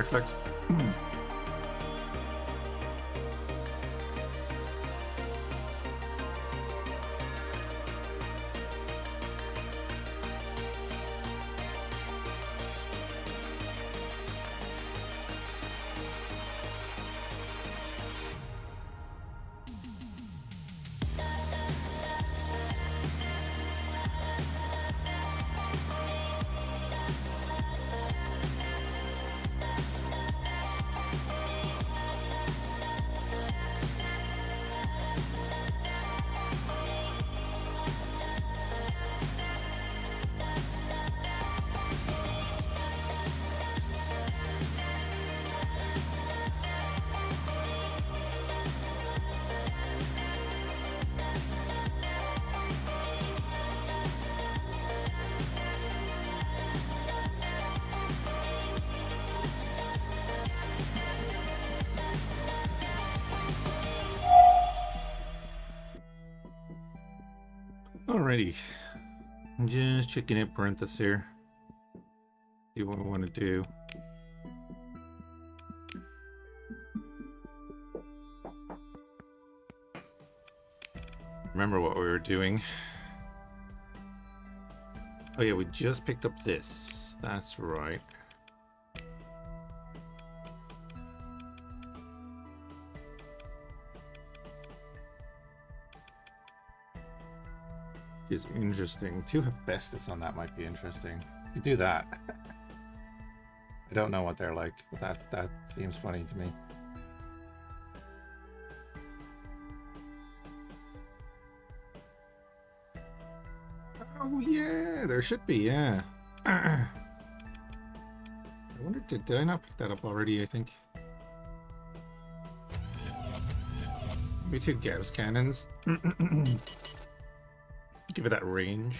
Airflex. Alrighty, I'm just checking out parenthesis here. See what we want to do. Remember what we were doing. Oh yeah, we just picked up this. That's right. Is interesting. 2 Hephaestus on that might be interesting. You do that. I don't know what they're like, but that seems funny to me. Oh yeah, there should be, yeah. I wonder, did I not pick that up already, I think? Maybe 2 Gauss cannons. Give it that range.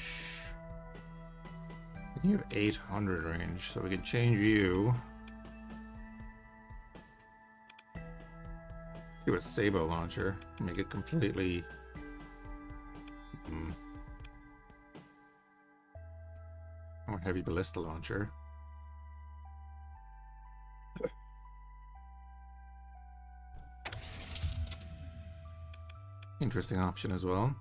You have 800 range, so we can change you to a Sabo launcher. Make it completely. Or heavy ballista launcher. Interesting option as well.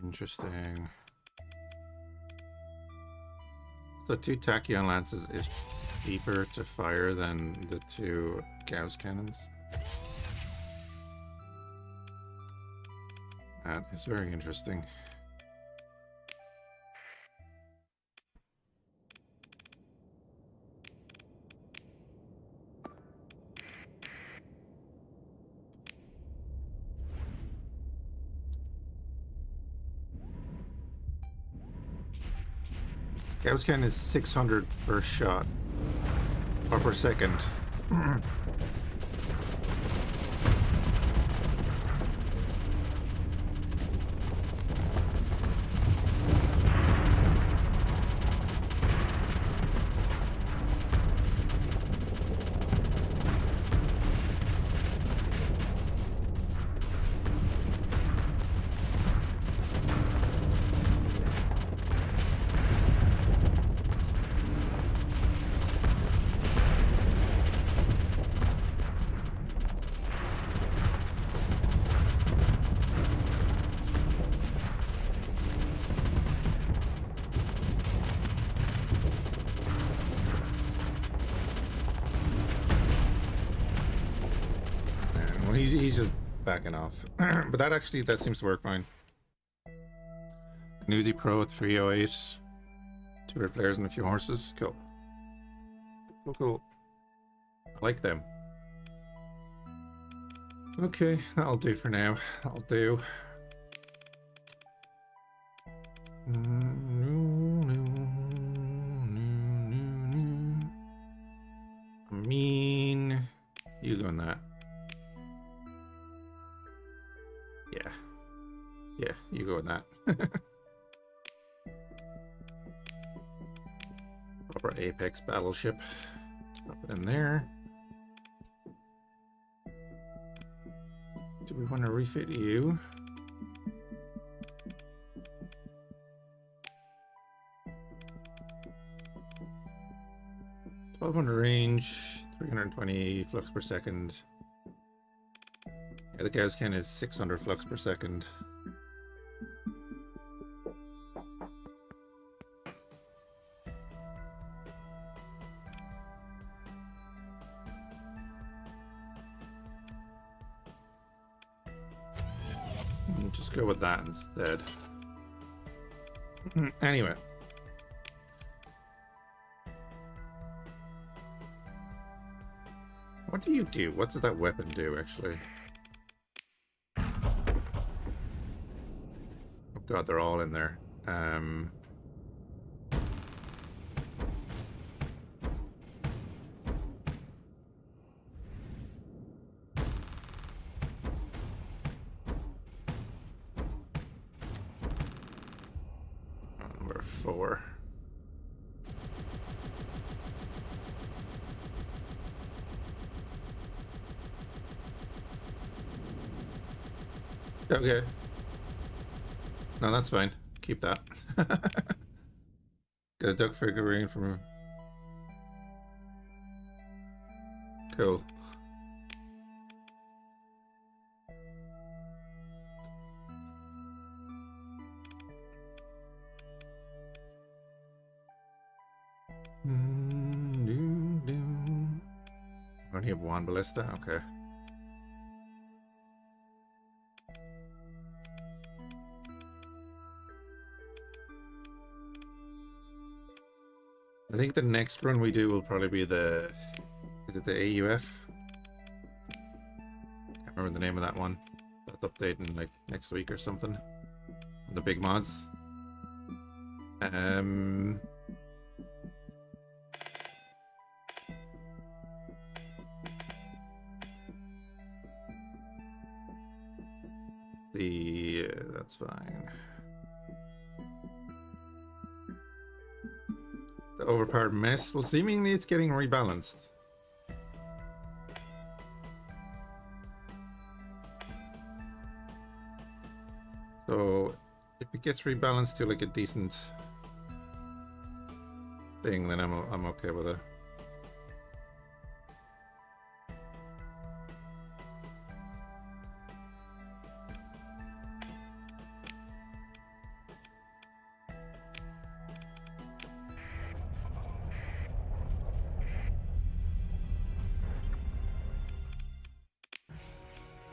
Interesting. So 2 Tachyon lances is cheaper to fire than the 2 Gauss cannons. That is very interesting. Gauss cannon is 600 per shot, or per second. He's just backing off. But that seems to work fine. Newsy Pro at 308. 2 red players and a few horses. Cool. Cool. I like them. Okay, that'll do for now. That'll do. I mean, you doing that. Yeah, you go with that. Proper Apex battleship. Pop it in there. Do we want to refit you? .1200 range, 320 flux per second. Yeah, the Gauss-Ken is 600 flux per second. Just go with that instead. Anyway. What do you do? What does that weapon do, actually? Oh god, they're all in there. Number 4. Okay. No, that's fine. Keep that. Get a duck figurine from... Cool. I only have one ballista? Okay. I think the next run we do will probably be the... Is it the AUF? Can't remember the name of that one. That's updating like next week or something. The big mods. That's fine. The overpowered mess. Well, seemingly it's getting rebalanced. So if it gets rebalanced to like a decent thing, then I'm okay with it.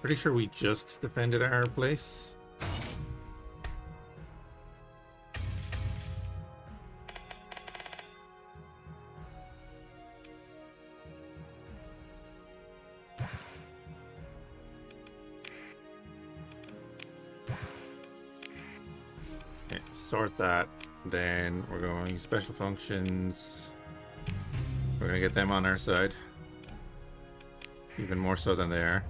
Pretty sure we just defended our place. Okay, sort that. Then we're going special functions. We're gonna get them on our side. Even more so than they are.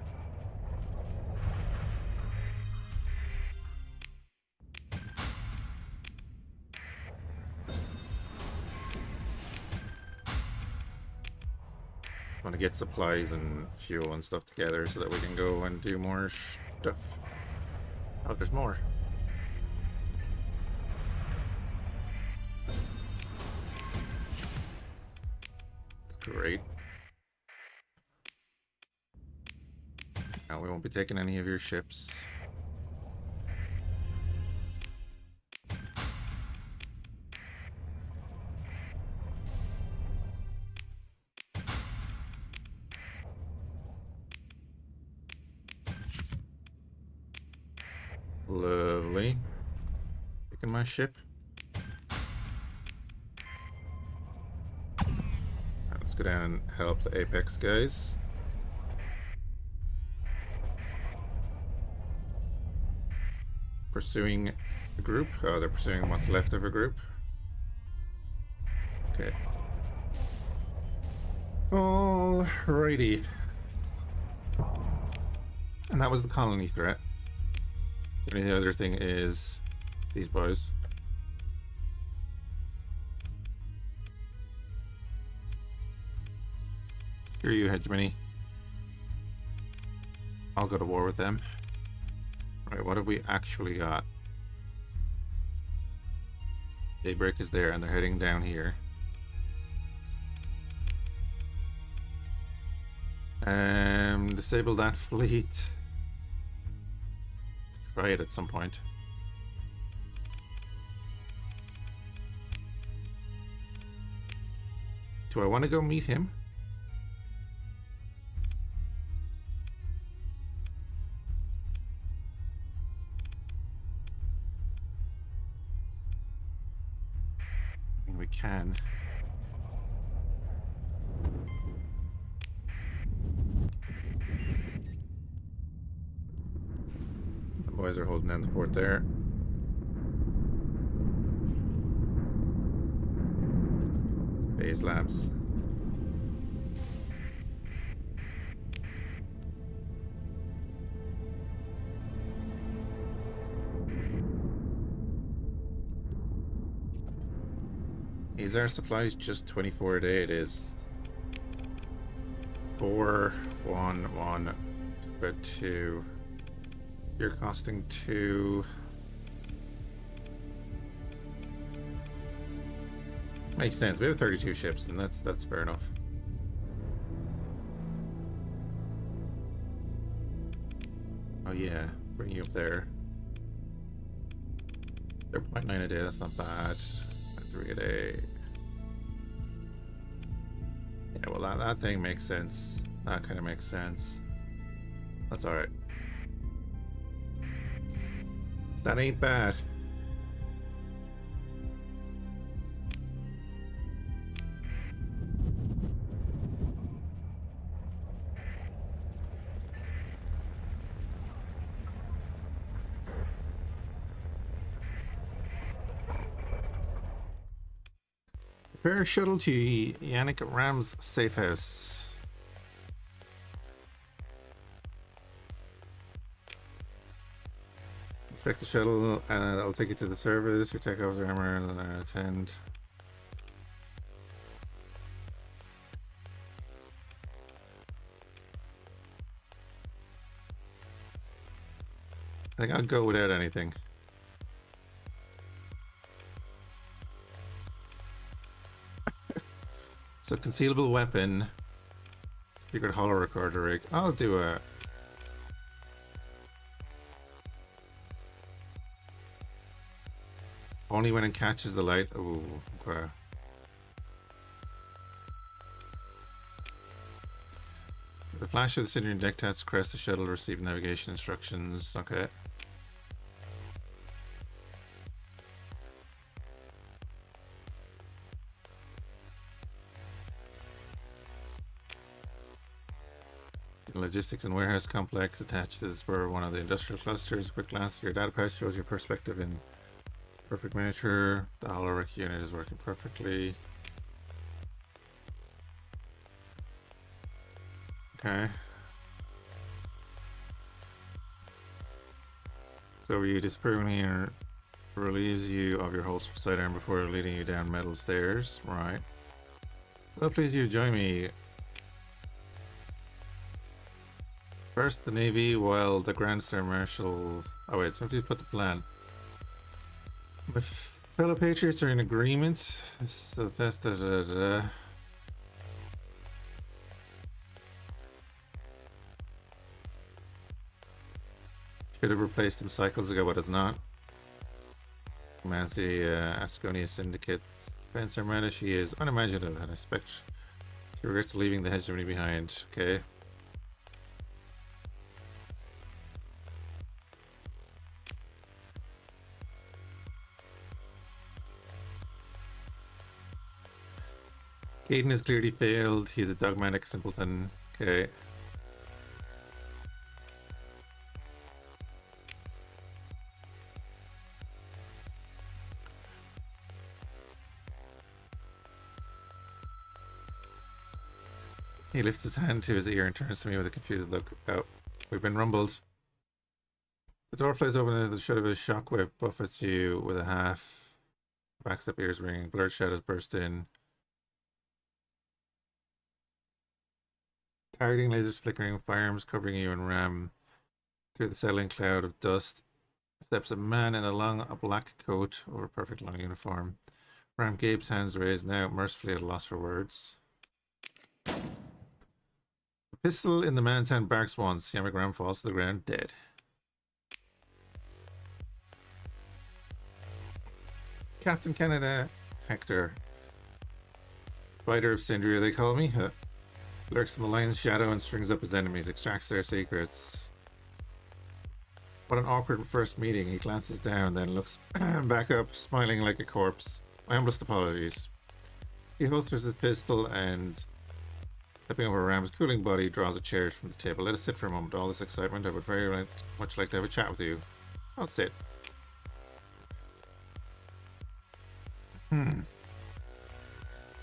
Want to get supplies and fuel and stuff together so that we can go and do more stuff. Oh, there's more. Great. Now we won't be taking any of your ships. Lovely. Taking my ship. Right, let's go down and help the Apex guys. Pursuing a group. Oh, they're pursuing what's left of a group. Okay. Alrighty. And that was the colony threat. The only other thing is these boys. Screw you, hegemony. I'll go to war with them. Right, what have we actually got? Daybreak is there, and they're heading down here. Disable that fleet. Try it at some point. Do I want to go meet him? I mean, we can. The boys are holding down the fort there. Base labs. Is our supplies just 24 a day? It is. 4, 1, 1, but 2. You're costing 2. Makes sense. We have 32 ships, and that's fair enough. Oh yeah, bring you up there. They're 0.9 a day. That's not bad. 3 a day. Yeah, well, that thing makes sense. That kind of makes sense. That's all right. That ain't bad. Prepare a shuttle to Yannick Ram's safe house. Inspect the shuttle and I'll take you to the service. Your tech officer armor and then attend. I think I'll go without anything. So concealable weapon, secret hollow recorder rig. I'll do a only when it catches the light. Oh, okay. The flash of the center deck tats crest the shuttle, receive navigation instructions. Okay. Logistics and warehouse complex attached to the spur of one of the industrial clusters. A quick glance at your data pouch shows your perspective in perfect miniature. The holoric unit is working perfectly. Okay. So you disapproving here relieves you of your holster sidearm before leading you down metal stairs. Right. So please you join me. First the Navy, while the Grand Star Marshal... Oh wait, so please put the plan. My fellow patriots are in agreement. So that's the... Should have replaced him cycles ago, but it's not. Commands the Asconia Syndicate. Defense Armada, she is unimaginative and I expect she regrets leaving the hegemony behind. Okay. Aiden has clearly failed. He's a dogmatic simpleton. Okay. He lifts his hand to his ear and turns to me with a confused look. Oh, we've been rumbled. The door flies open and the shut of his shockwave buffets you with a half. Backs up, ears ringing. Blurred shadows burst in. Targeting lasers flickering, firearms covering you and ram. Through the settling cloud of dust steps a man in a long black coat over a perfect long uniform. Ram Gabe's hands raised, now mercifully at a loss for words. The pistol in the man's hand barks once. Yamagram falls to the ground dead. Captain Canada Hector. Spider of Syndria, they call me. Lurks in the lion's shadow and strings up his enemies, extracts their secrets. What an awkward first meeting. He glances down, then looks back up, smiling like a corpse. My humblest apologies. He holsters his pistol and, stepping over Ram's cooling body, draws a chair from the table. Let us sit for a moment. All this excitement, I would very much like to have a chat with you. I'll sit.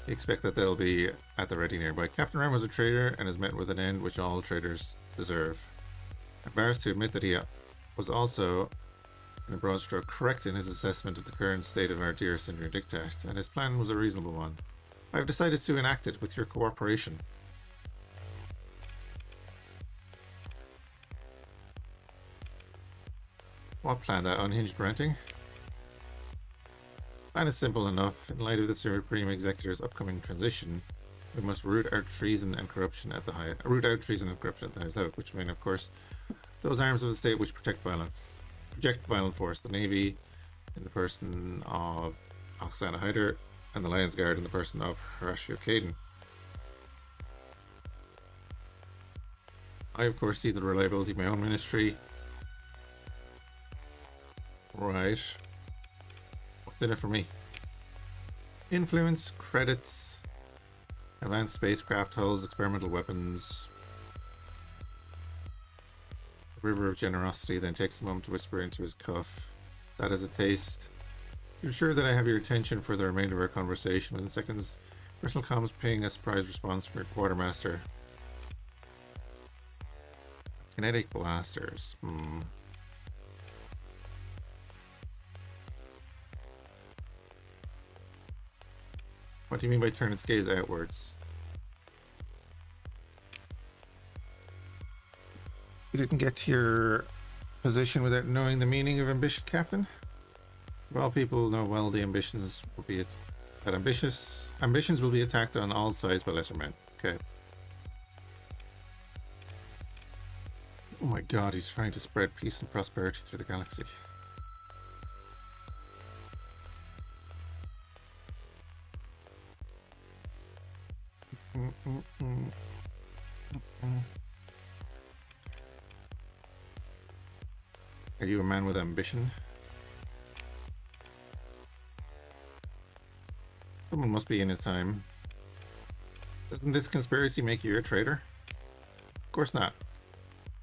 You expect that they'll be at the ready nearby. Captain Ram was a traitor and has met with an end which all traitors deserve. Embarrassed to admit that he was also, in a broad stroke, correct in his assessment of the current state of our dear Syndria Dictat, and his plan was a reasonable one. I have decided to enact it with your cooperation. What plan? That unhinged ranting? Plan is simple enough. In light of the Supreme Executor's upcoming transition, we must root out treason and corruption at the highest out, which mean, of course, those arms of the state which project violent force, the Navy in the person of Oksana Hyder, and the Lions Guard in the person of Horatio Caden. I, of course, see the reliability of my own ministry. Right. What's in it for me? Influence, credits, advanced spacecraft hulls, experimental weapons. River of Generosity, then takes a moment to whisper into his cuff. That is a taste. To ensure that I have your attention for the remainder of our conversation, within seconds, personal comms ping a surprise response from your quartermaster. Kinetic blasters. What do you mean by turn its gaze outwards? You didn't get to your position without knowing the meaning of ambition, Captain? Well, people know well the ambitions will be ambitions will be attacked on all sides by lesser men. Okay. Oh my god, he's trying to spread peace and prosperity through the galaxy. Are you a man with ambition? Someone must be in his time. Doesn't this conspiracy make you a traitor? Of course not.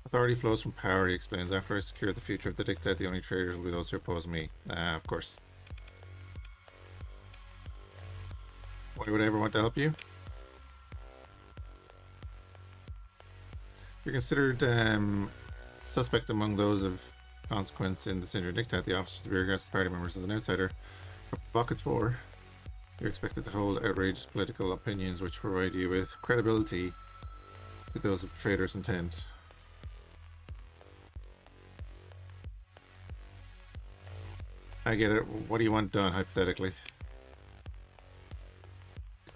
Authority flows from power, he explains. After I secure the future of the Dictat, the only traitors will be those who oppose me. Of course. Why would I ever want to help you? You're considered suspect among those of consequence in the Syndria Dictat. The officers, the bureaucrats, the party members, as an outsider, a provocateur. You're expected to hold outrageous political opinions which provide you with credibility to those of traitor's intent. I get it. What do you want done, hypothetically?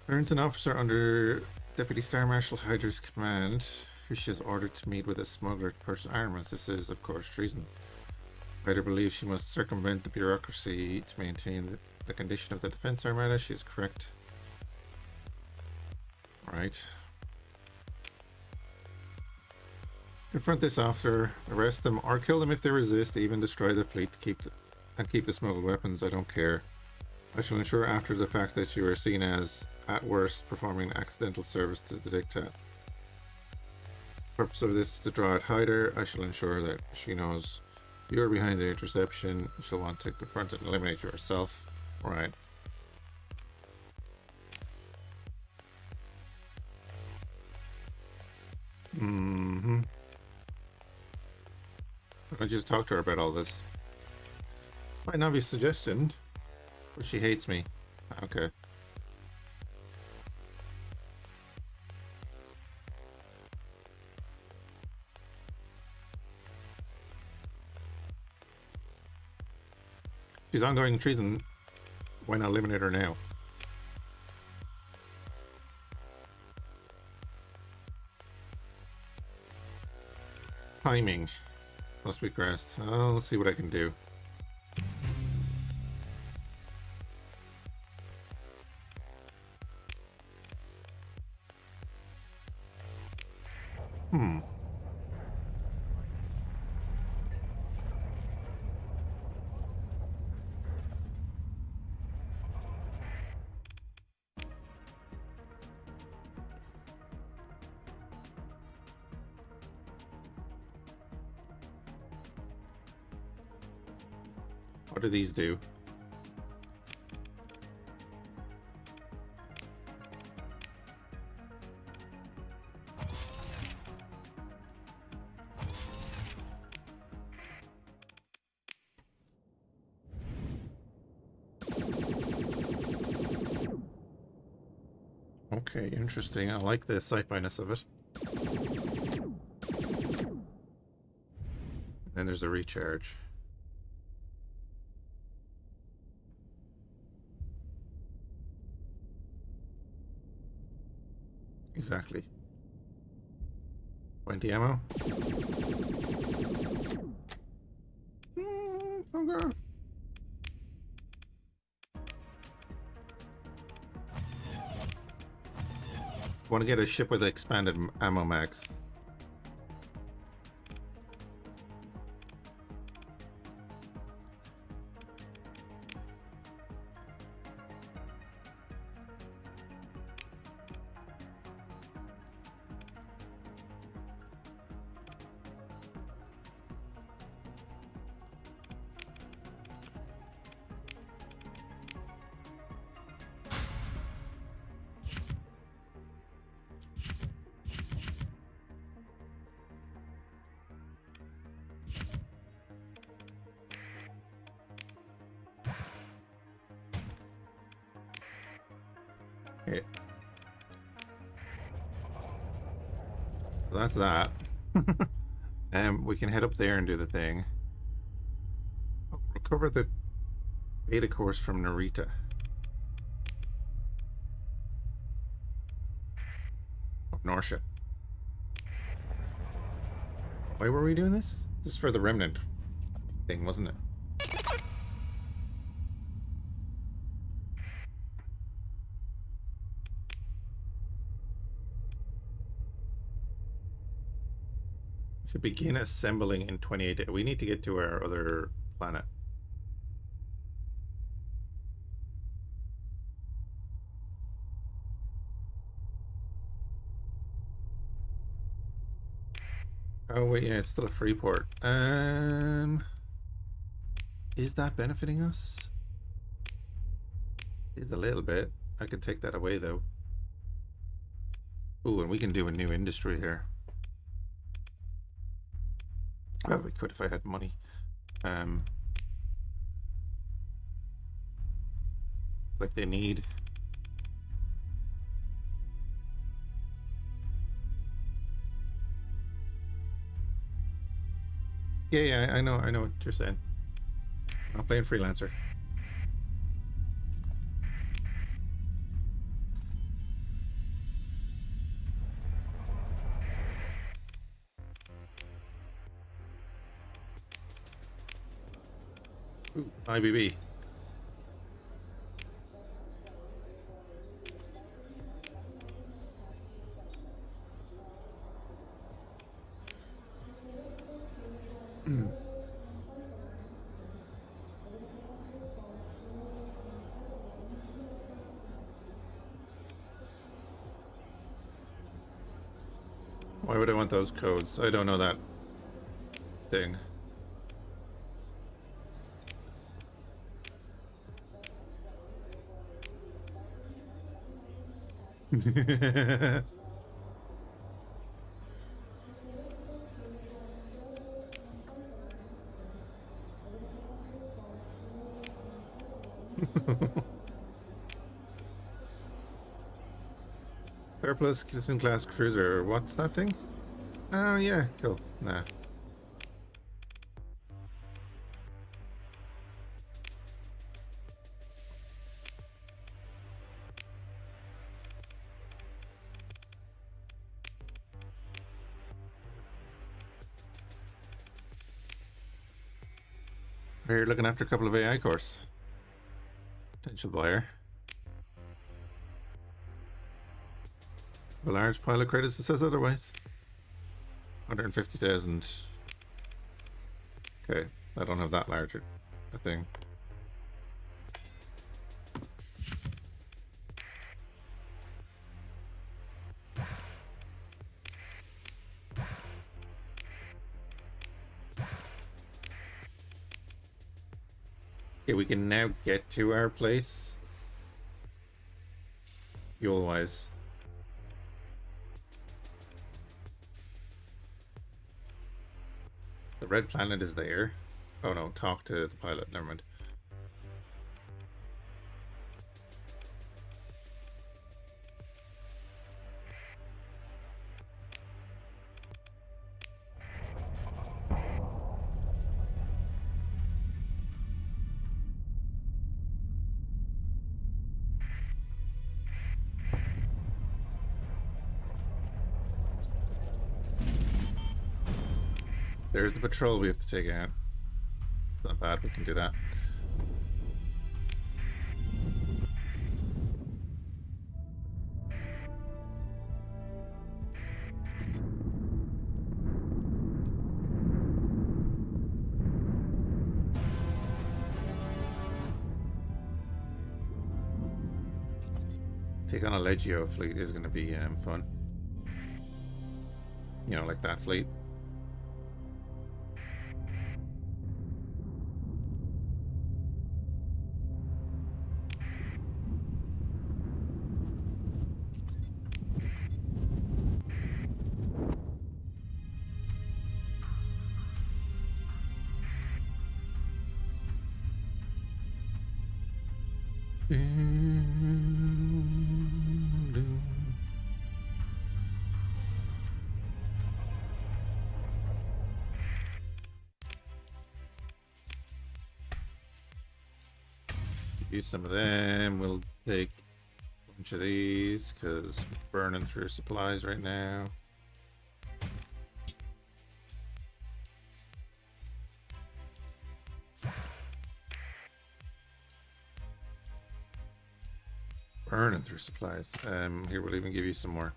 Earns an officer under Deputy Star Marshal Hyder's command, who she has ordered to meet with a smuggler to purchase armaments. This is, of course, treason. Hyder believes she must circumvent the bureaucracy to maintain the condition of the defense armada. She is correct. Right. Confront this officer, arrest them, or kill them if they resist, even destroy the fleet to keep the smuggled weapons. I don't care. I shall ensure after the fact that you are seen as, at worst, performing accidental service to the Dictat. The purpose of this is to draw out Hyder. I shall ensure that she knows you're behind the interception. She'll want to confront it and eliminate you herself. Right. I just talk to her about all this. Quite an obvious suggestion, but she hates me. Okay. She's ongoing treason. Why not eliminate her now? Timing. Must be grasped. I'll see what I can do. What do these do? Okay, interesting. I like the sci-fi-ness of it. Then there's a recharge. Exactly. 20 ammo. Okay. Want to get a ship with expanded ammo max. Okay. So that's that. We can head up there and do the thing. Oh, recover the beta course from Narita. Oh, Norsha. Why were we doing this? This is for the remnant thing, wasn't it? Should begin assembling in 28 days. We need to get to our other planet. Oh wait, yeah, it's still a free port. Is that benefiting us? It's a little bit. I could take that away though. Ooh, and we can do a new industry here. Well, we could if I had money. Like they need. Yeah, I know what you're saying. I'm playing freelancer. Ooh, IBB. Why would I want those codes? I don't know that thing. Surplus citizen class cruiser. What's that thing? Oh yeah, cool. Nah. We're looking after a couple of AI cores. Potential buyer. A large pile of credits that says otherwise. 150,000. Okay, I don't have that larger a thing. Okay, we can now get to our place. Fuel-wise. The red planet is there. Oh no, talk to the pilot, never mind. There's the patrol we have to take out. Not bad, we can do that. Take on a Legio fleet is going to be fun. You know, like that fleet. Use some of them. We'll take a bunch of these because we're burning through supplies right now. Burning through supplies. Here, we'll even give you some more.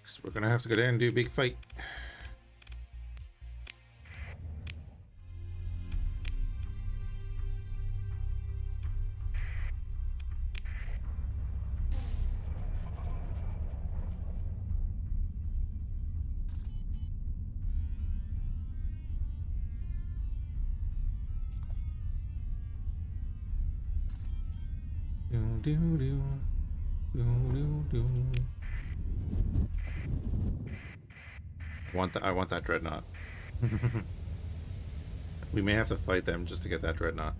So we're gonna have to go down and do a big fight. I want that dreadnought. We may have to fight them just to get that dreadnought.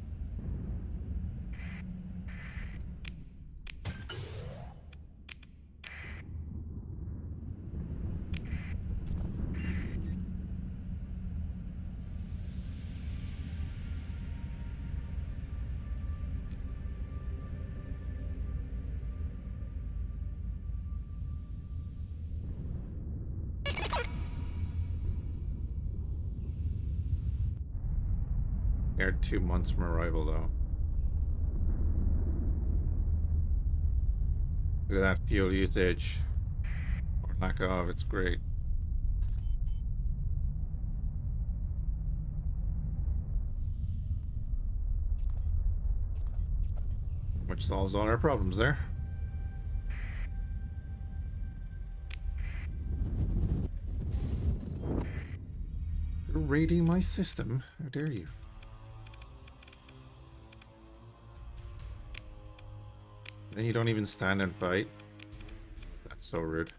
They're 2 months from arrival, though. Look at that fuel usage. Or lack of, it's great. Which solves all our problems there. You're raiding my system. How dare you? Then you don't even stand and fight. That's so rude.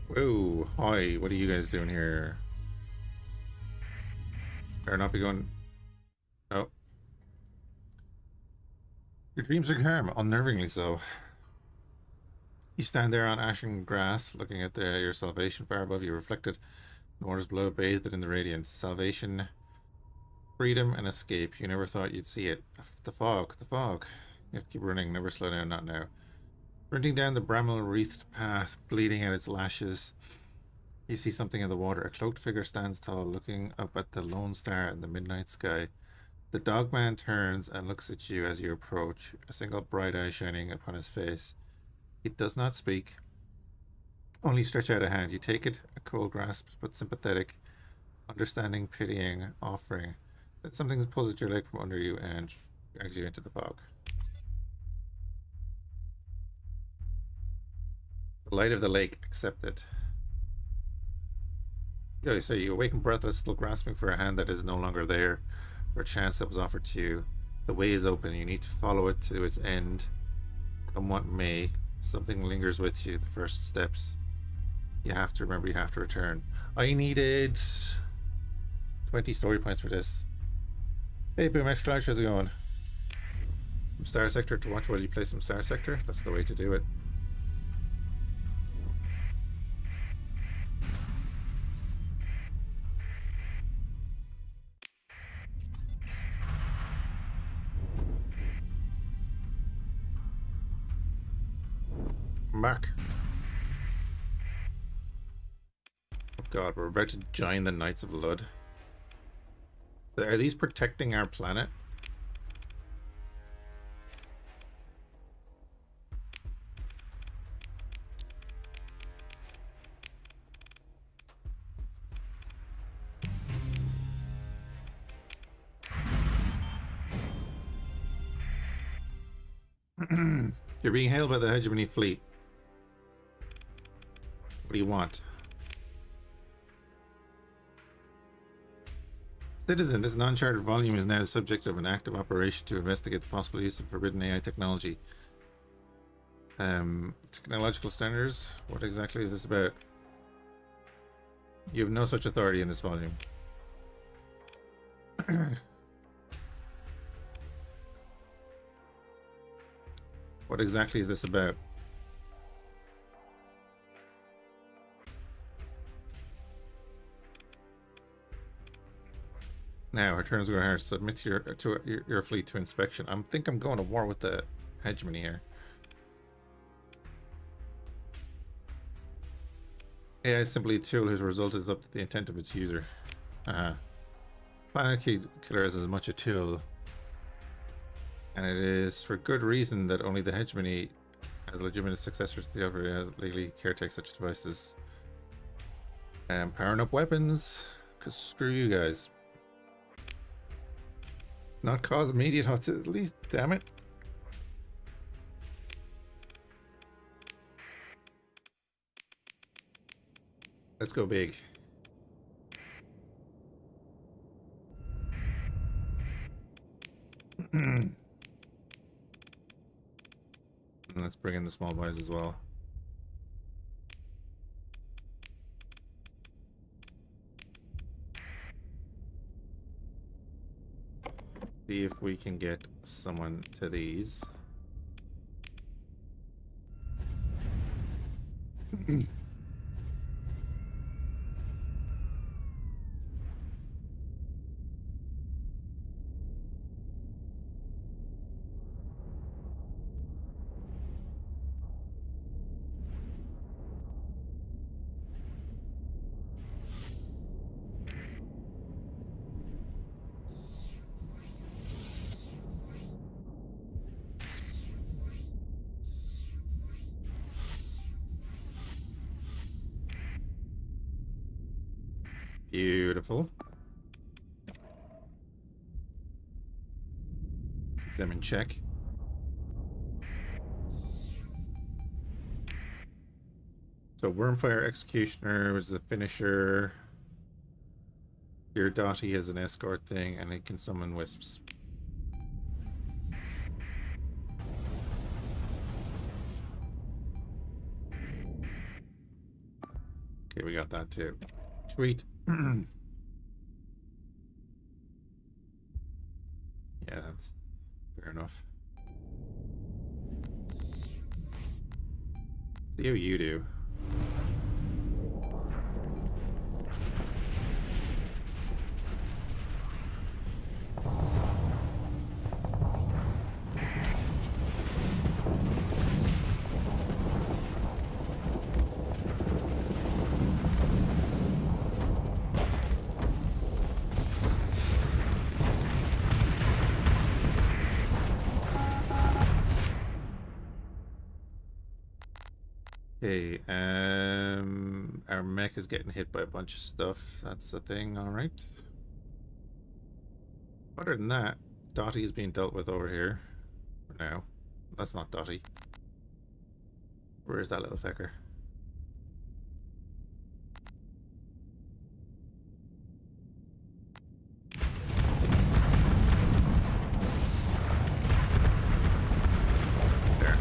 Whoa, hi, what are you guys doing here? Better not be going... Oh. Your dreams are calm, unnervingly so. You stand there on ashen grass, looking at your salvation far above you, reflected in the water's below, bathed in the radiance. Salvation, freedom, and escape. You never thought you'd see it. The fog, the fog. You have to keep running, never slow down, not now. Sprinting down the bramble-wreathed path, bleeding at its lashes, you see something in the water. A cloaked figure stands tall, looking up at the lone star in the midnight sky. The dogman turns and looks at you as you approach, a single bright eye shining upon his face. He does not speak, only stretch out a hand. You take it, a cold grasp, but sympathetic, understanding, pitying, offering. Then something pulls at your leg from under you and drags you into the fog. The light of the lake, accepted. Yo, so you awaken breathless, still grasping for a hand that is no longer there, for a chance that was offered to you. The way is open, you need to follow it to its end. Come what may, something lingers with you, the first steps. You have to remember, you have to return. I needed 20 story points for this. Hey Boom Extra, how's it going? From Starsector to watch while you play some Starsector. That's the way to do it. I'm back. Oh god, we're about to join the Knights of Lud. Are these protecting our planet? You're being hailed by the Hegemony fleet. What do you want? Citizen, this non-chartered volume is now the subject of an active operation to investigate the possible use of forbidden AI technology. Technological standards? What exactly is this about? You have no such authority in this volume. What exactly is this about? Now, returns go higher. Submit to your fleet to inspection. I think I'm going to war with the hegemony here. AI is simply a tool whose result is up to the intent of its user. Planet Killer is as much a tool, and it is for good reason that only the hegemony, as legitimate successors to the operator, legally caretake such devices. Powering up weapons, because screw you guys. Not cause immediate at least, damn it. Let's go big. Let's bring in the small boys as well. See if we can get someone to these. Beautiful. Keep them in check. So Wormfire Executioner was the finisher. Your Dottie is an escort thing, and it can summon wisps. Okay, we got that too. Sweet. Yeah, that's fair enough. See how you do. Okay, our mech is getting hit by a bunch of stuff. That's the thing, alright. Other than that, Dottie's being dealt with over here. For now. That's not Dottie. Where is that little fecker? There.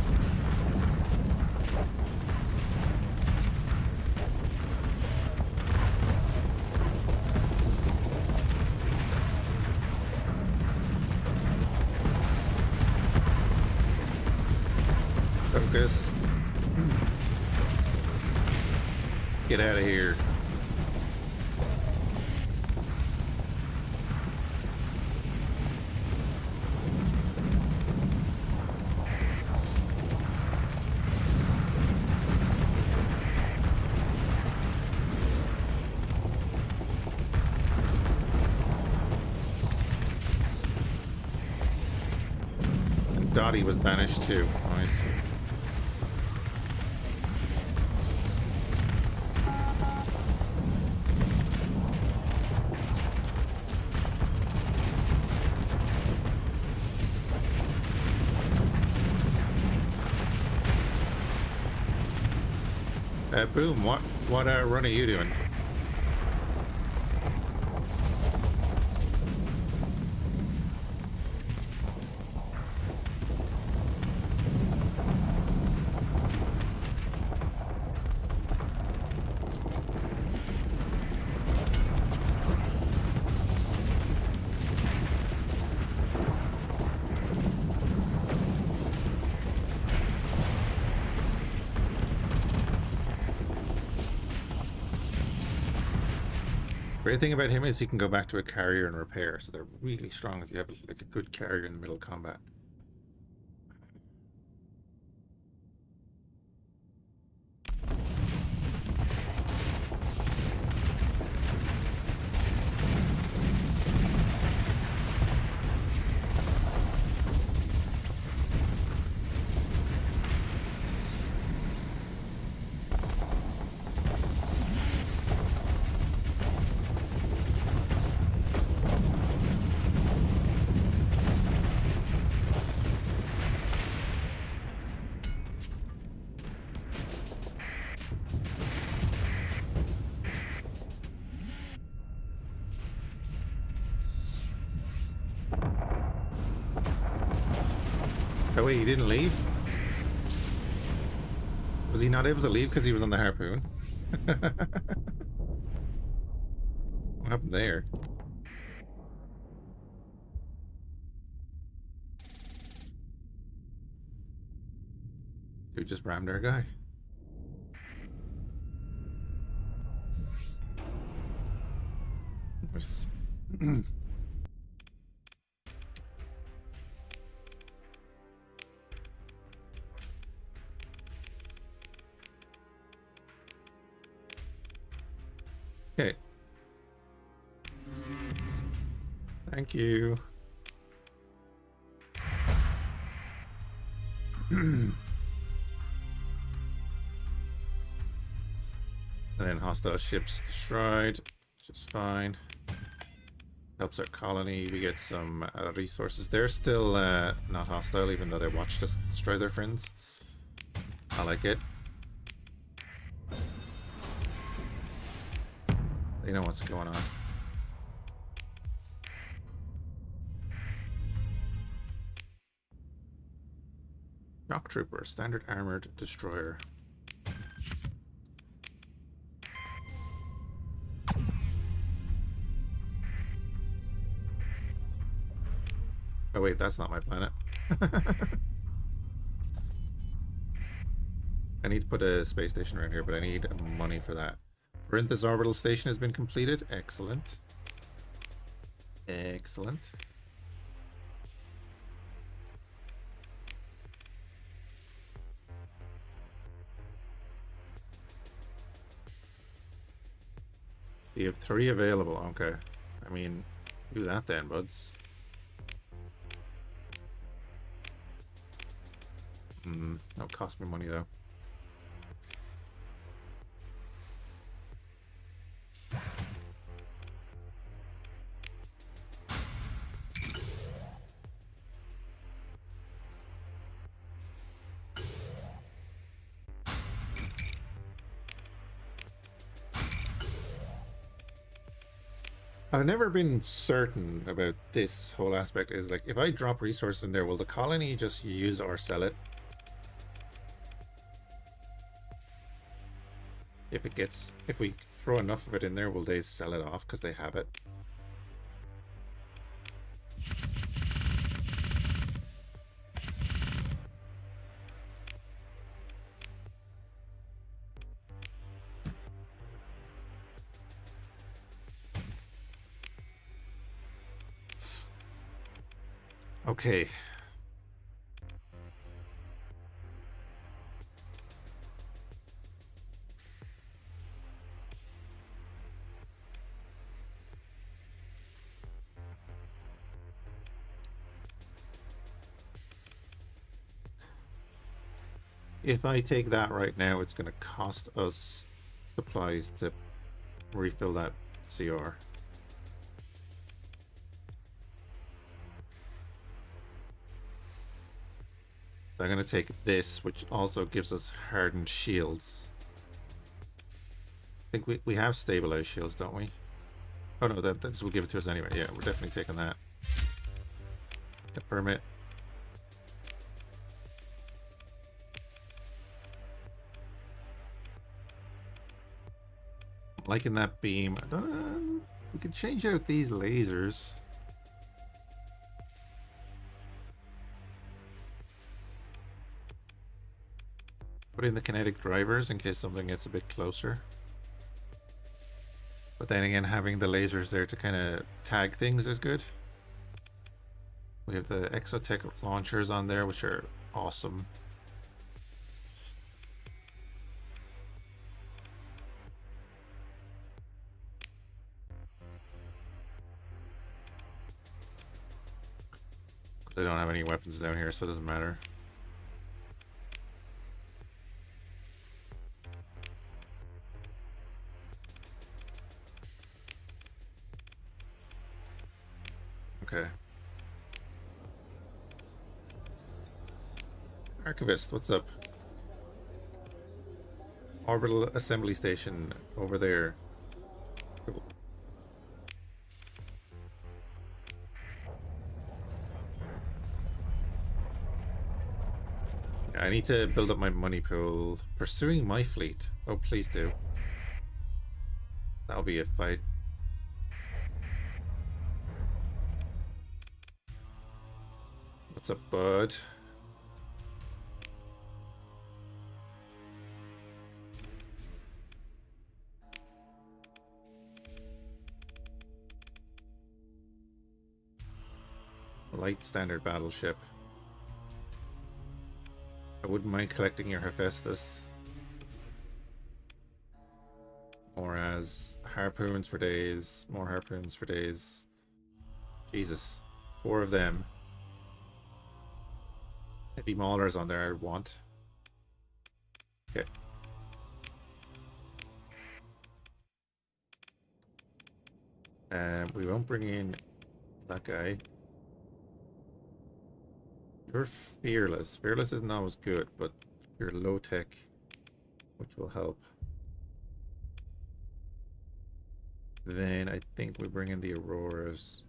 Focus. Get out of here. And Dottie was banished too. Nice. Boom, what run are you doing? Great thing about him is he can go back to a carrier and repair, so they're really strong if you have like a good carrier in the middle of combat. Oh wait, he didn't leave? Was he not able to leave because he was on the harpoon? What happened there? Dude just rammed our guy. Okay. Thank you. And then hostile ships destroyed, which is fine. Helps our colony. We get some resources. They're still not hostile, even though they watched us destroy their friends. I like it. They know what's going on. Shock Trooper, standard armored destroyer. Oh wait, that's not my planet. I need to put a space station around here, but I need money for that. Parenthus orbital station has been completed. Excellent. Excellent. You have 3 available. Okay. I mean, do that then, buds. That'll cost me money though. I've never been certain about this whole aspect. Is like, if I drop resources in there, will the colony just use or sell it? If we throw enough of it in there, will they sell it off because they have it? Okay. If I take that right now, it's going to cost us supplies to refill that CR. So I'm going to take this, which also gives us hardened shields. I think we have stabilized shields, don't we? Oh no, this will give it to us anyway. Yeah, we're definitely taking that. Confirm it. Liking that beam. We could change out these lasers. Put in the kinetic drivers in case something gets a bit closer. But then again, having the lasers there to kind of tag things is good. We have the Exotech launchers on there, which are awesome. I don't have any weapons down here, so it doesn't matter. Okay. Archivist, what's up? Orbital assembly station over there. Cool. I need to build up my money pool. Pursuing my fleet. Oh, please do. That'll be a fight. What's up, bud? Light standard battleship. I wouldn't mind collecting your Hephaestus. Or as harpoons for days. More harpoons for days. Jesus. 4 of them. Heavy maulers on there I want. Okay. We won't bring in that guy. You're fearless. Fearless isn't always good, but you're low tech, which will help. Then I think we bring in the Auroras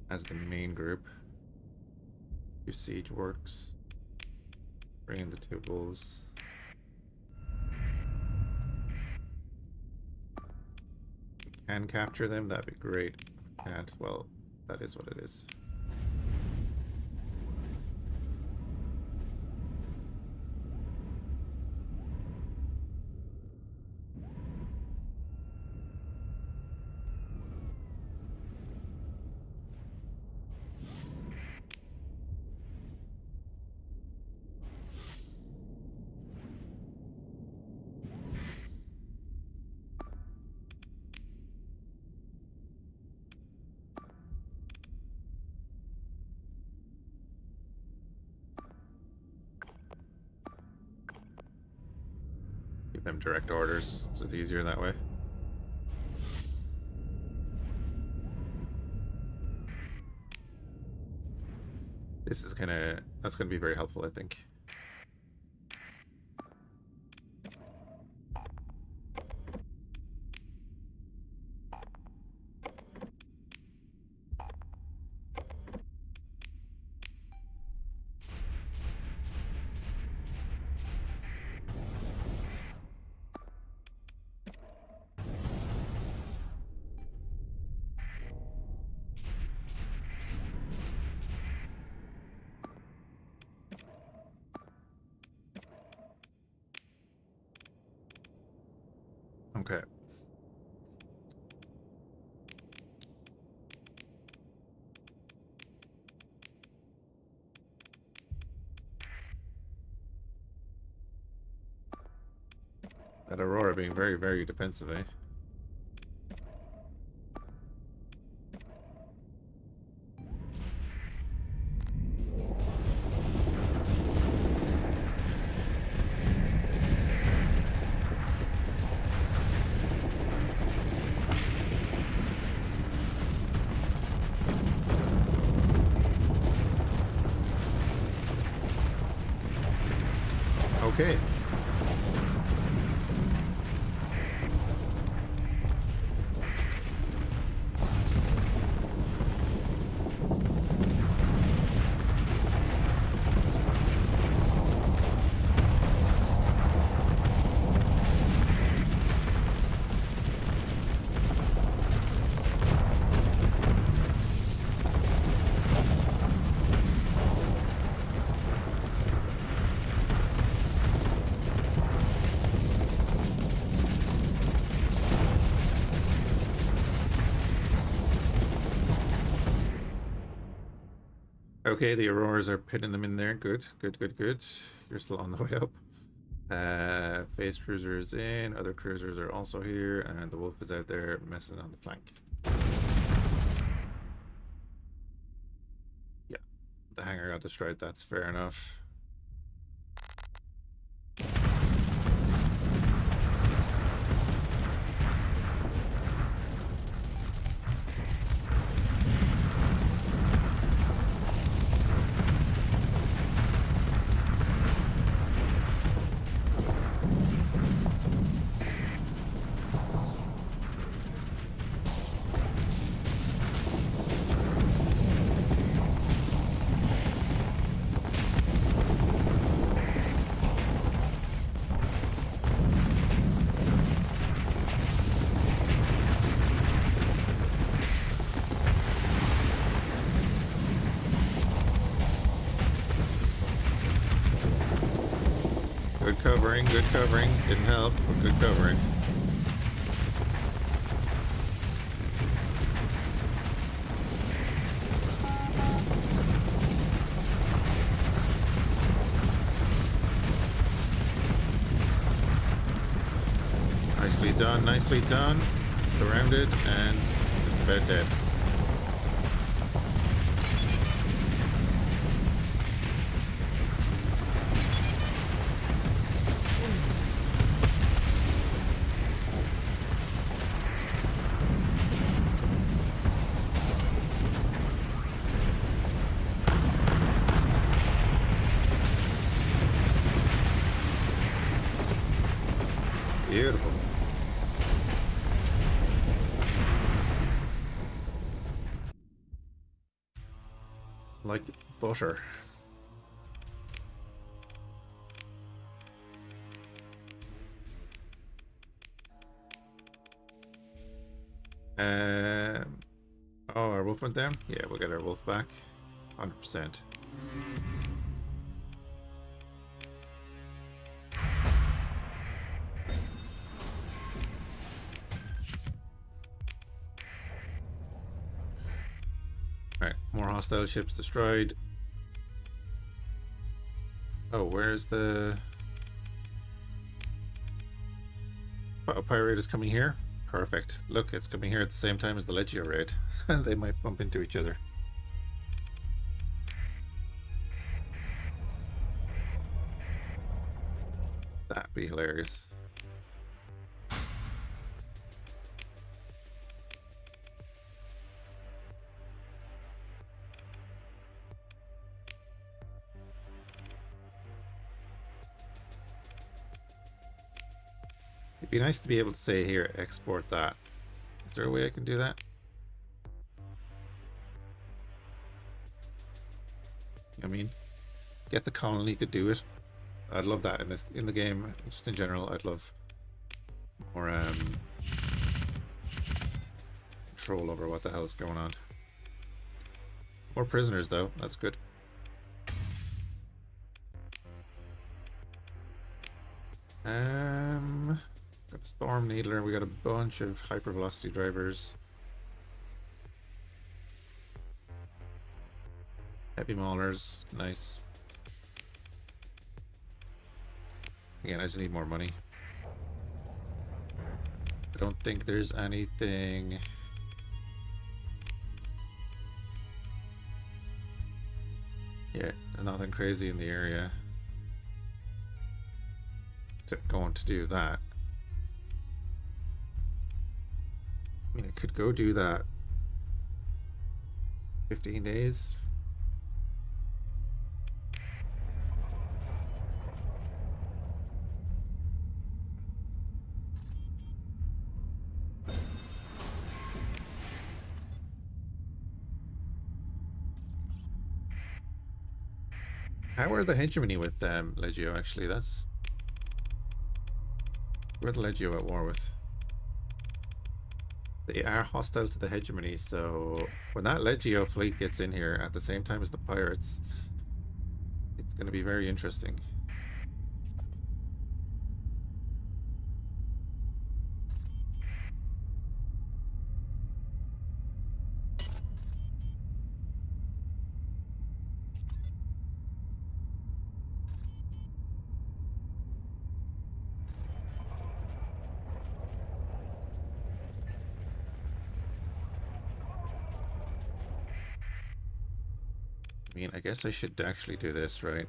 as the main group. If siege works, bring in the 2 wolves. If we can capture them, that'd be great. And, well, that is what it is. Give them direct orders, so it's easier that way. This is that's gonna be very helpful, I think. Okay. That Aurora being very, very defensive, eh? Okay. Okay, the Auroras are pitting them in there. Good, good, good, good. You're still on the way up. Phase cruisers in. Other cruisers are also here, and the Wolf is out there messing on the flank. Yeah, the hangar got destroyed. That's fair enough. Good covering. Didn't help, but good covering. Nicely done, nicely done. Surrounded and just about dead. Beautiful. Like butter. Oh, our wolf went down? Yeah, we'll get our wolf back. 100%. Alright, more hostile ships destroyed. Oh, where's the... Oh, pirate is coming here? Perfect. Look, it's coming here at the same time as the Legio raid. They might bump into each other. That'd be hilarious. It'd be nice to be able to say here, export that. Is there a way I can do that? I mean, get the colony to do it. I'd love that in the game. Just in general, I'd love more control over what the hell's going on. More prisoners though, that's good. Got a Storm Needler, we got a bunch of hypervelocity drivers. Heavy maulers, nice. Again, I just need more money. I don't think there's anything... Yeah, nothing crazy in the area. Except going to do that. I mean, I could go do that. 15 days. How are the hegemony with Legio actually? That's... We're the Legio at war with. They are hostile to the hegemony, so when that Legio fleet gets in here at the same time as the pirates, it's going to be very interesting. I mean, I guess I should actually do this, right?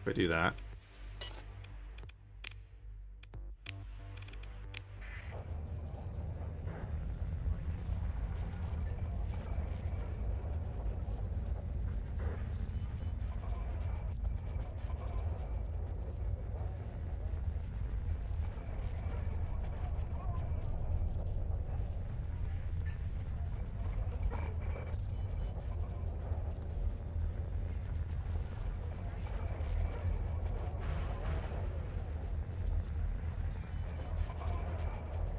If I do that.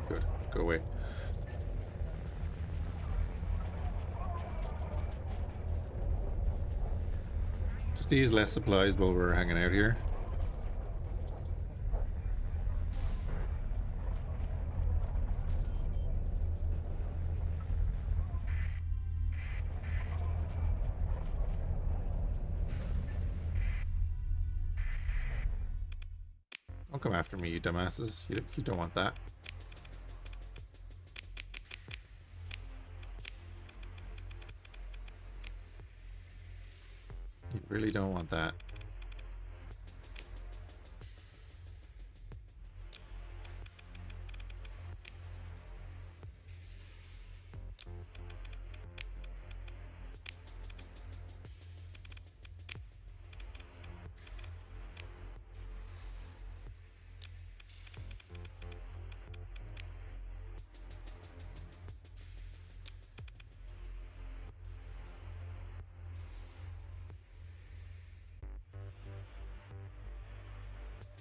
Good. Go away. Just use less supplies while we're hanging out here. Don't come after me, you dumbasses. You don't want that. You really don't want that.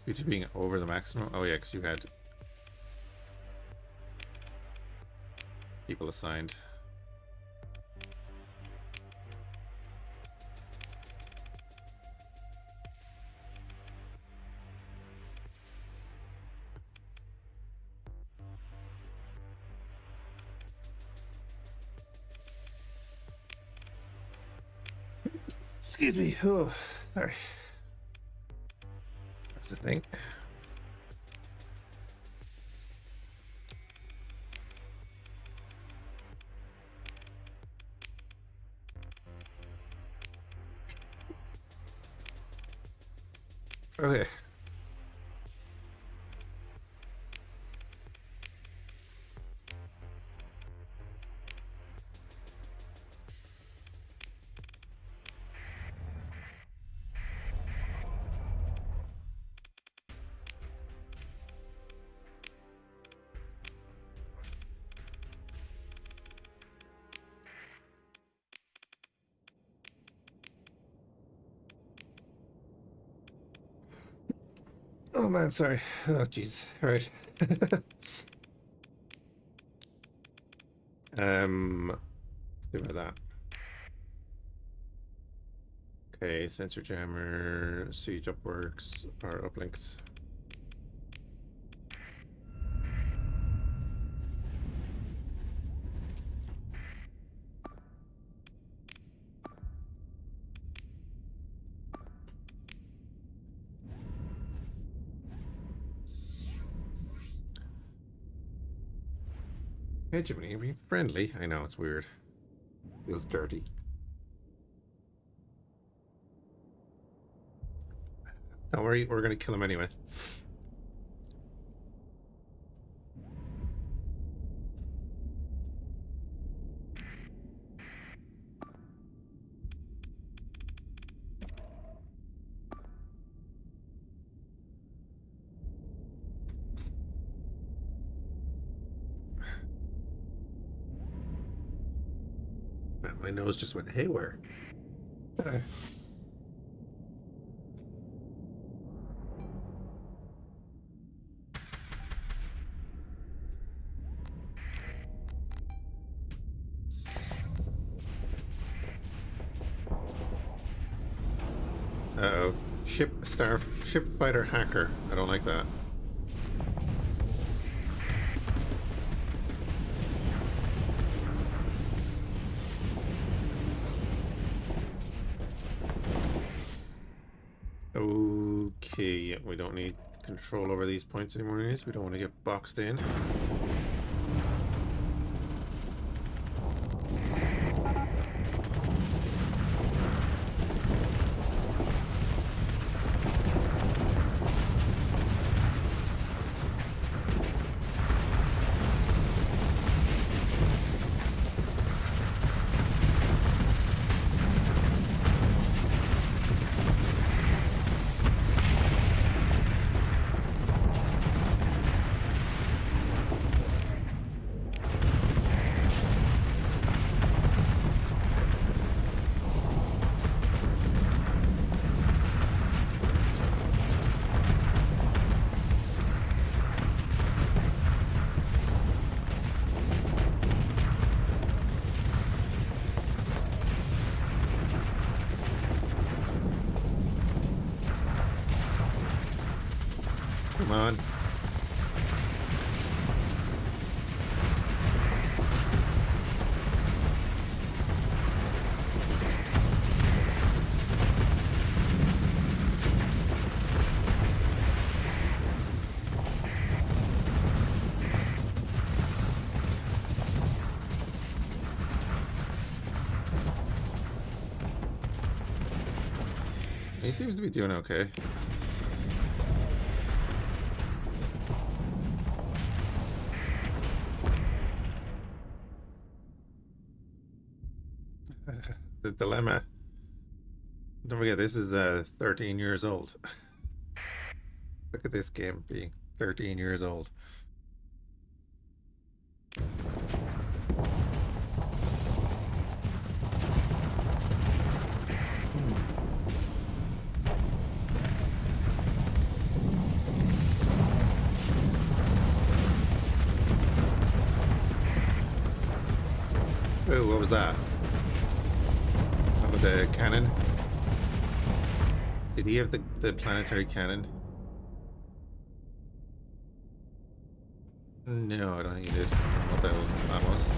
BT being over the maximum? Oh yeah, because you had people assigned. Excuse me. Oh, sorry. That's the thing. Okay. Oh man, sorry. Oh jeez. All right. Do about that. Okay, sensor jammer, siege upworks, or uplinks. Hey Jiminy, be friendly. I know it's weird. Feels dirty. Don't worry, we're gonna kill him anyway. My nose just went haywire. Uh-oh. Ship fighter hacker. I don't like that. Okay, we don't need control over these points anymore. We don't want to get boxed in. Come on. He seems to be doing okay. The dilemma. Don't forget, this is 13 years old. Look at this game being 13 years old. Oh, what was that? Oh, the cannon. Did he have the planetary cannon? No, I don't think he did. I don't know what that was.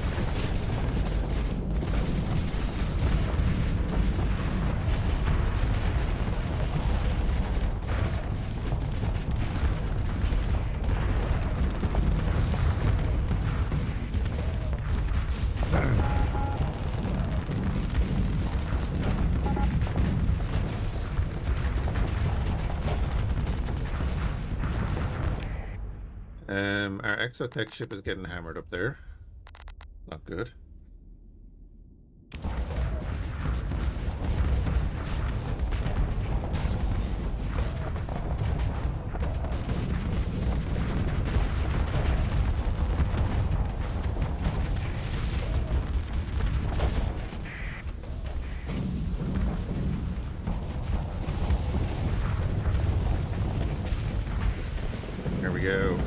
Our exotech ship is getting hammered up there. Not good. There we go.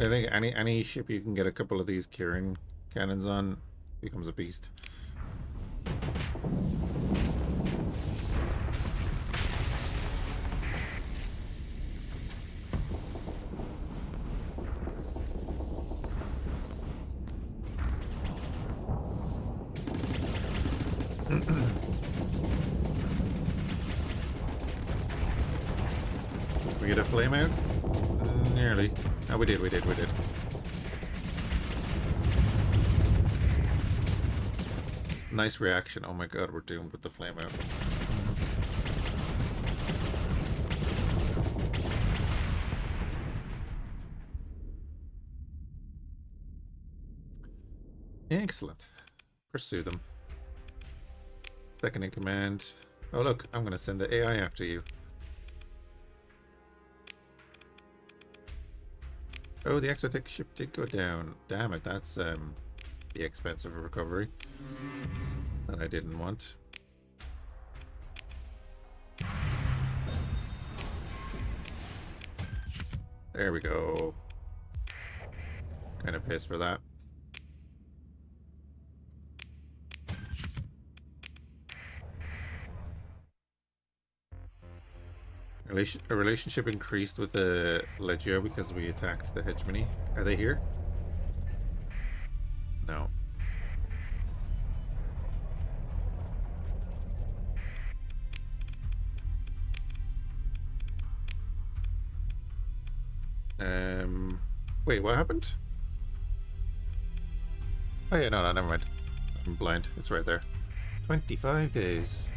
I think any ship you can get a couple of these Kieran cannons on becomes a beast. We get a flame out? Nearly. Oh, we did. Nice reaction. Oh my god, we're doomed with the flame out. Excellent. Pursue them. Second in command. Oh look, I'm gonna send the AI after you. Oh, the exotech ship did go down. Damn it, that's the expense of a recovery that I didn't want. There we go. Kind of pissed for that. A relationship increased with the Legio because we attacked the hegemony. Are they here? No. Wait, what happened? Oh yeah, no, never mind. I'm blind. It's right there. 25 days.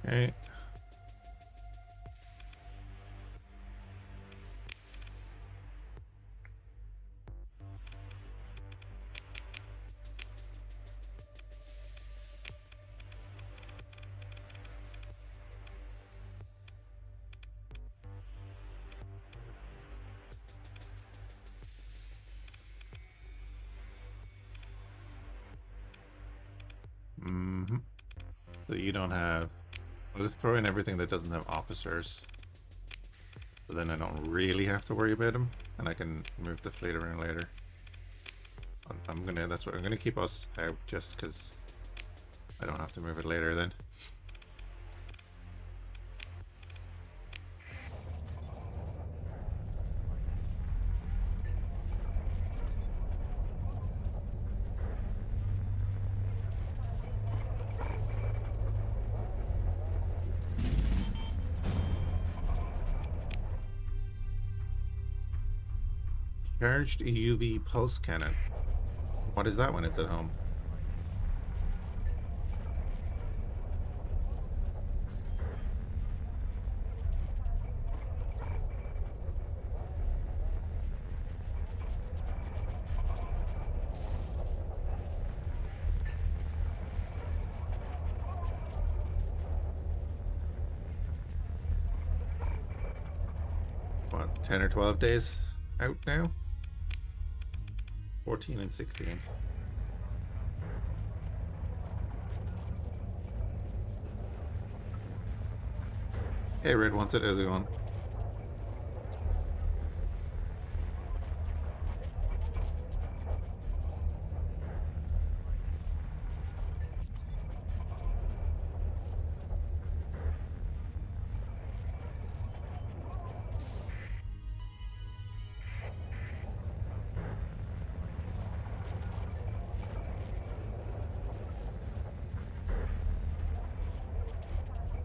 Okay. So you don't have... I'll just throw in everything that doesn't have officers. So then I don't really have to worry about them, and I can move the fleet around later. That's what I'm gonna keep us out, just because I don't have to move it later then. Charged UV pulse cannon. What is that when it's at home? What, 10 or 12 days out now? 14 and 16. Hey, Red wants it. How's it going?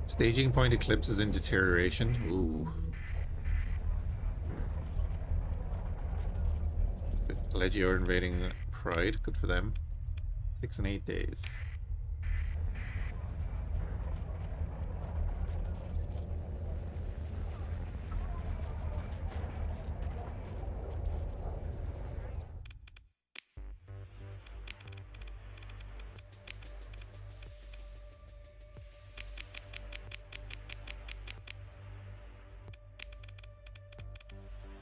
Staging point eclipses in deterioration. Ooh. Legio invading Pride. Good for them. 6 and 8 days.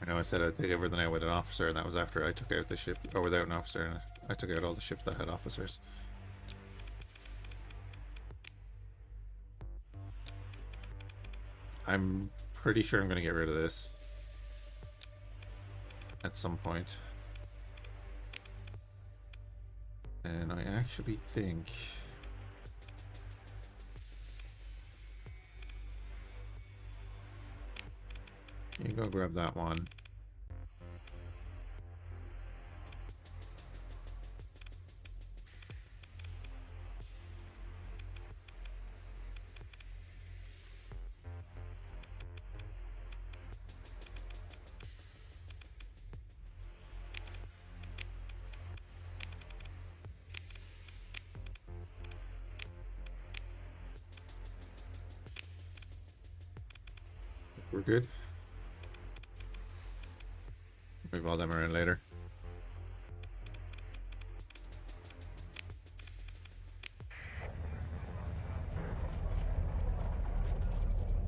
I know I said I'd take over the night with an officer, and that was after I took out the ship, or without an officer, and I took out all the ships that had officers. I'm pretty sure I'm going to get rid of this at some point. And I actually think... You go grab that one. We're good. Move all them around later.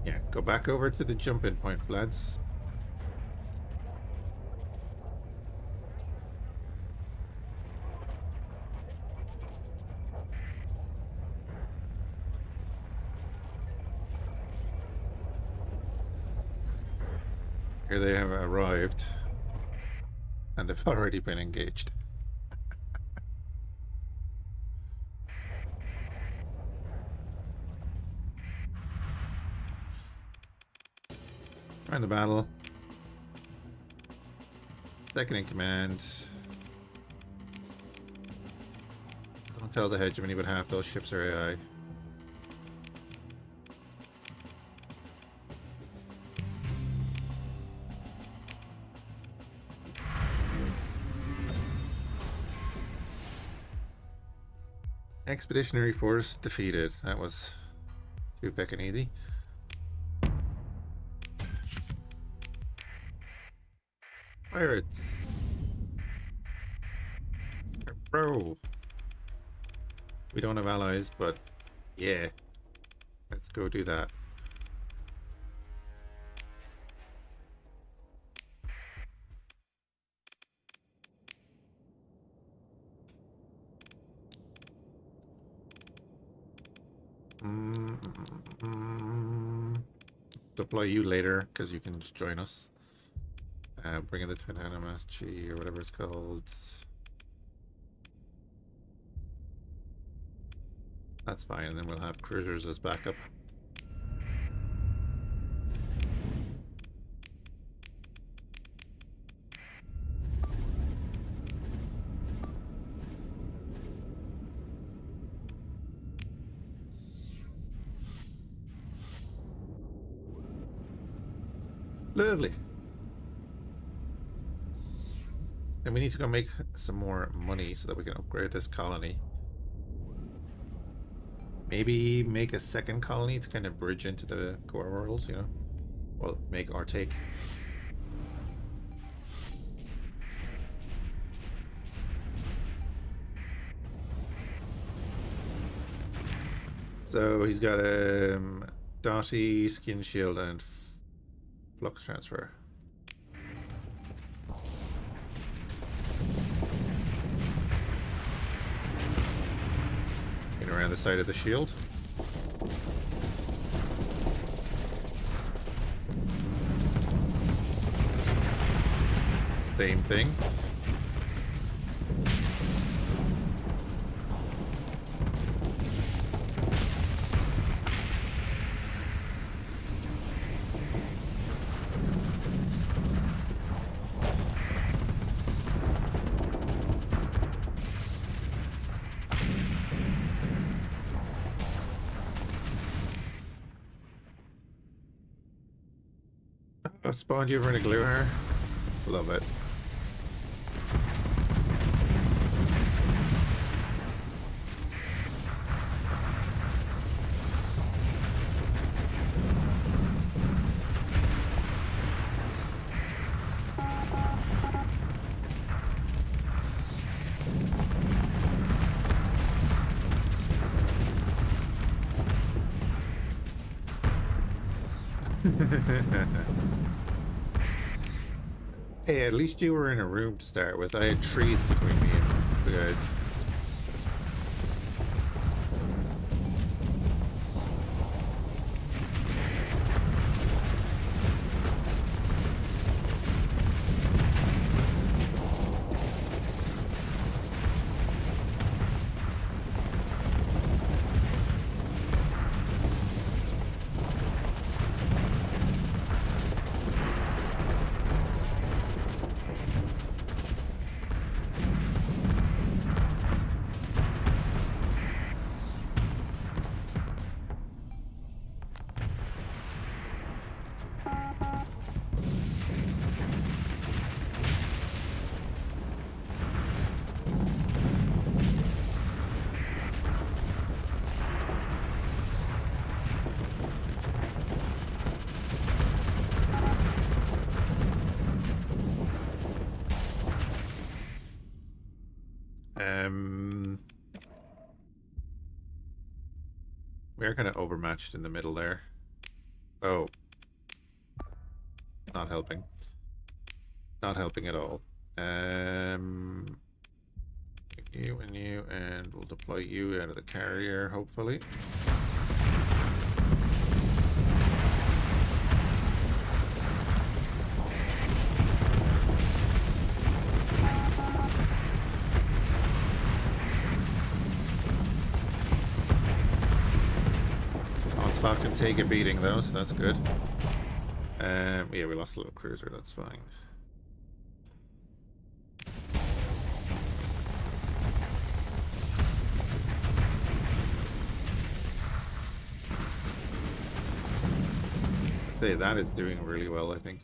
Yeah, go back over to the jump-in point, lads. Here they have arrived. And they've already been engaged. Find the battle. Second in command. Don't tell the hegemony, but half those ships are AI. Expeditionary force defeated. That was too picking easy. Pirates. Bro. We don't have allies, but yeah. Let's go do that. deploy you later because you can just join us. Bring in the Titanium Chi or whatever it's called. That's fine, and then we'll have cruisers as backup. Lovely. And we need to go make some more money so that we can upgrade this colony. Maybe make a second colony to kind of bridge into the core worlds, you know? Well, make or take. So he's got a Dotty, Skin Shield, and Flux Transfer. In around the side of the shield. Same thing. Spawned you over in a glue hair? Love it. Hey, at least you were in a room to start with. I had trees between me and the guys. We're kind of overmatched in the middle there. Oh. Not helping. Not helping at all. You, and we'll deploy you out of the carrier, hopefully. Onslaught can take a beating though, so that's good. Yeah, we lost a little cruiser, that's fine. Hey, that is doing really well, I think.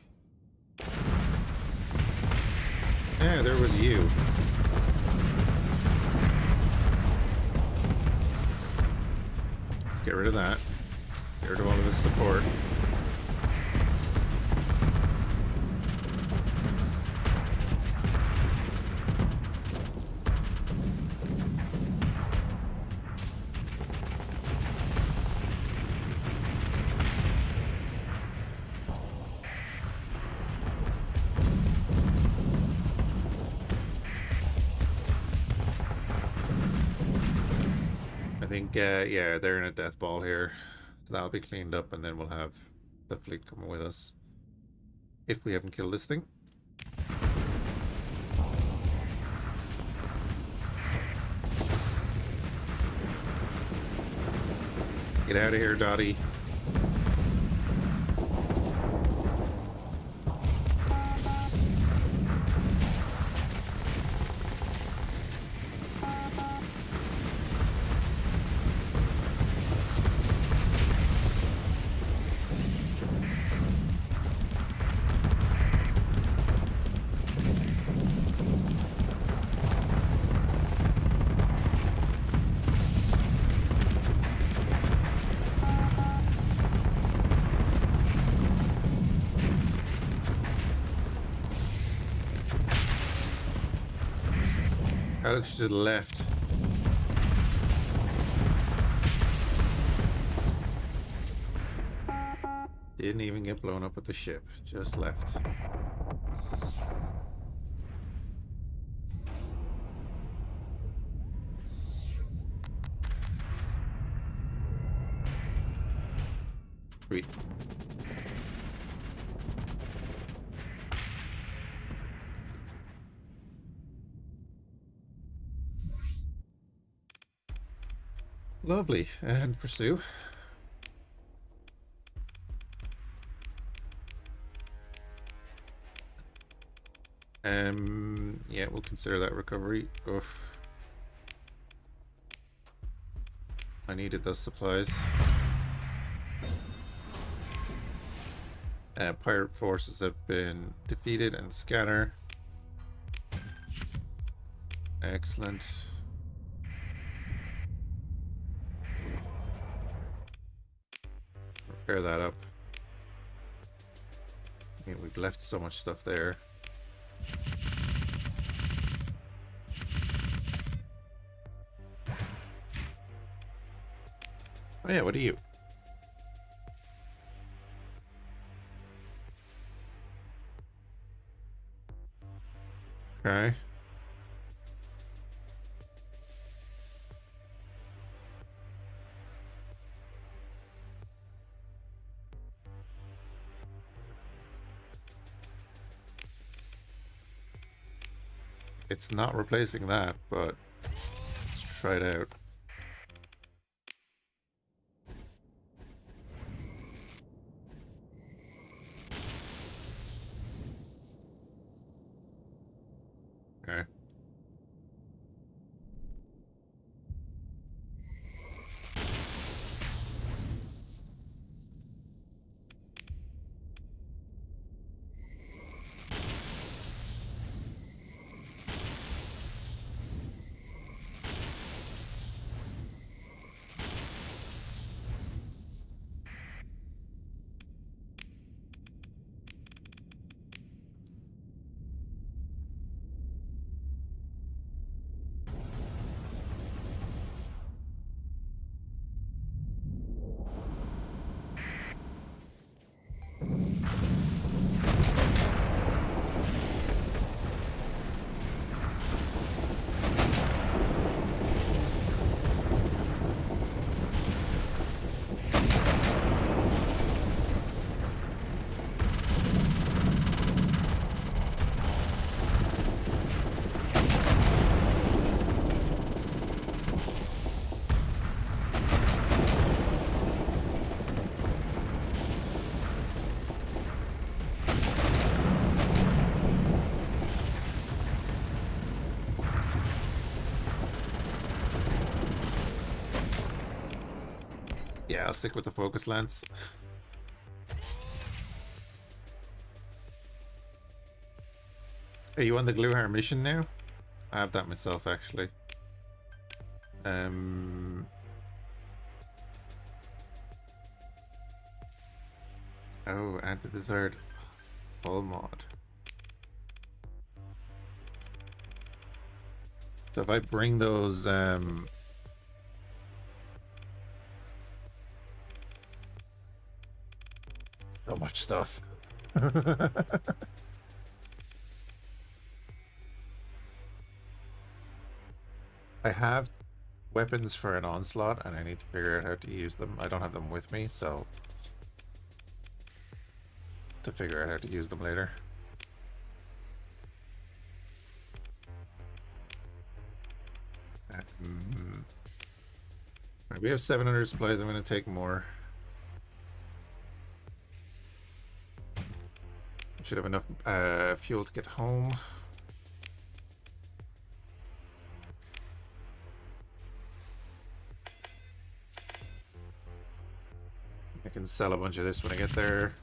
Yeah, there was you. Let's get rid of that. Get rid of all of his support. I think, yeah, they're in a death ball here. So that'll be cleaned up, and then we'll have the fleet coming with us. If we haven't killed this thing. Get out of here, Dottie. Alex to the left. Didn't even get blown up with the ship, just left. Sweet. Lovely. And pursue. Yeah, we'll consider that recovery. Oof. I needed those supplies. Pirate forces have been defeated and scatter. Excellent. Repair that up. I mean, we've left so much stuff there. Oh yeah, what are you? Okay. It's not replacing that, but let's try it out. Okay. Yeah, I'll stick with the focus lens. Are you on the Gluhar mission now? I have that myself, actually. Oh, add the desired hull mod. So if I bring those so much stuff. I have weapons for an onslaught and I need to figure out how to use them. I don't have them with me, so to figure out how to use them later. Right, we have 700 supplies. I'm going to take more. Should have enough fuel to get home. I can sell a bunch of this when I get there.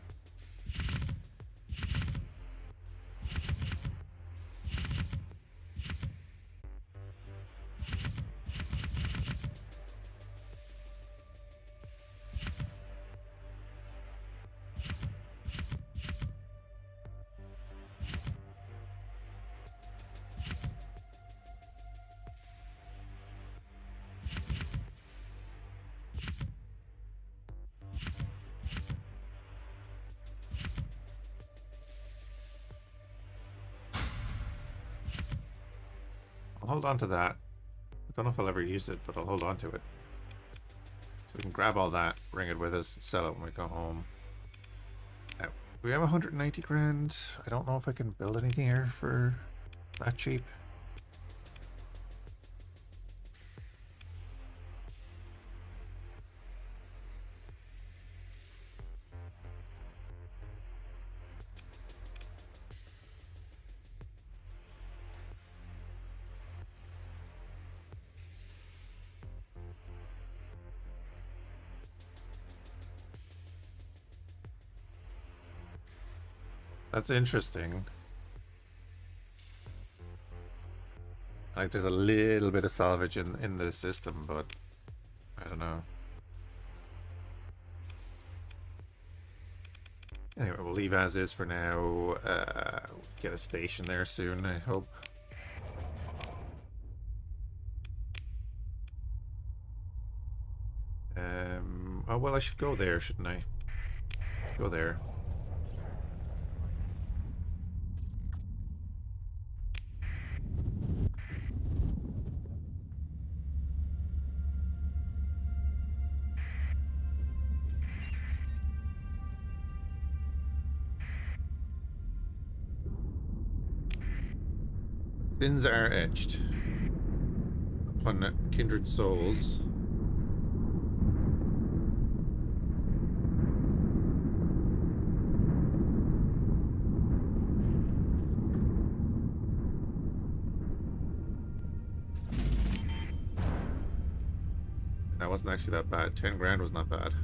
I'll hold on to that. I don't know if I'll ever use it, but I'll hold on to it. So we can grab all that, bring it with us, and sell it when we go home. Now, we have 190 grand. I don't know if I can build anything here for that cheap. That's interesting. Like, there's a little bit of salvage in the system, but I don't know. Anyway, we'll leave as is for now. Get a station there soon, I hope. Oh, well, I should go there, shouldn't I? Go there. Sins are etched upon kindred souls. That wasn't actually that bad. 10 grand was not bad.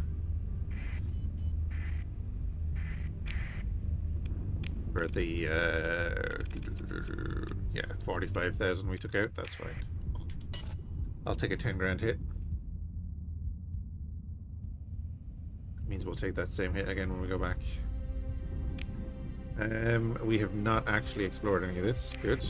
For the yeah, 45,000 we took out, that's fine. I'll take a 10 grand hit. Means we'll take that same hit again when we go back. We have not actually explored any of this. Good.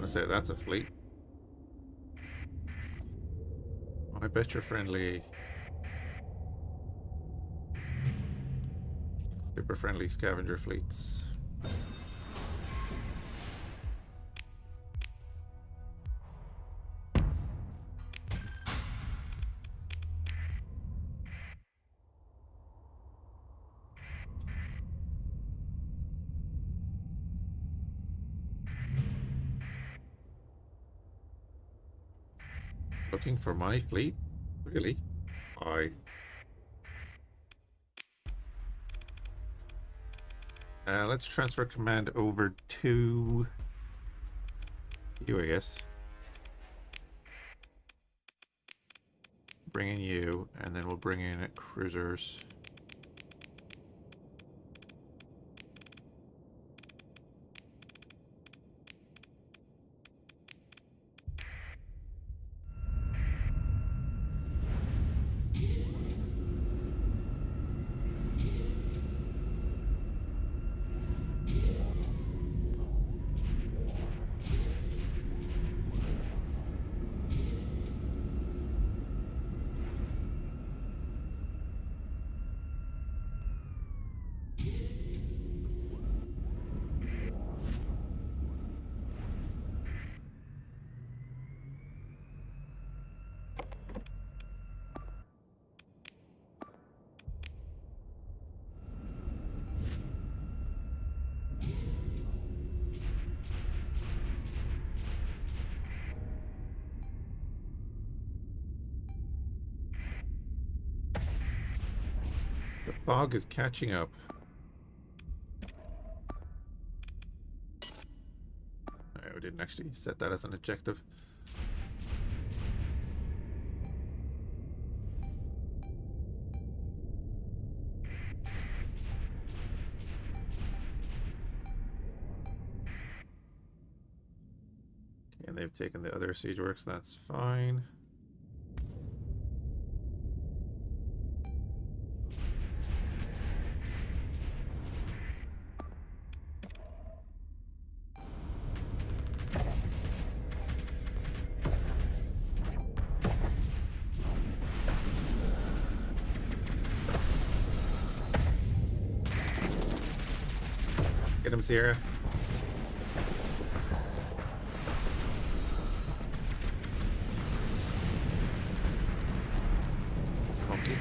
Say that's a fleet. I bet you're friendly. Super friendly scavenger fleets. Looking for my fleet? Really? Let's transfer command over to you, I guess. Bring in you, and then we'll bring in cruisers. The fog is catching up. Alright, we didn't actually set that as an objective. And they've taken the other siege works, that's fine. Get him, Sierra. Okay.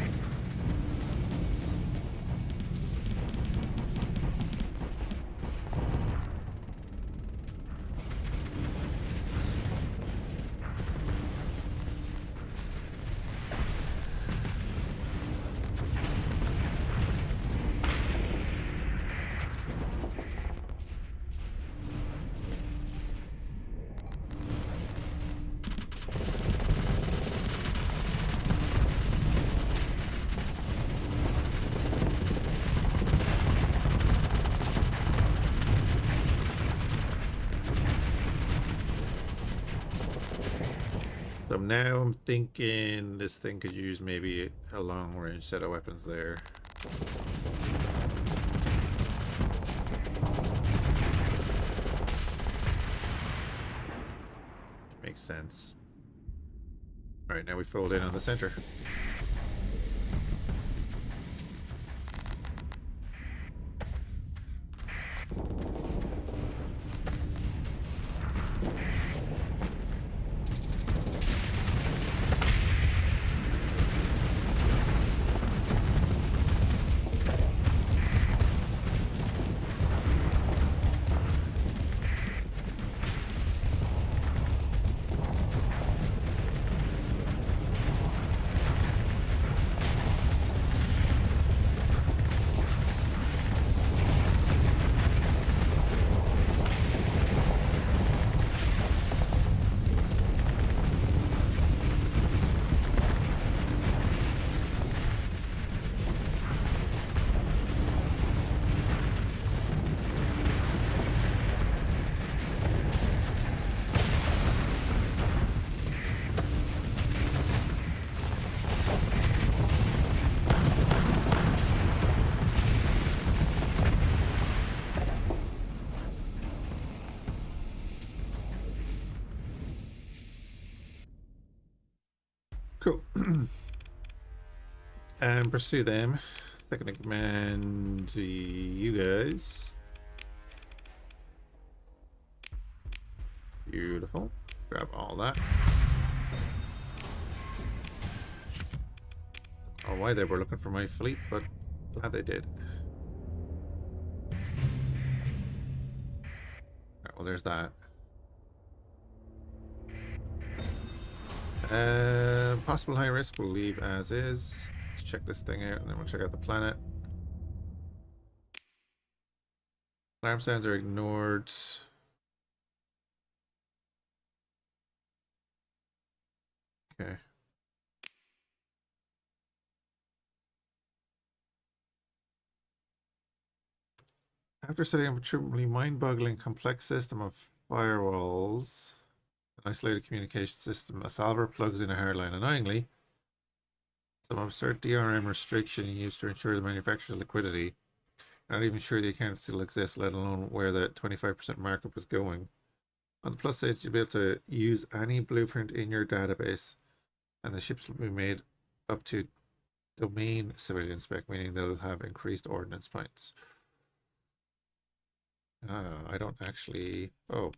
So now I'm thinking this thing could use maybe a long range set of weapons there. Makes sense. Alright, now we fold in on the center. Cool. And pursue them. Second in command to you guys. Beautiful. Grab all that. Oh, why they were looking for my fleet, but glad they did. Alright, well, there's that. Possible high risk we'll leave as is. Let's check this thing out and then we'll check out the planet. Alarm sounds are ignored. Okay. After setting up a truly mind-boggling complex system of firewalls, an isolated communication system, a solver plugs in a hardline. Annoyingly, some absurd DRM restriction used to ensure the manufacturer's liquidity. Not even sure the account still exists, let alone where the 25% markup is going. On the plus side, you'll be able to use any blueprint in your database, and the ships will be made up to domain civilian spec, meaning they'll have increased ordnance points. I don't actually... Oh.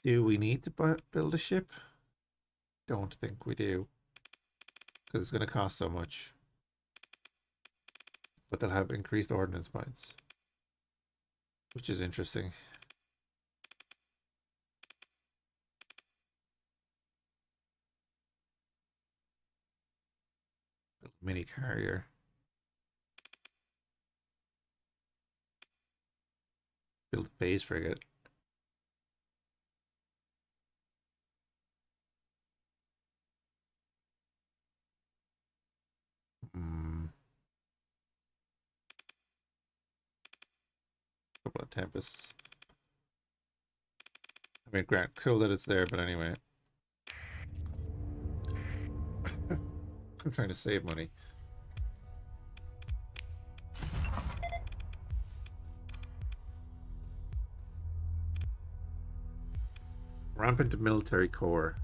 Do we need to build a ship? Don't think we do. Because it's going to cost so much. But they'll have increased ordnance points. Which is interesting. Mini carrier. Build a phase frigate. Couple of tempests. I mean, Grant, cool that it's there, but anyway. I'm trying to save money. Rampant military core.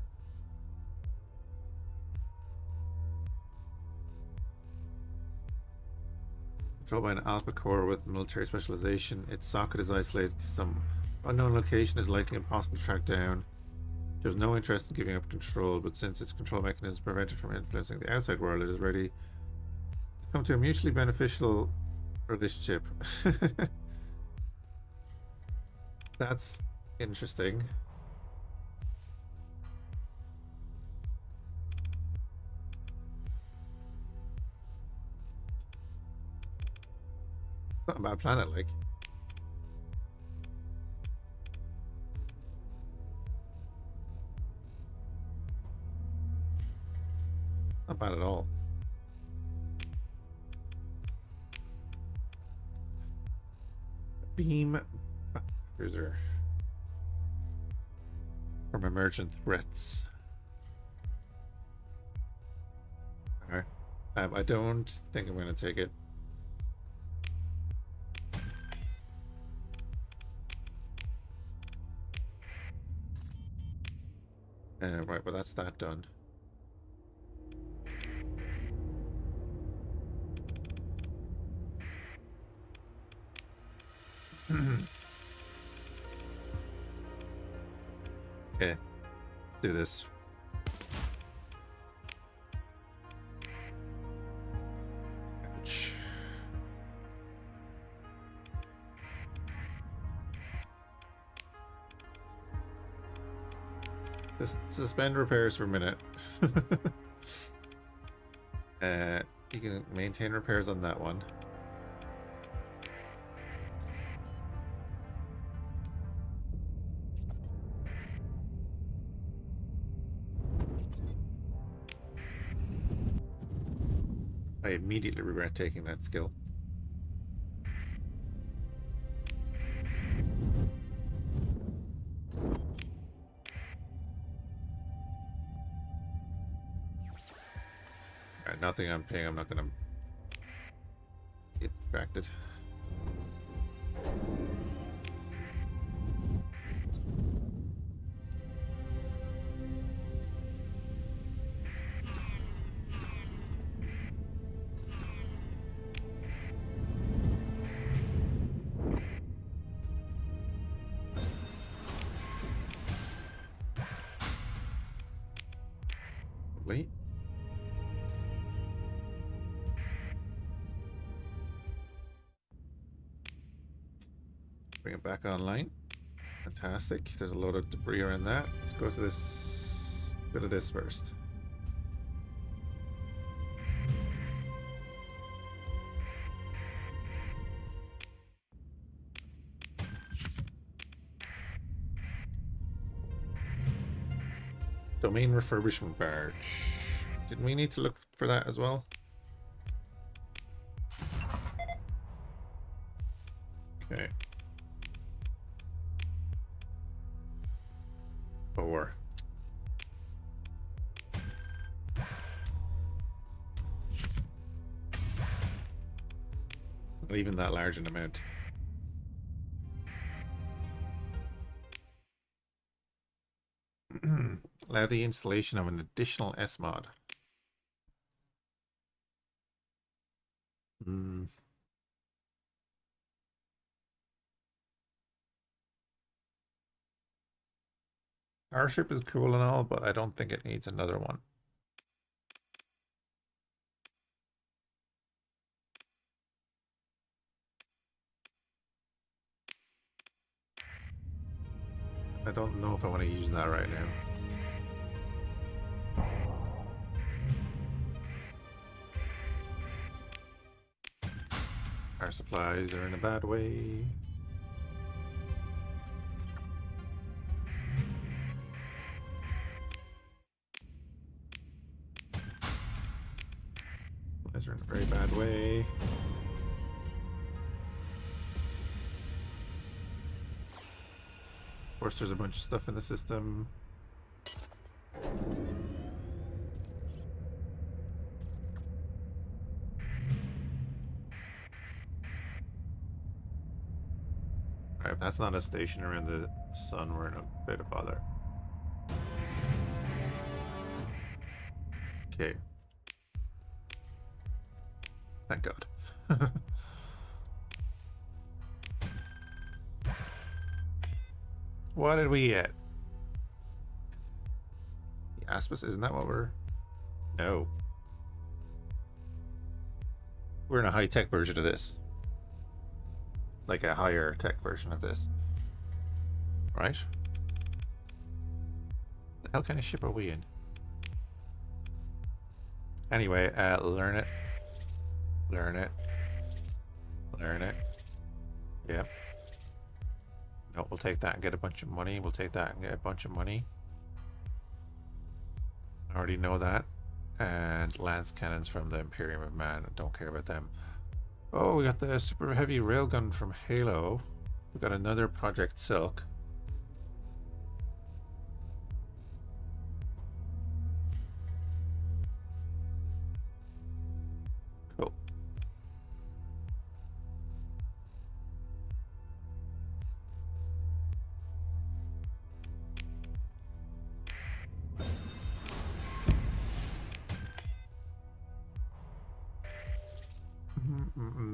Controlled by an alpha core with military specialization. Its socket is isolated to some unknown location, is likely impossible to track down. Shows no interest in giving up control, but since its control mechanism prevents it from influencing the outside world, it is ready to come to a mutually beneficial relationship. That's interesting. It's not a bad planet, like. Not bad at all. Beam cruiser from emergent threats. Alright. I don't think I'm going to take it. Right, well that's that done. Okay, let's do this. Ouch. Just suspend repairs for a minute. You can maintain repairs on that one. I immediately regret taking that skill. Alright, nothing I'm paying, I'm not gonna get distracted. Wait. Bring it back online. Fantastic. There's a lot of debris around that. Let's go to this. Go to this first. Domain refurbishment barge. Didn't we need to look for that as well? Okay. 4. Not even that large an amount. Allow the installation of an additional S mod. Starship is cool and all, but I don't think it needs another one. I don't know if I want to use that right now. Our supplies are in a bad way. Supplies are in a very bad way. Of course, there's a bunch of stuff in the system. Alright, if that's not a station around the sun, we're in a bit of bother. Okay. Thank God. What did we get? The Aspis, isn't that what we're... No. We're in a high-tech version of this. Like a higher tech version of this. Right? The hell kind of ship are we in? Anyway, learn it. Learn it. Learn it. Yep. No, we'll take that and get a bunch of money. We'll take that and get a bunch of money. I already know that. And lance cannons from the Imperium of Man. I don't care about them. Oh, we got the super heavy railgun from Halo. We got another Project Silk. Cool.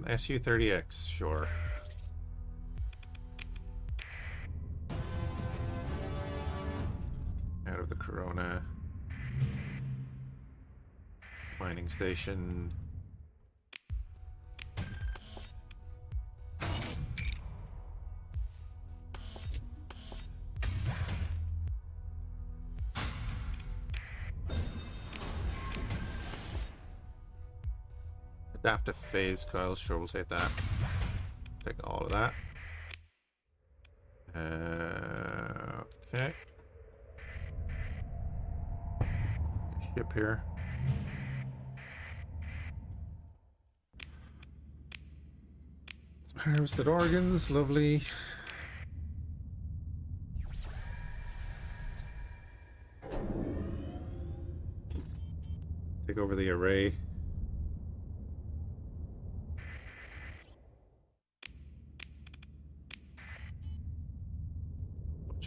SU-30X, sure. Out of the Corona. Mining station. Adaptive phase coils, sure, we'll take that. Take all of that. Okay. Ship here. Some harvested organs, lovely. Take over the array.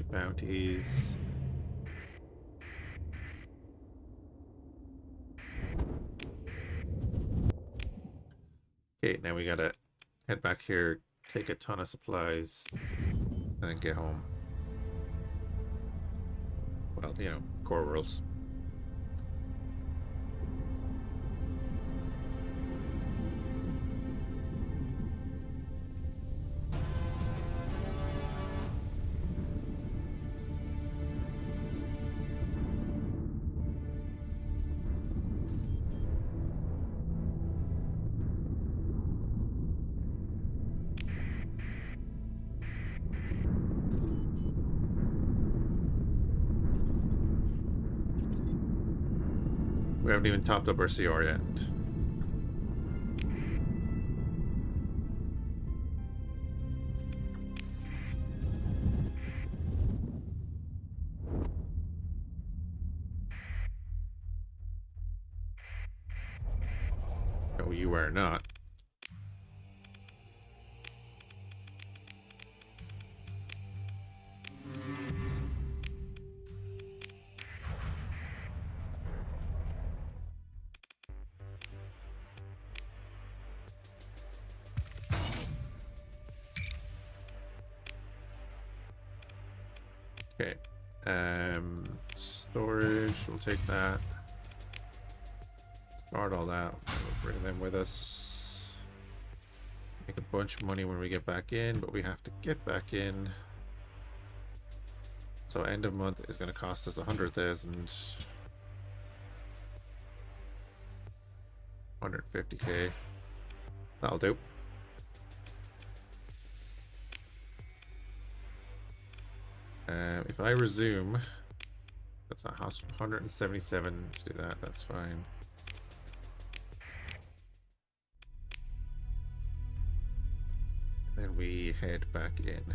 Bounties. Okay, now we gotta head back here, take a ton of supplies, and then get home. Well, you know, core worlds. We haven't even topped up our CR yet. No, you are not. Okay, storage, we'll take that. Start all that, we'll bring them with us. Make a bunch of money when we get back in, but we have to get back in. So end of month is going to cost us 100,000. 150k. That'll do. If I resume, that's a 177 to do that, that's fine. Then we head back in.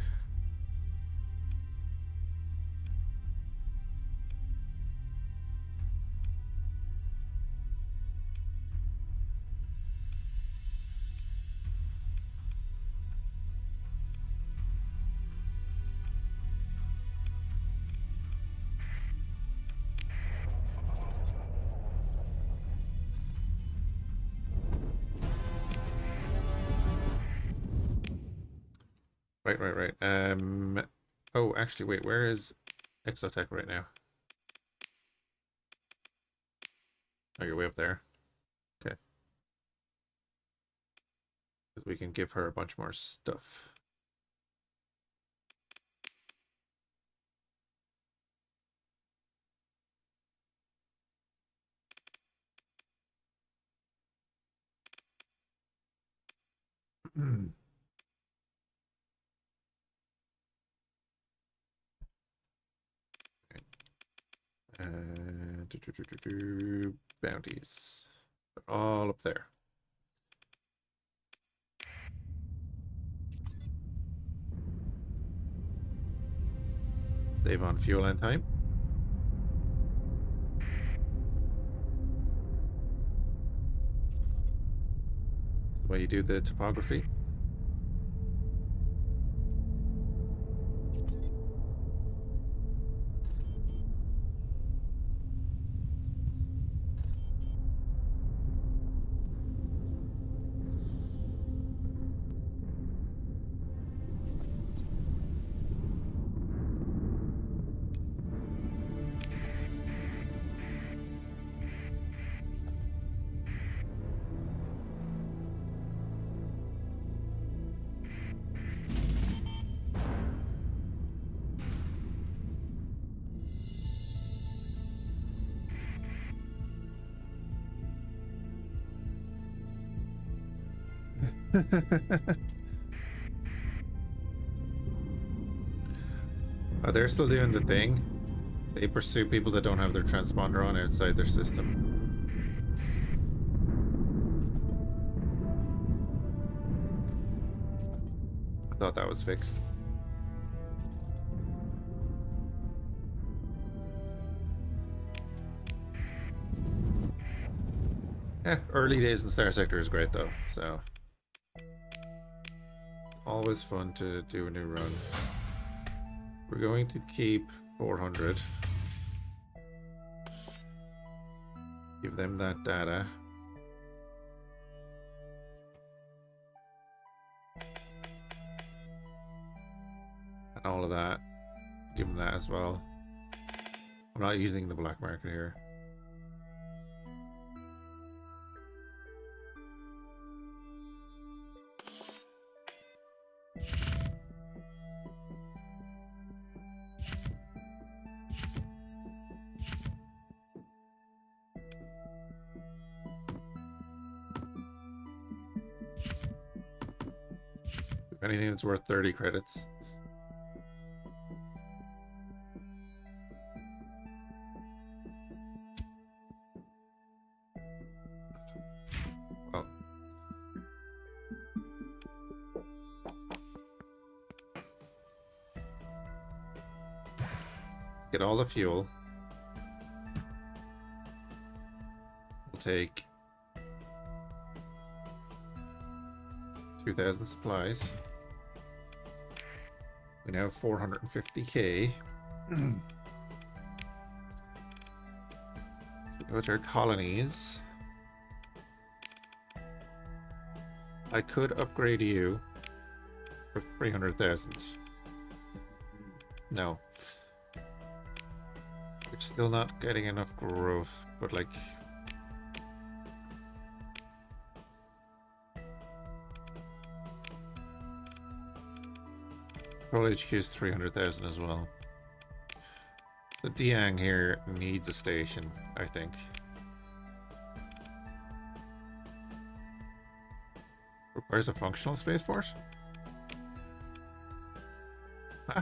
Right. Oh, actually, wait, where is Exotech right now? Oh, you're way up there. Okay. Because we can give her a bunch more stuff. Bounties. They're all up there. Save on fuel and time. That's the way you do the topography. Oh, they're still doing the thing. They pursue people that don't have their transponder on outside their system. I thought that was fixed. Yeah, early days in Starsector is great though, so it's always fun to do a new run. We're going to keep 400. Give them that data. And all of that. Give them that as well. I'm not using the black market here. Anything that's worth 30 credits. Well. Get all the fuel. We'll take 2,000 supplies. We now have 450k. Go to our colonies. I could upgrade you for 300,000. No. We're still not getting enough growth, but like... Pearl HQ is 300,000 as well. The Diang here needs a station, I think. Requires a functional spaceport? Huh?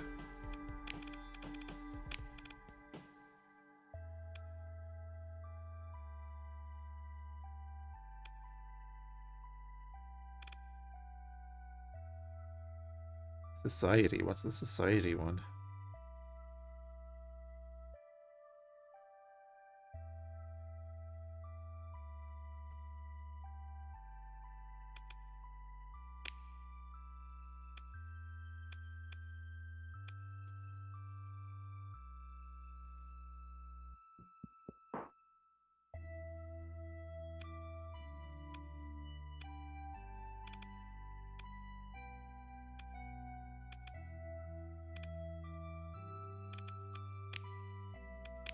Society. What's the society one?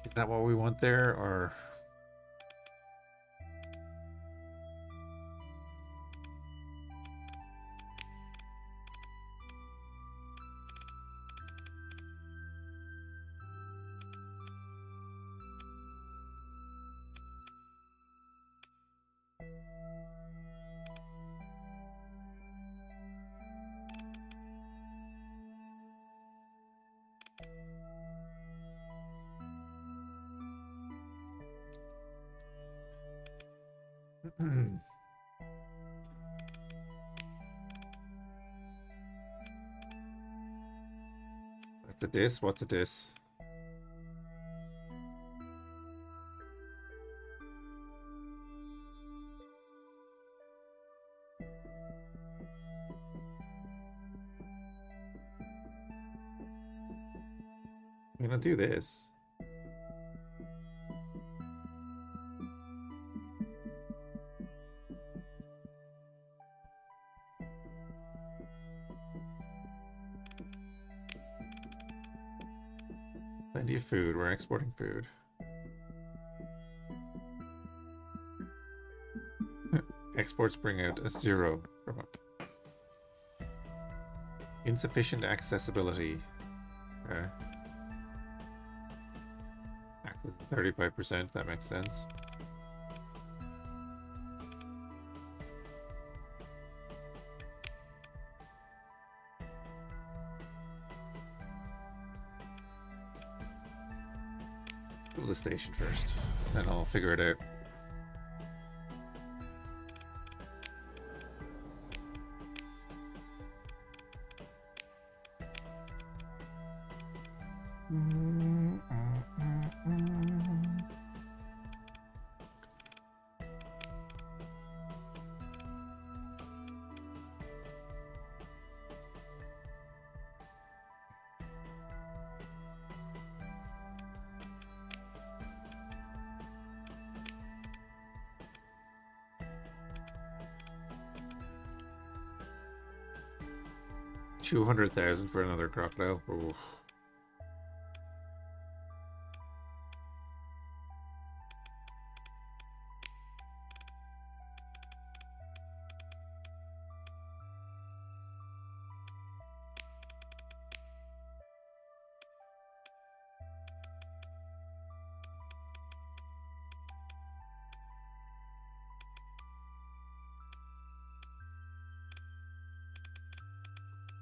Is that what we want there, or? That's a diss? What's a diss? I'm gonna do this. Plenty of food. We're exporting food. Exports bring out a 0 from it. Insufficient accessibility. Okay. 35%, that makes sense. Go to the station first, then I'll figure it out. $200,000 for another crocodile. Ooh.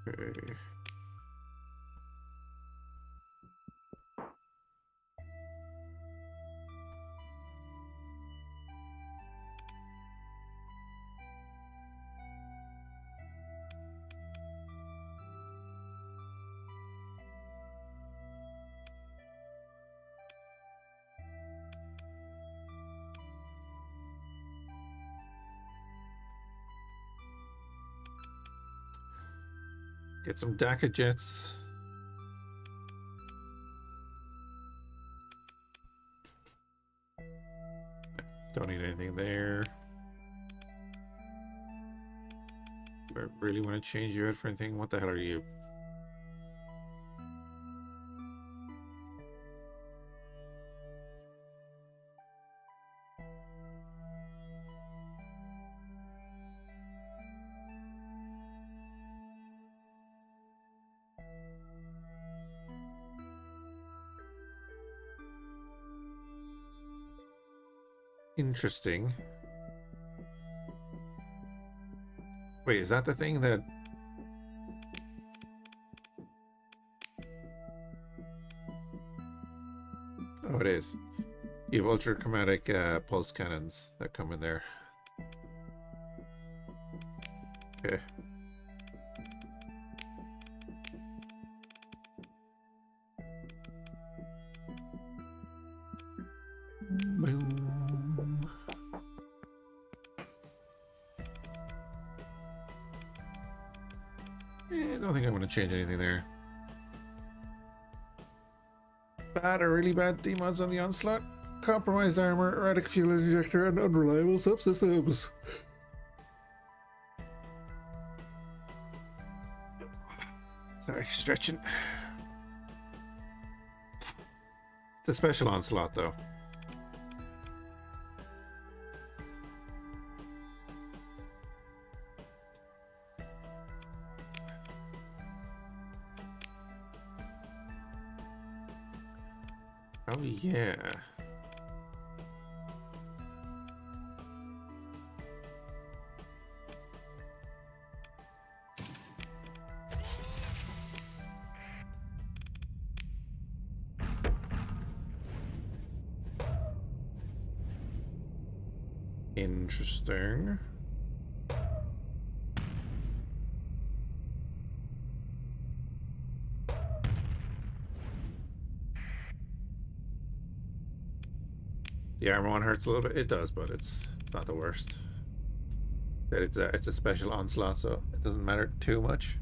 Okay. Get some DACA jets. Don't need anything there. Do I really want to change you out for anything? What the hell are you? Interesting. Wait, is that the thing that... Oh, it is. You have ultra-chromatic pulse cannons that come in there. Okay. I don't think I'm going to change anything there. Bad or really bad demods on the onslaught. Compromised armor, erratic fuel injector, and unreliable subsystems. Sorry, stretching. The special onslaught, though. Oh, yeah. Interesting. The armor one hurts a little bit. It does, but it's not the worst. It's a special onslaught, so it doesn't matter too much.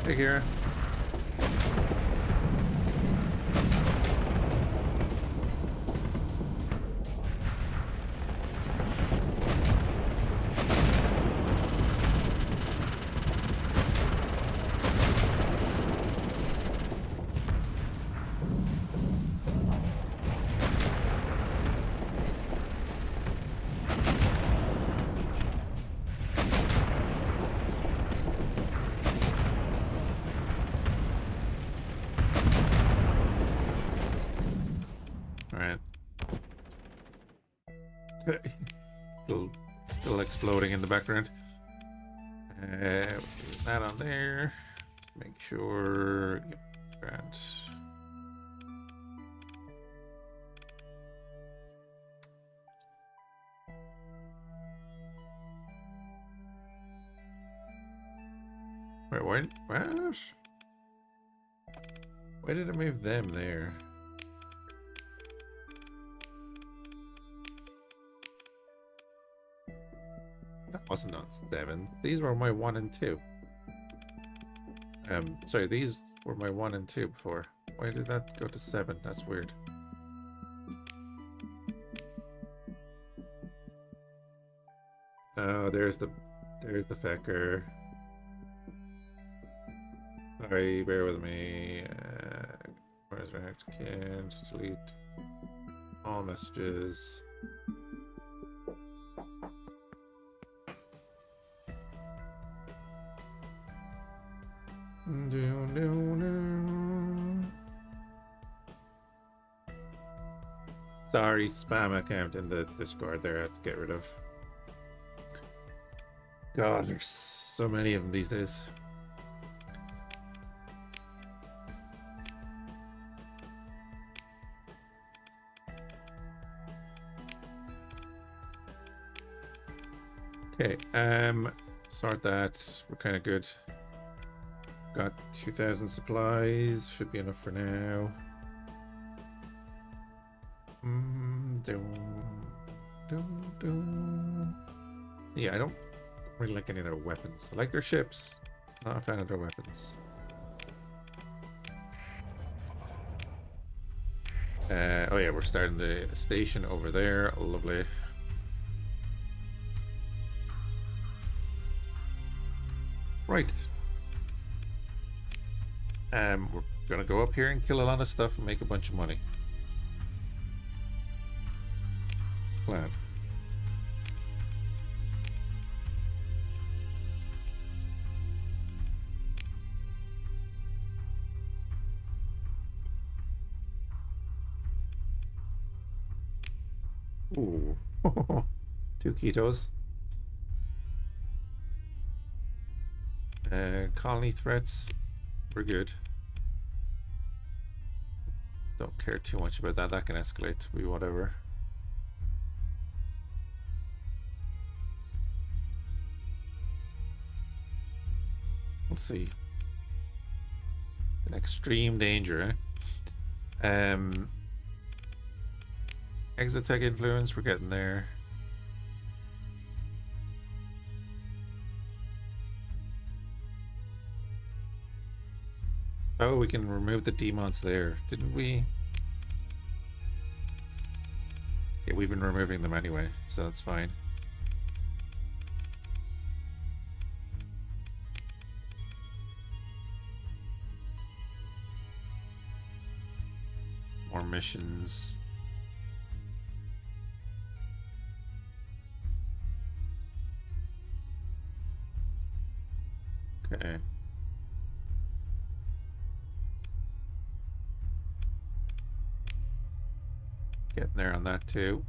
Hey, Kira. Still exploding in the background. That on there. Make sure. Yep, grand. Wait, what? What? Why did I move them there? That wasn't on 7. These were my 1 and 2. Sorry, these were my 1 and 2 before. Why did that go to 7? That's weird. Oh, there's the fecker. Sorry, bear with me. Where's Fhiachs? Can't delete all messages. Sorry, spam account in the Discord there I have to get rid of. God, there's so many of them these days. Okay, sort that. We're kind of good. Got 2,000 supplies. Should be enough for now. Yeah, I don't really like any of their weapons. I like their ships. Not a fan of their weapons. Oh yeah, we're starting the station over there. Lovely. Right. We're gonna go up here and kill a lot of stuff and make a bunch of money. Plan. Ooh. 2 ketos. Colony threats, we're good. Don't care too much about that. That can escalate to be whatever. Let's see. An extreme danger, eh? Exotech influence, we're getting there. Oh, we can remove the demons there, didn't we? Yeah, we've been removing them anyway, so that's fine. More missions. Okay. Getting there on that too.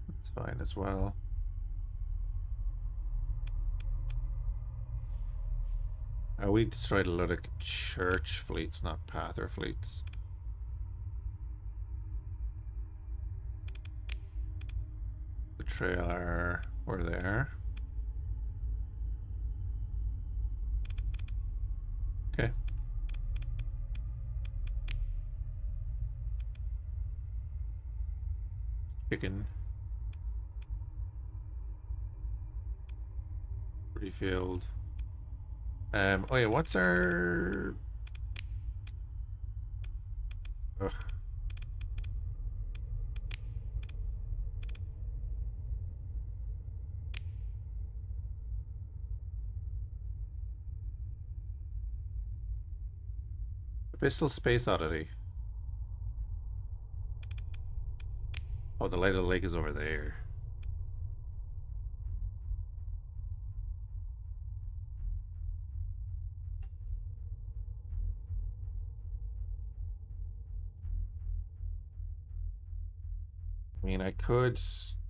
That's fine as well. We destroyed a lot of church fleets, not Pather fleets. The trailer, we're there. Okay. Chicken. Refield. Oh yeah, what's our... Ugh. Abyssal Space Oddity. Oh, the light of the lake is over there. I mean, I could...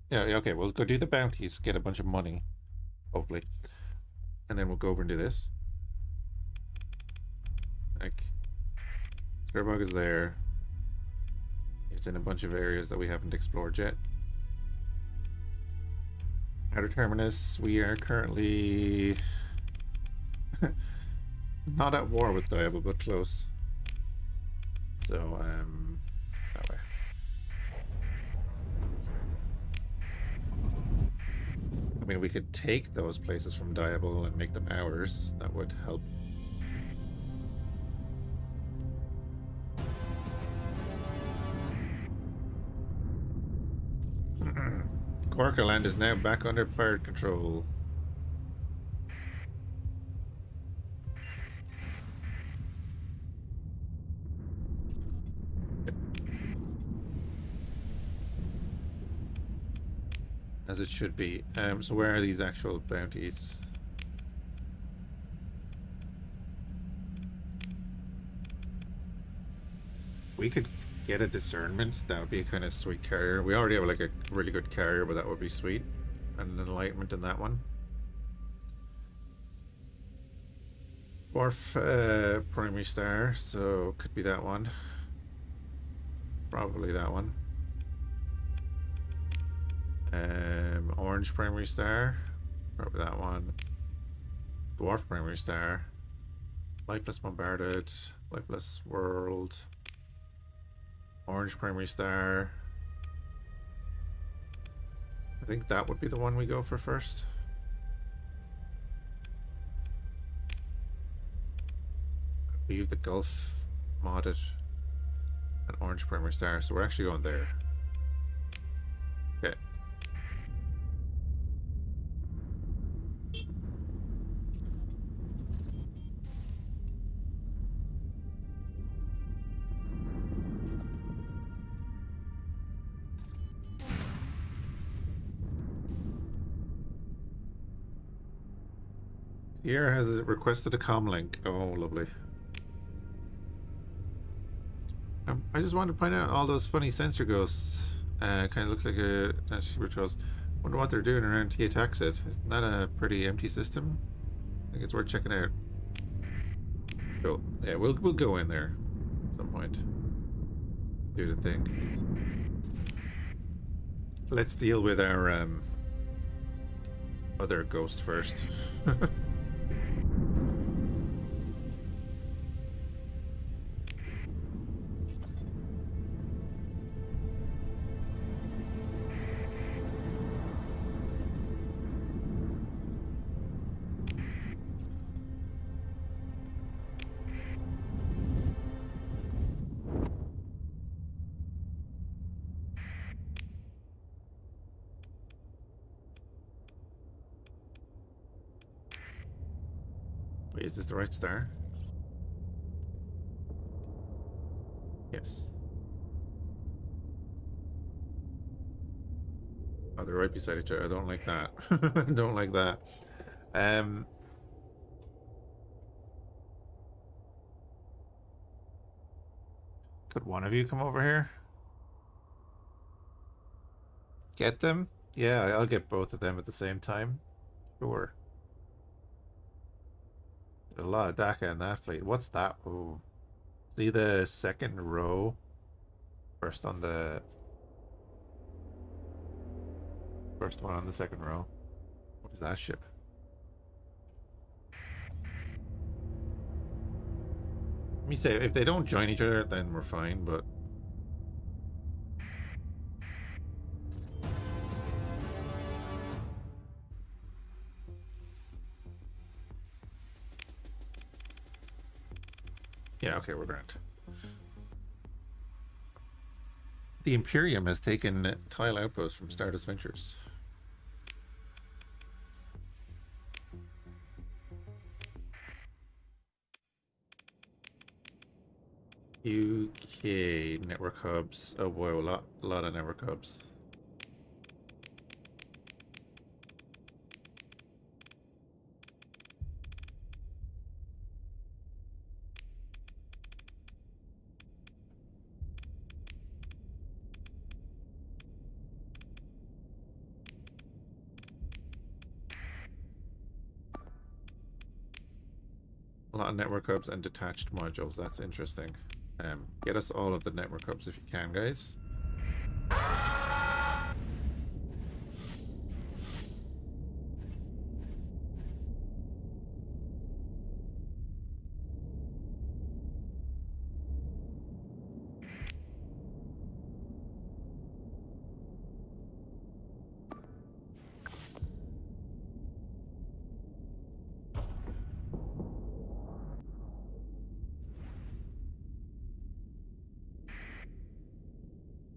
Yeah, okay, we'll go do the bounties, get a bunch of money, hopefully. And then we'll go over and do this. Like, Scarebug is there. It's in a bunch of areas that we haven't explored yet. Outer Terminus, we are currently not at war with Diablo, but close. So, that way. I mean, we could take those places from Diablo and make them ours. That would help. Corkerland is now back under pirate control. As it should be. So where are these actual bounties? We could get a discernment. That would be a kind of sweet carrier. We already have like a really good carrier, but that would be sweet. And an enlightenment in that one. Dwarf primary star, so could be that one. Probably that one. Orange primary star, probably that one. Dwarf primary star. Lifeless bombarded. Lifeless world. Orange primary star. I think that would be the one we go for first. We have the Gulf modded. An orange primary star, so we're actually going there. Okay. Sierra has requested a comm link. Oh, lovely. I just wanted to point out all those funny sensor ghosts. Kind of looks like a super trolls. Wonder what they're doing around T attacks it. Isn't that a pretty empty system? I think it's worth checking out. Cool. Yeah, we'll go in there at some point. Do the thing. Let's deal with our other ghost first. Wait, is this the right star? Yes. Oh, they're right beside each other. I don't like that. I don't like that. Could one of you come over here? Get them? Yeah, I'll get both of them at the same time. Sure. A lot of DACA in that fleet. What's that? Oh. See the second row? First on the... First one on the second row. What is that ship? Let me say, if they don't join each other, then we're fine, but... Yeah, okay, we're grand. The Imperium has taken tile outpost from Stardust Ventures. UK network hubs. Oh boy, a lot of network hubs. A lot of network hubs and detached modules. That's interesting. Get us all of the network hubs if you can, guys.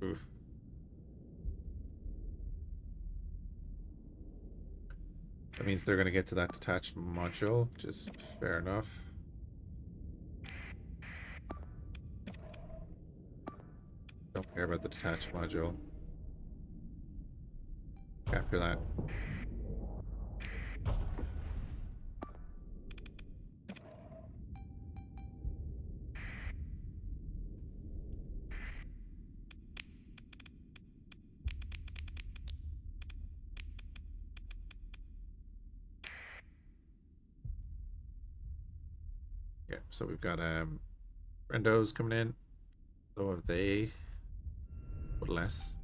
Oof. That means they're going to get to that detached module, which is fair enough. Don't care about the detached module. Capture that. Yeah, so we've got Brendos coming in. So have they, but less.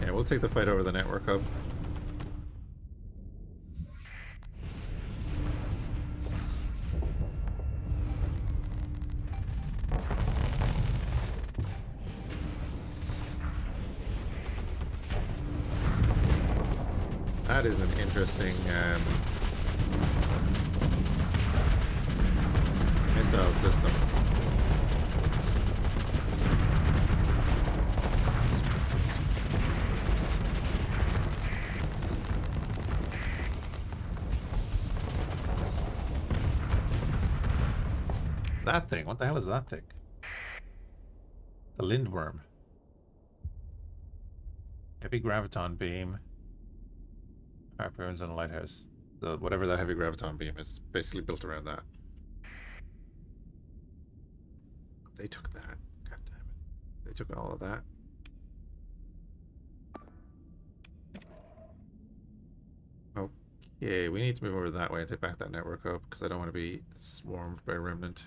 Yeah, we'll take the fight over the network hub. That is an interesting missile system. That thing. What the hell is that thing? The lindworm. Heavy graviton beam. Harpoons and a lighthouse. So whatever that heavy graviton beam is, basically built around that. They took that. God damn it. They took all of that. Okay, we need to move over that way and take back that network up because I don't want to be swarmed by Remnant.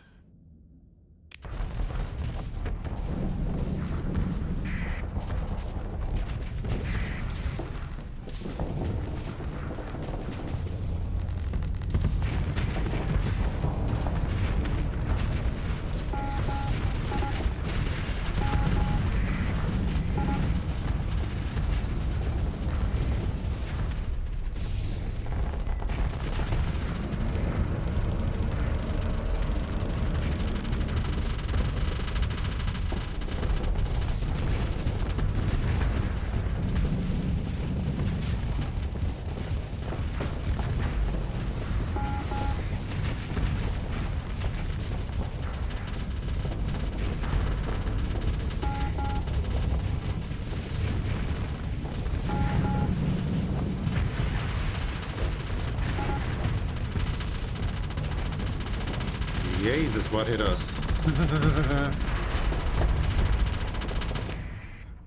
Yay, this what hit us.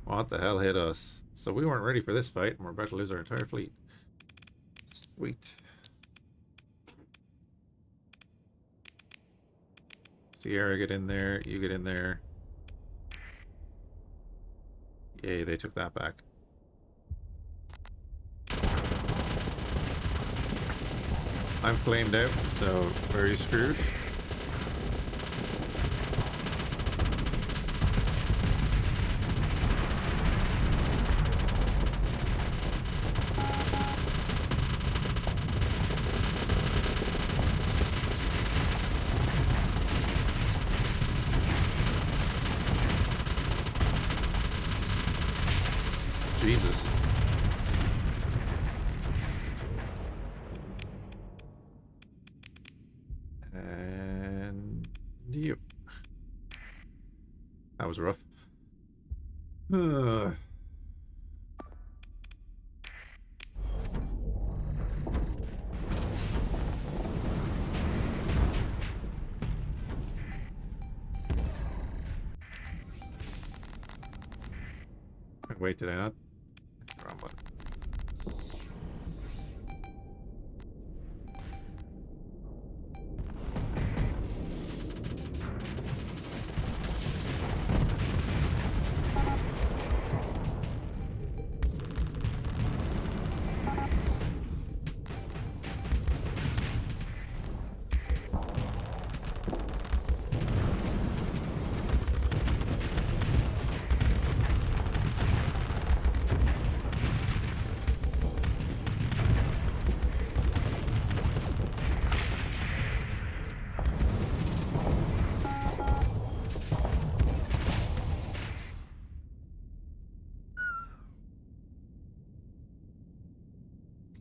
What the hell hit us? So we weren't ready for this fight, and we're about to lose our entire fleet. Sweet. Sierra, get in there. You get in there. Yay, they took that back. I'm flamed out, so very screwed. Jesus. And you. That was rough. Wait, did I not? Wrong button.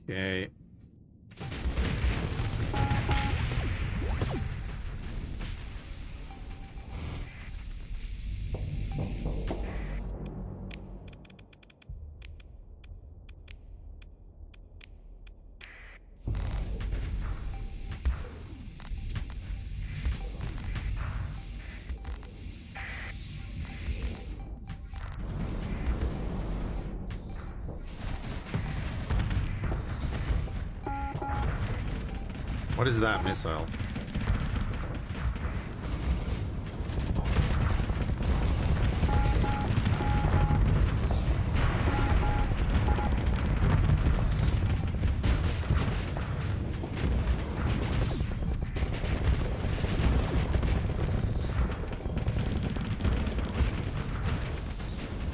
Okay. What is that missile?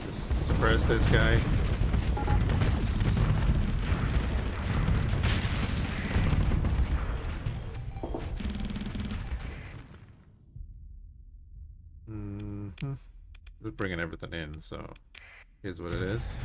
Just suppress this guy. Just bringing everything in, so here's what it is.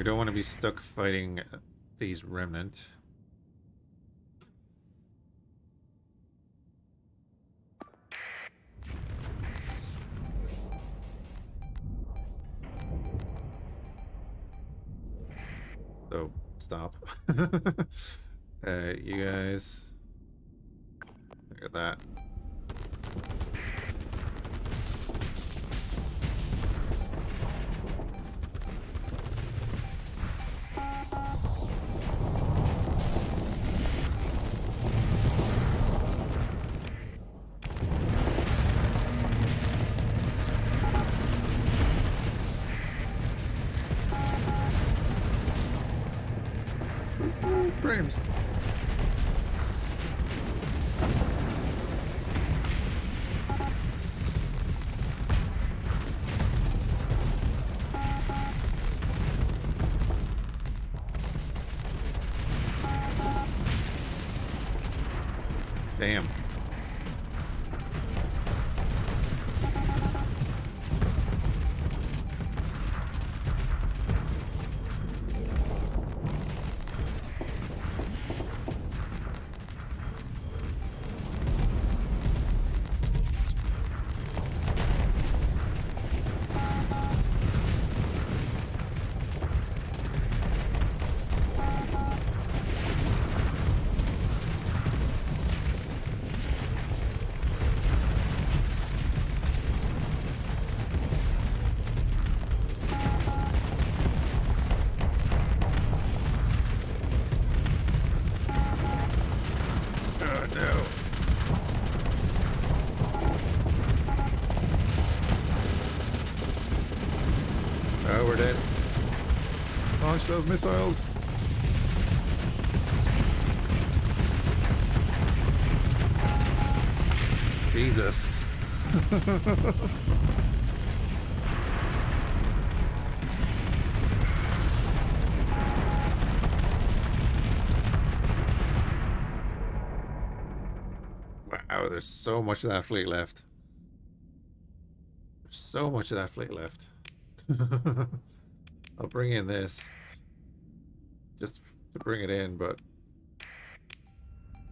don't want to be stuck fighting these remnant. So stop. You guys, look at that. Frames. Damn. Those missiles. Jesus. Wow, there's so much of that fleet left. There's so much of that fleet left. I'll bring in this. Just to bring it in, but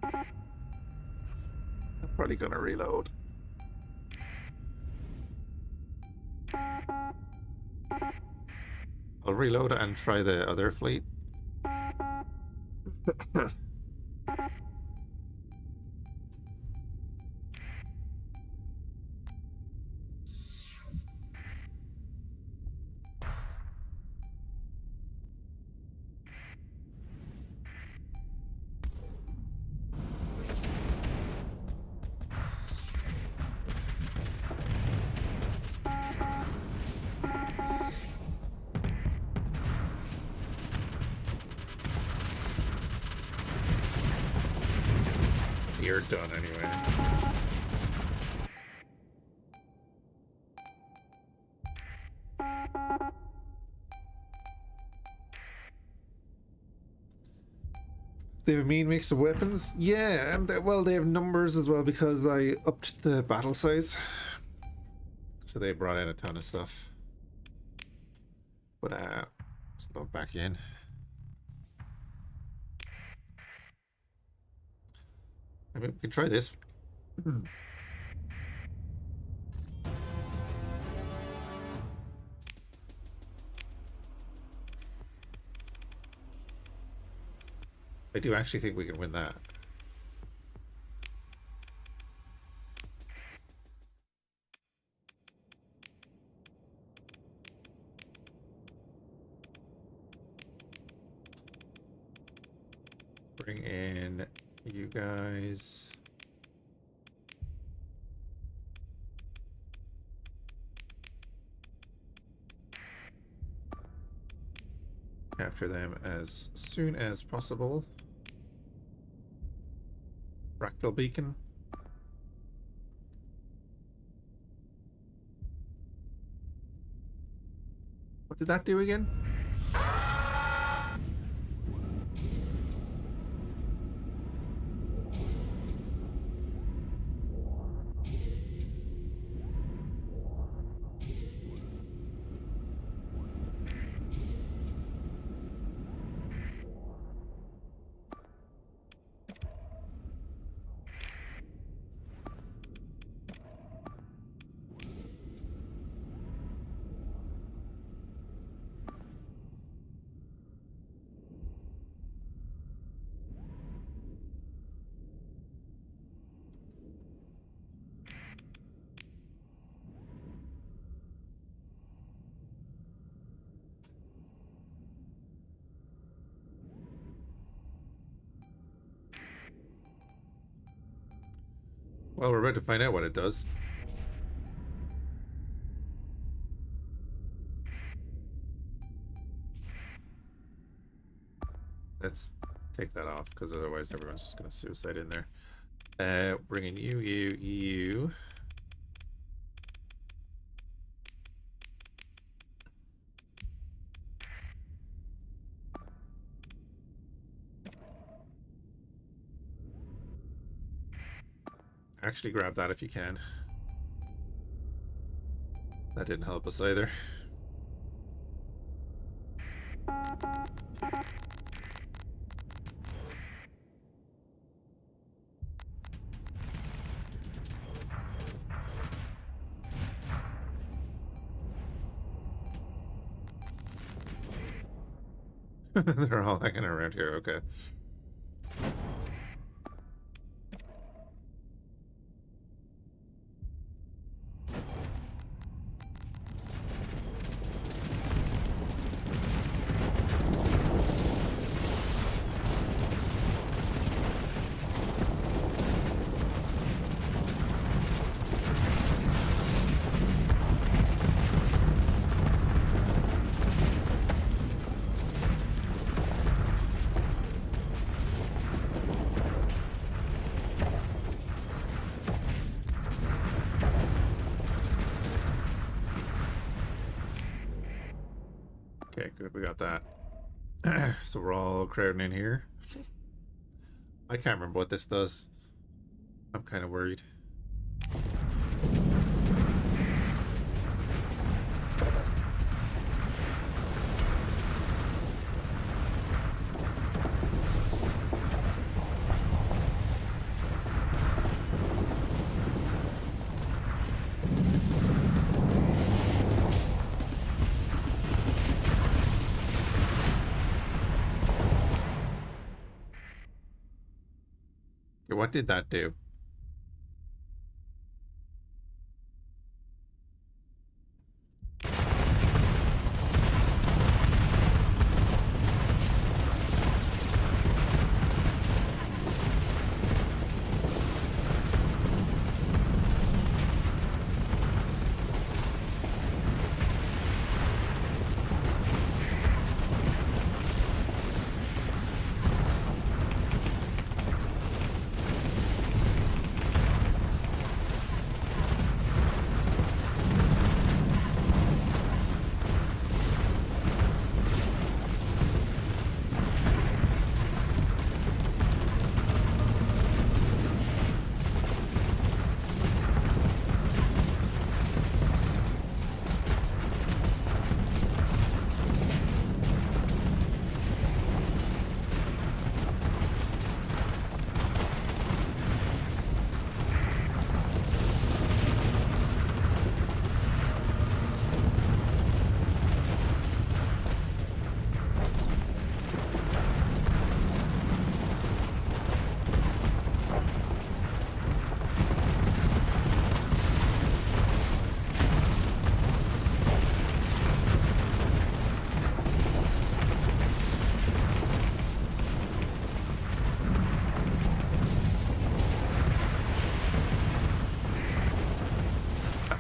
I'm probably gonna reload. I'll reload it and try the other fleet. You're done anyway. They have a mean mix of weapons? Yeah, and well, they have numbers as well because I upped the battle size. So they brought in a ton of stuff. But let's load back in. I mean, we can try this. I do actually think we can win that. Bring in you guys. Capture them as soon as possible. Fractal beacon. What did that do again? Well, we're about to find out what it does. Let's take that off, because otherwise everyone's just going to suicide in there. Bringing you. Actually grab that if you can. That didn't help us either. They're all hanging around here, okay. Okay, good, we got that. So we're all crowding in here. I can't remember what this does. I'm kind of worried. What did that do?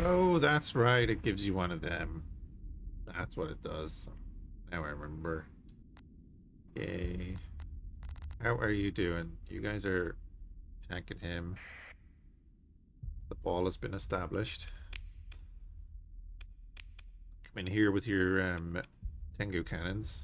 Oh, that's right. It gives you one of them. That's what it does. Now I remember. Yay. How are you doing? You guys are tanking him. The ball has been established. Come in here with your Tengu cannons.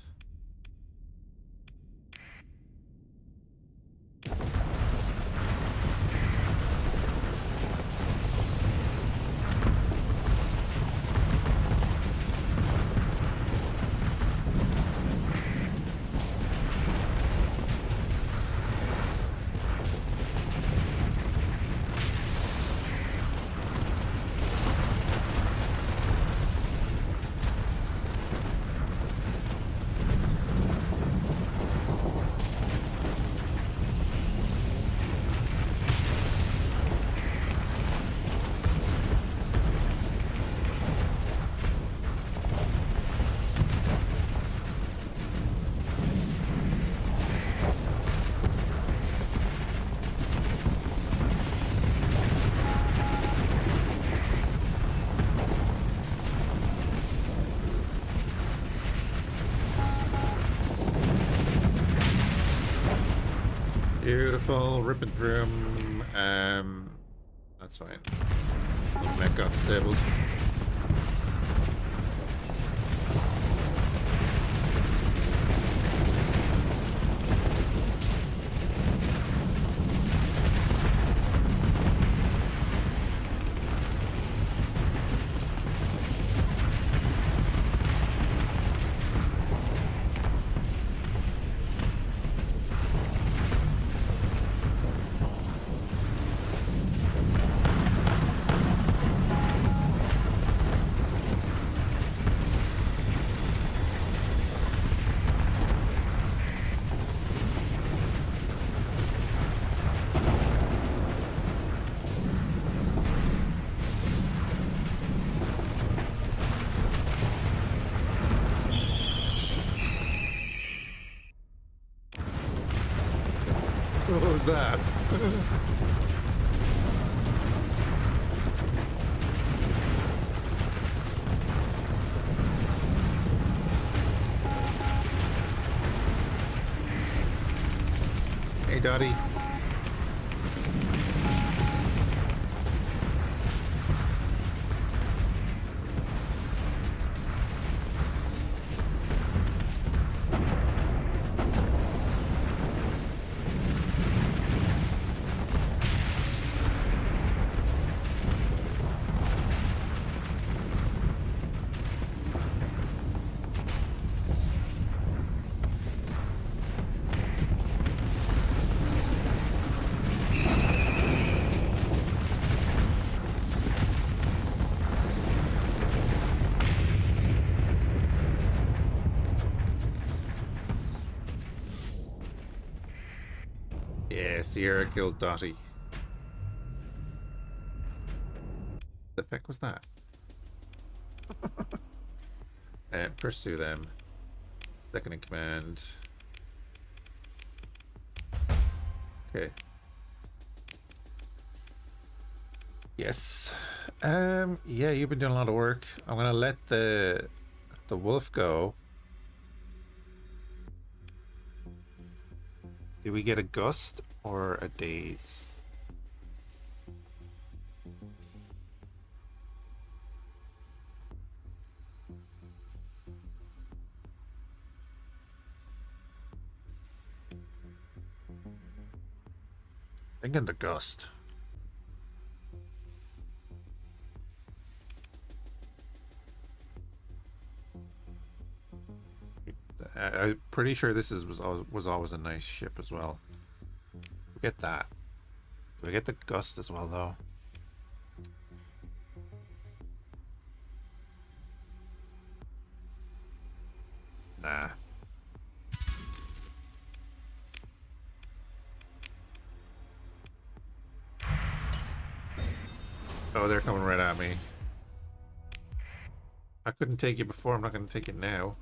Beautiful, ripping through him. That's fine. The mech got disabled. What was that? Hey, Dottie. Yeah, Sierra killed Dottie. The heck was that? Pursue them. Second in command. Okay. Yes. Yeah, you've been doing a lot of work. I'm gonna let the wolf go. Do we get a gust or a daze? Thinking the gust. I'm pretty sure this was always a nice ship as well. We get that. Do we get the gust as well though? Nah. Oh, they're coming right at me. I couldn't take it before, I'm not going to take it now.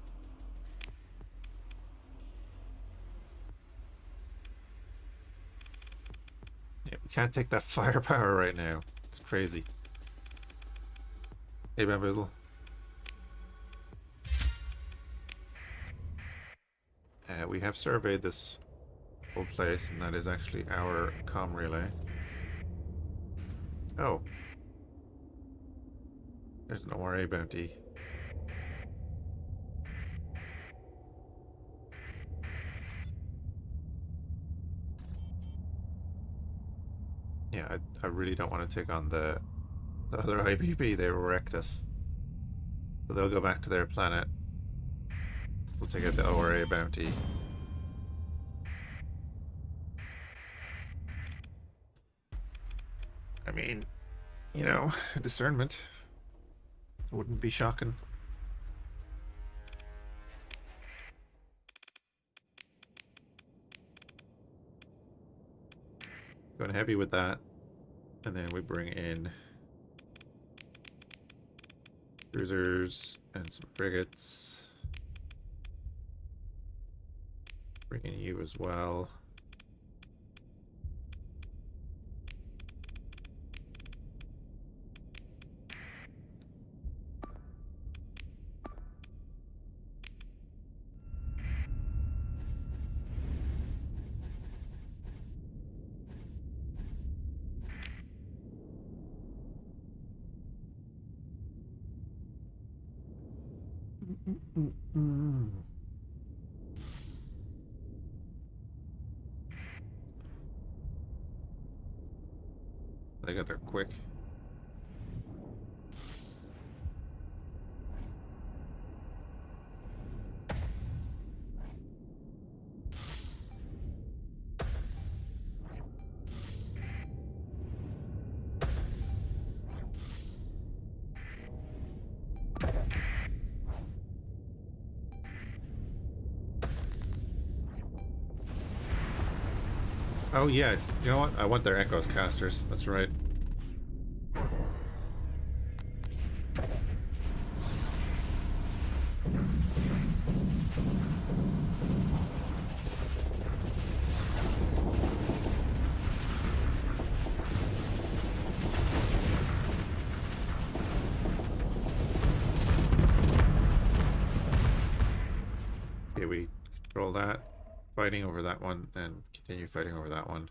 Yeah, we can't take that firepower right now. It's crazy. Hey, Bamboozle. We have surveyed this whole place, and that is actually our comm relay. Oh. There's an ORA bounty. Yeah, I really don't want to take on the other IBB. They wrecked us. So they'll go back to their planet. We'll take out the ORA bounty. I mean, you know, discernment. Wouldn't be shocking. Going heavy with that. And then we bring in cruisers and some frigates. Bring in you as well. They got there quick. Oh yeah, you know what? I want their Echoes casters. That's right. Okay, we control that. Fighting over that one, and continue fighting over that one.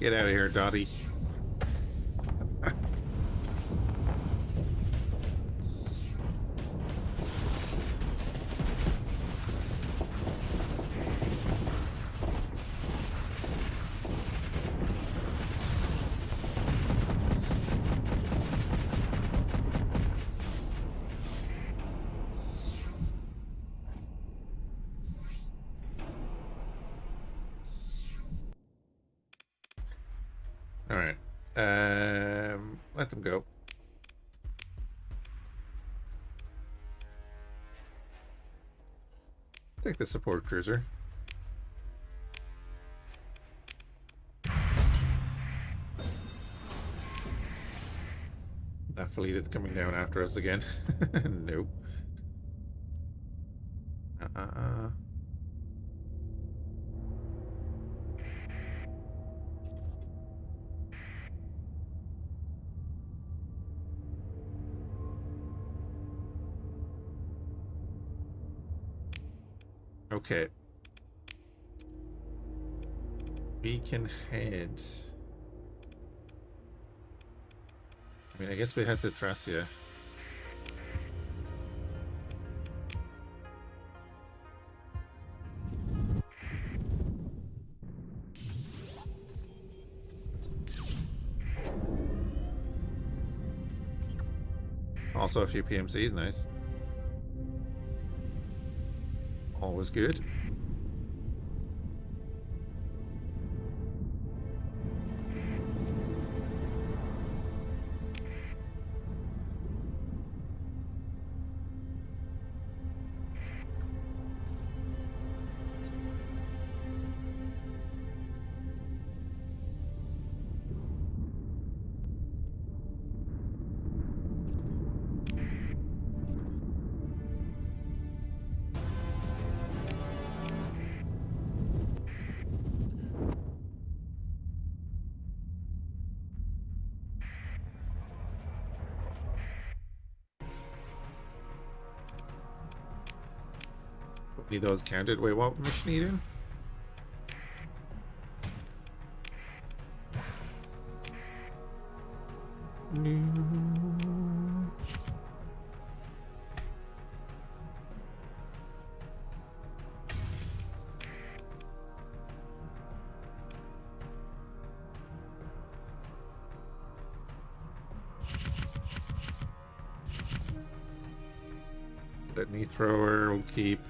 Get out of here, Dottie. All right. Let them go. Take the support cruiser. That fleet is coming down after us again. Nope. Okay. We can head. I mean, I guess we head to Thracia. Also, a few PMCs, nice. Always good. Need those counted. Wait, what mission are you doing? No. Let me thrower, we'll keep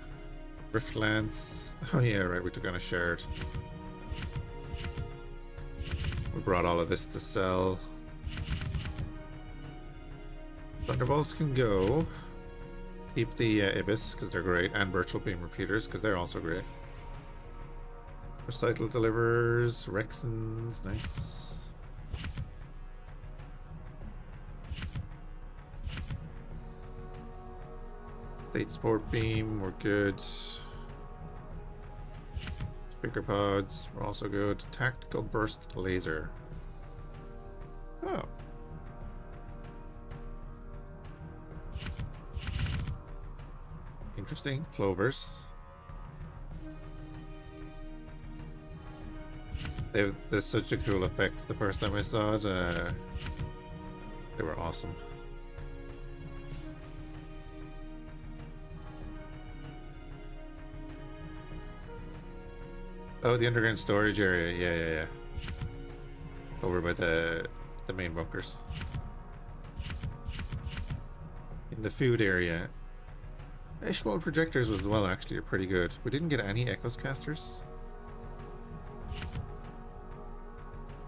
Rift Lance. Oh yeah, right, we took on a shard. We brought all of this to sell. Thunderbolts can go. Keep the Ibis, because they're great, and Virtual Beam Repeaters, because they're also great. Recital Delivers, Rexons, nice. State Sport Beam, we're good. Speaker Pods, we're also good. Tactical Burst Laser. Oh. Interesting. Clovers. There's such a cool effect. The first time I saw it, they were awesome. Oh, the underground storage area. Yeah. Over by the main bunkers. In the food area. Ishwal projectors as well actually are pretty good. We didn't get any Echoes casters.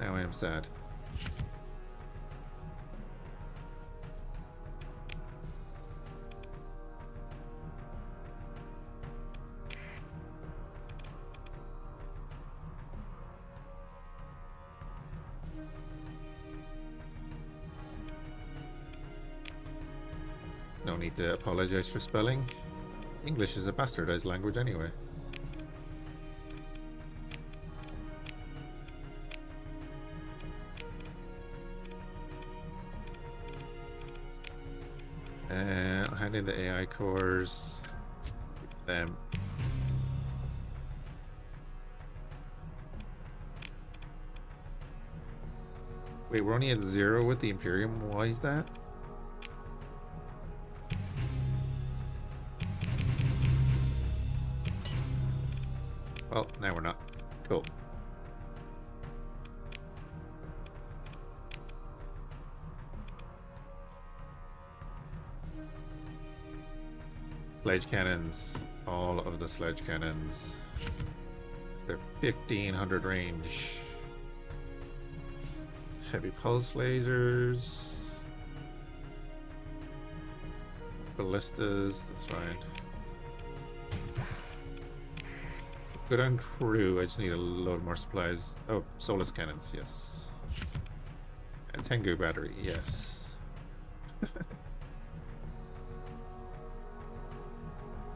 Now I am sad. No need to apologize for spelling. English is a bastardized language anyway. I'll hand in the AI cores. Them. Wait, we're only at 0 with the Imperium. Why is that? Well, now we're not. Cool. Sledge cannons. All of the sledge cannons. They're 1500 range. Heavy pulse lasers. Ballistas, that's fine. Good on crew, I just need a load more supplies. Oh, Solus cannons, yes. And Tengu battery, yes.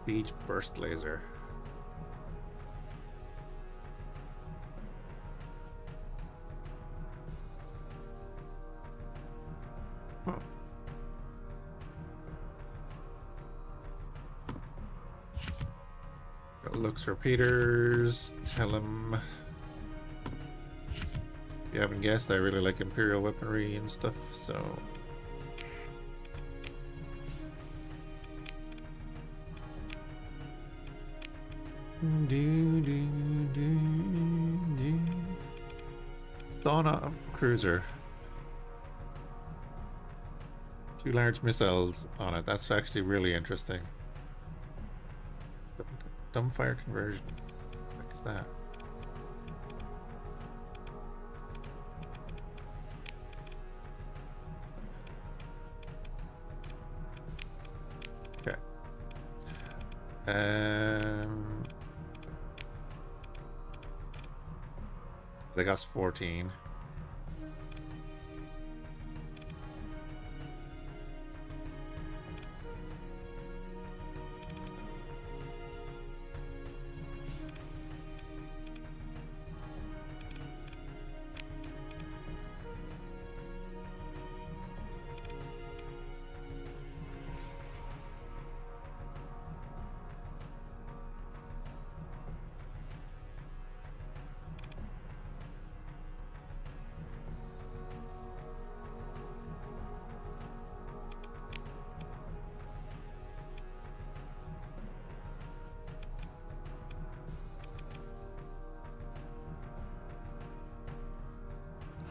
Siege burst laser. Huh. Got looks repeaters. Tell him. If you haven't guessed, I really like Imperial weaponry and stuff, so. Sauna cruiser. 2 large missiles on it. That's actually really interesting. Dumbfire conversion. What is that? Okay. They got 14.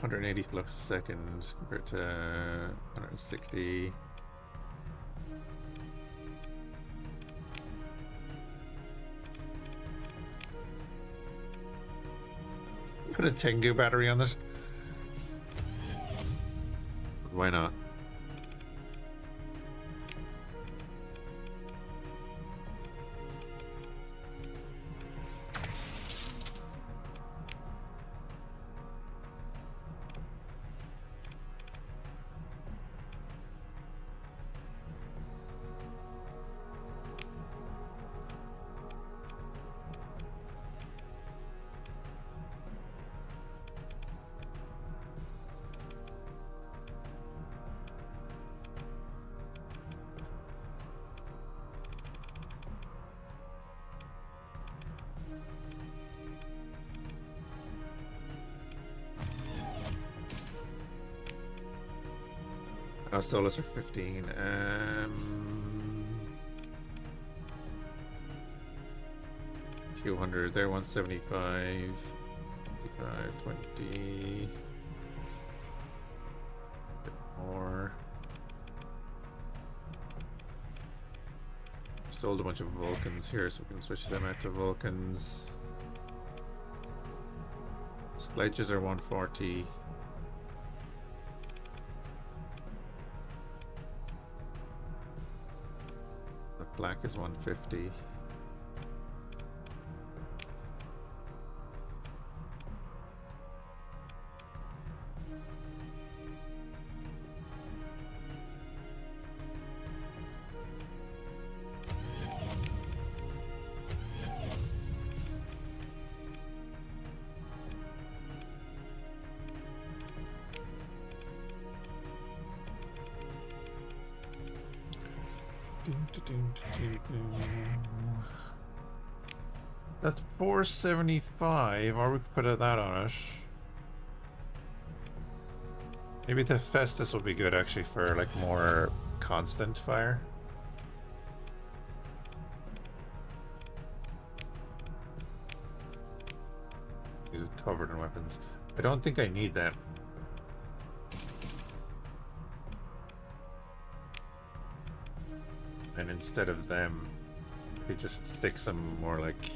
180 flux a second compared to 160. Put a Tengu battery on it. Why not? Oh, solos are 15. 200. They're 175. 25, 20. Bit more. Sold a bunch of Vulcans here, so we can switch them out to Vulcans. Sledges are 140. Black is 150. That's 475, or we could put that on it. Maybe the Festus will be good actually for like more constant fire. He's covered in weapons. I don't think I need that. And instead of them, we just stick some more like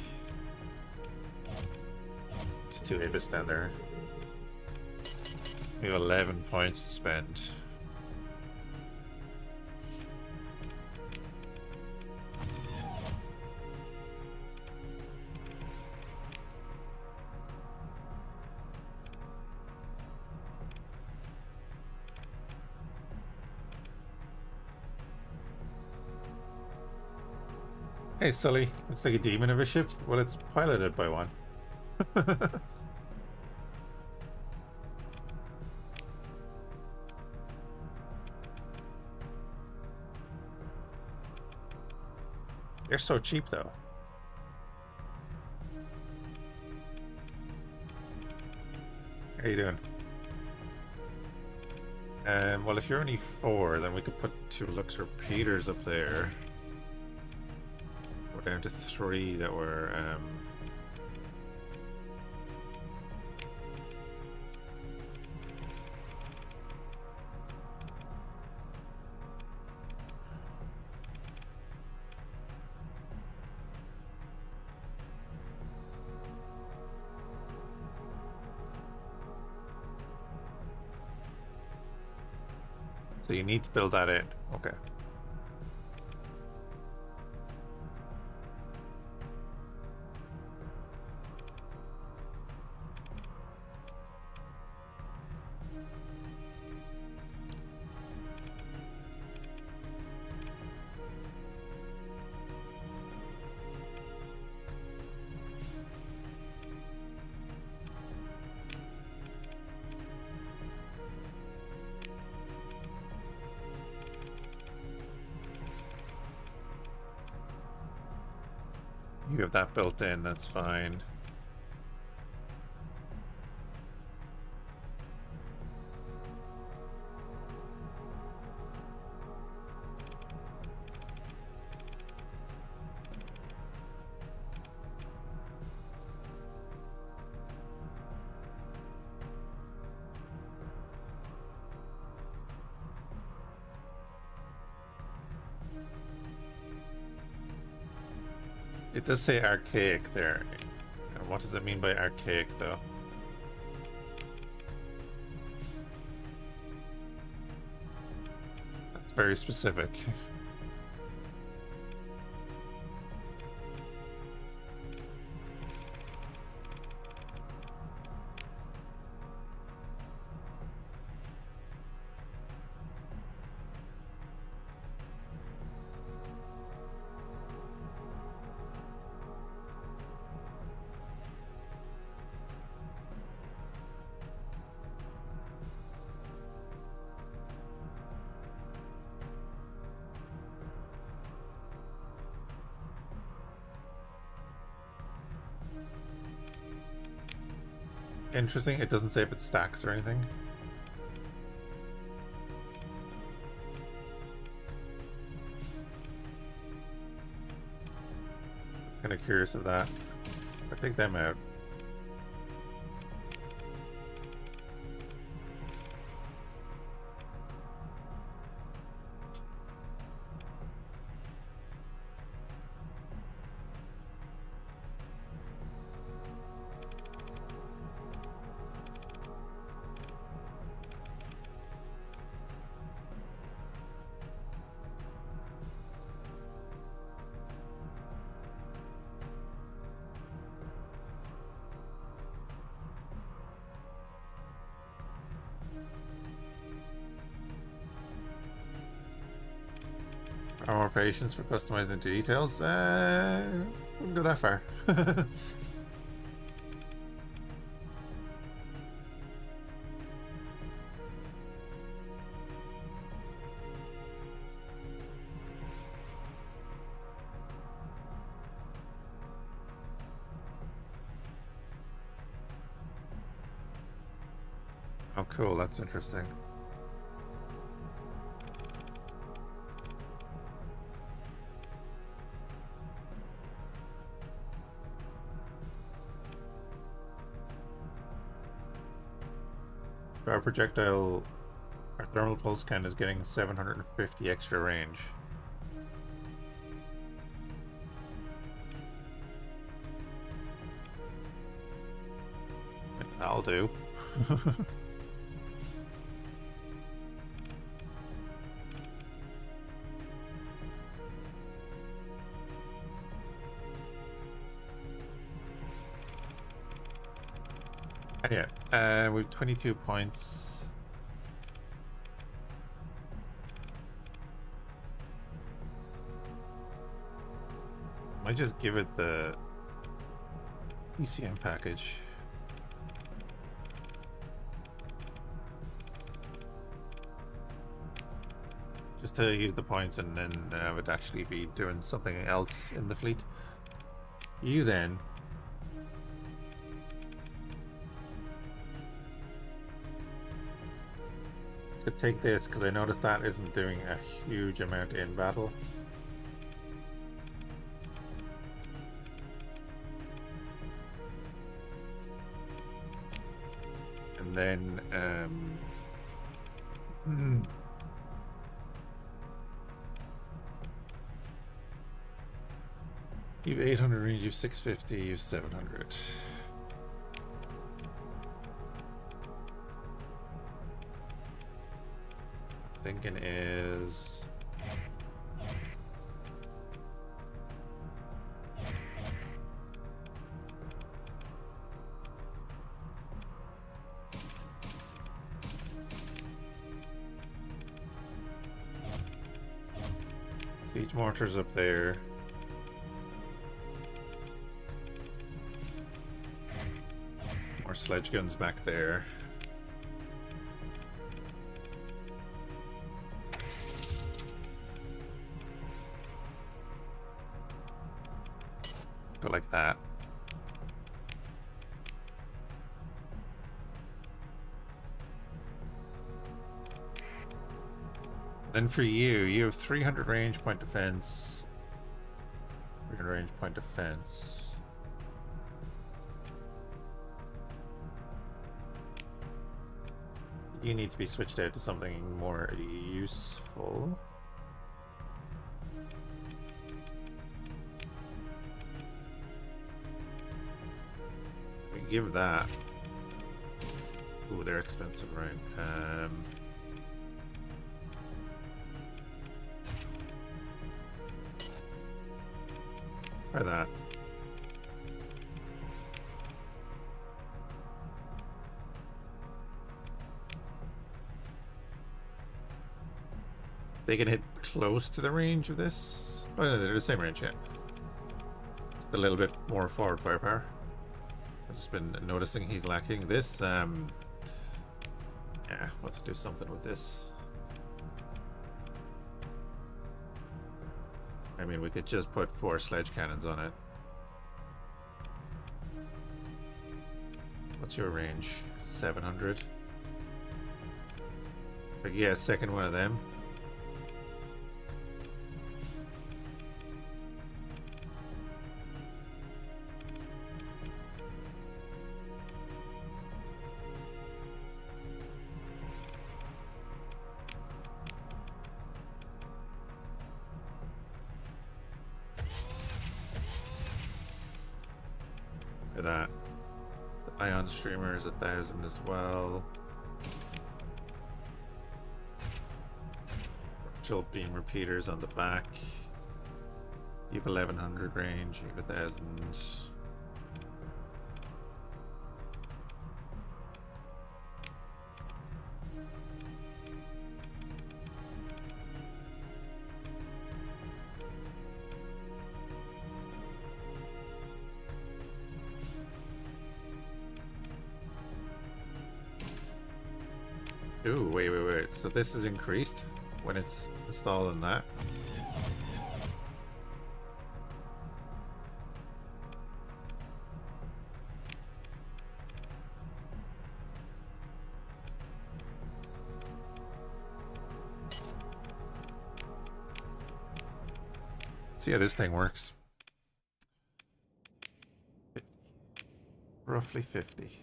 just 2 Ibis down there. We have 11 points to spend. Hey Sully, looks like a demon of a ship. Well, it's piloted by one. They're so cheap though. How you doing? Well, if you're only 4, then we could put 2 Lux repeaters up there. We're down to 3 that were so you need to build that in. Okay. You have that built in, that's fine. It does say archaic there. What does it mean by archaic, though? That's very specific. Interesting. It doesn't say if it stacks or anything. Kind of curious of that. I take them out. More patience for customizing the details. Wouldn't go that far. Oh, cool. That's interesting. Our projectile, our thermal pulse cannon is getting 750 extra range. That'll do. Yeah, we've 22 points. Might just give it the ECM package. Just to use the points and then would actually be doing something else in the fleet. You then could take this, because I noticed that isn't doing a huge amount in battle. And then you've 800 range, you've 650, you've 700. Thinking is siege mortars up there. More sledge guns back there. Go like that. Then for you, you have 300 range point defense. 300 range point defense. You need to be switched out to something more useful. give that. Ooh, they're expensive, right? Try that. They can hit close to the range of this. Oh, no, they're the same range, yeah. Just a little bit more forward firepower. I've just been noticing he's lacking this. Yeah, we'll have to do something with this. I mean, we could just put 4 sledge cannons on it. What's your range? 700? But yeah, second one of them. That the ion streamer is 1,000 as well. Virtual beam repeaters on the back. You have 1,100 range. You have 1,000. Ooh, wait. So this is increased when it's installed in that. Let's see how this thing works. Roughly 50.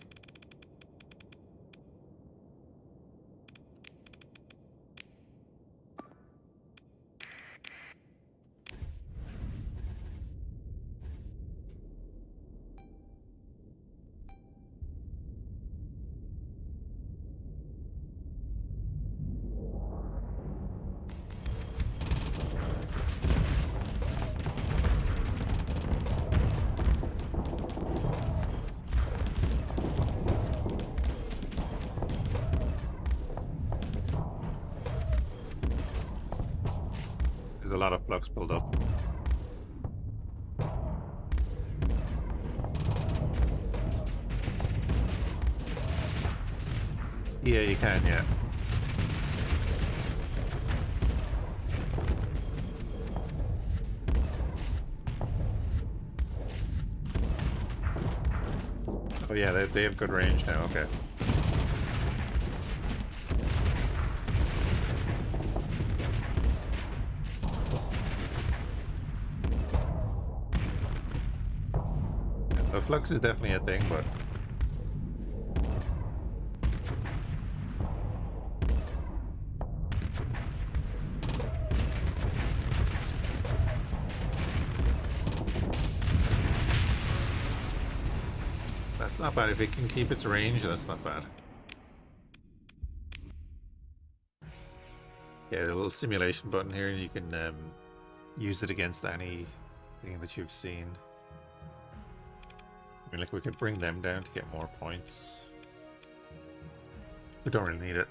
A lot of flux pulled up. Yeah, you can, yeah. Oh yeah, they have good range now, okay. The flux is definitely a thing, but that's not bad. If it can keep its range, that's not bad. Yeah, the little simulation button here, and you can use it against anything that you've seen. I mean, like, we could bring them down to get more points. We don't really need it.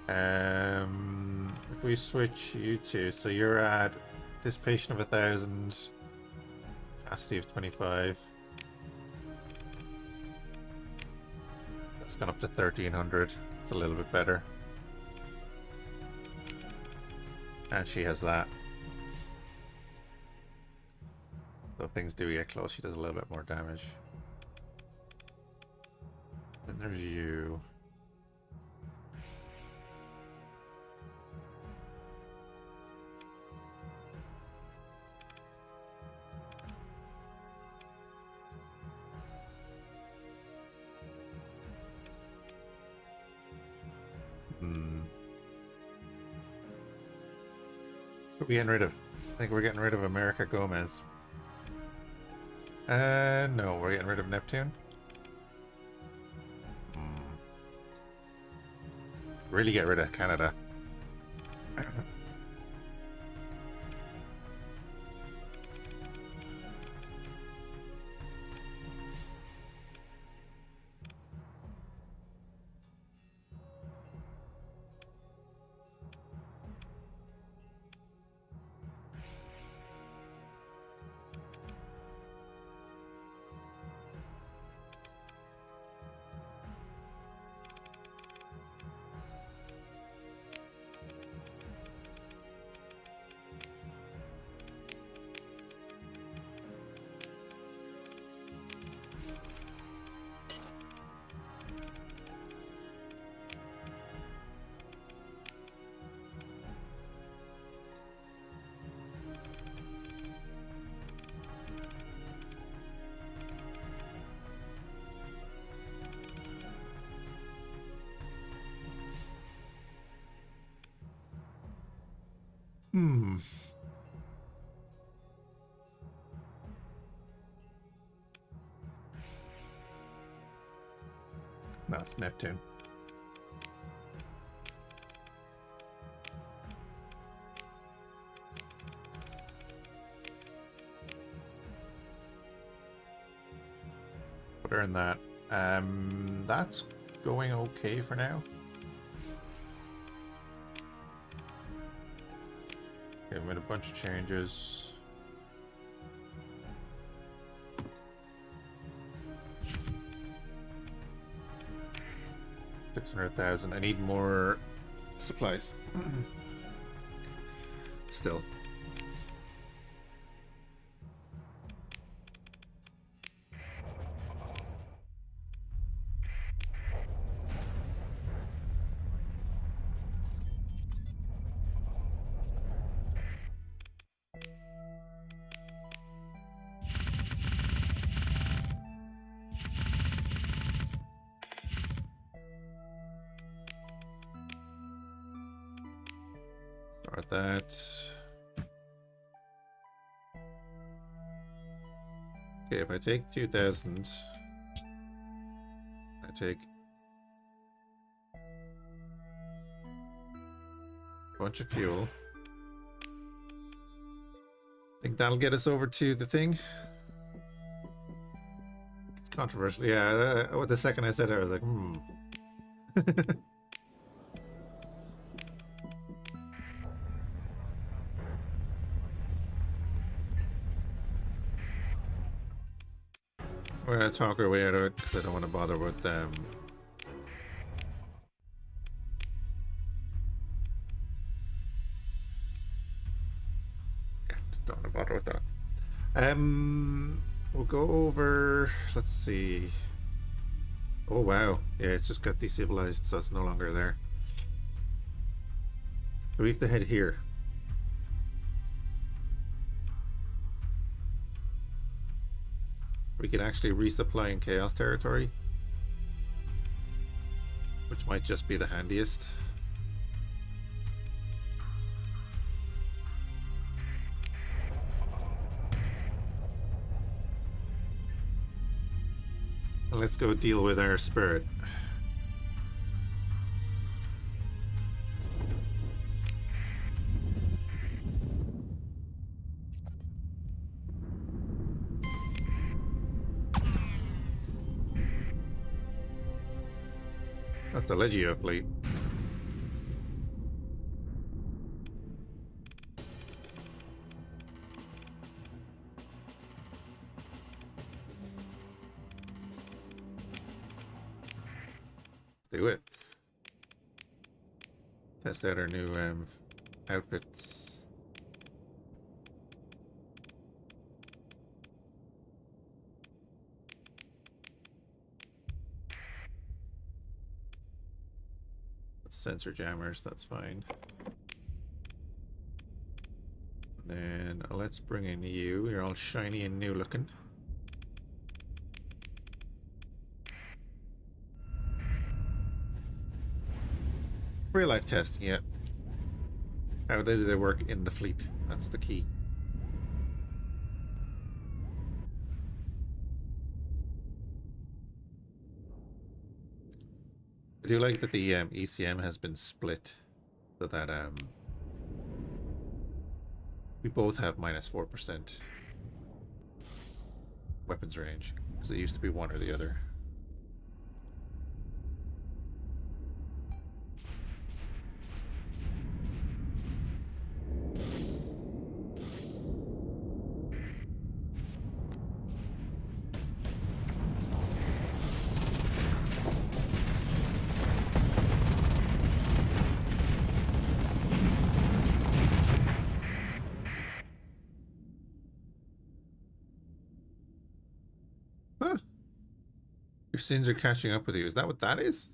If we switch you two, so you're at dissipation of 1,000, capacity of 25. That's gone up to 1,300. It's a little bit better. And she has that. So if things do get close, she does a little bit more damage. Then there's you. What are we getting rid of? I think we're getting rid of America Gomez. No, we're getting rid of Neptune. Really get rid of Canada. Hmm. No, it's Neptune. Put her in that. That's going okay for now. Okay, we made a bunch of changes. $600,000. I need more supplies. Still. Start that. Okay, if I take 2,000, I take a bunch of fuel. I think that'll get us over to the thing. It's controversial. Yeah, the second I said it, I was like, hmm. We're gonna talk our way out of it because I don't want to bother with them. Yeah, just don't want to bother with that. We'll go over. Let's see. Oh wow, yeah, it's just got decivilized, so it's no longer there. So we have to head here. We can actually resupply in Chaos territory, which might just be the handiest. And let's go deal with our spirit. That's the Legio fleet. Let's do it. Test out our new outfits. Sensor jammers, that's fine. And then let's bring in you. You're all shiny and new looking. Real life testing, yeah. How do they work in the fleet? That's the key. I do like that the ECM has been split so that we both have -4% weapons range, because it used to be one or the other. Huh. Your sins are catching up with you. Is that what that is?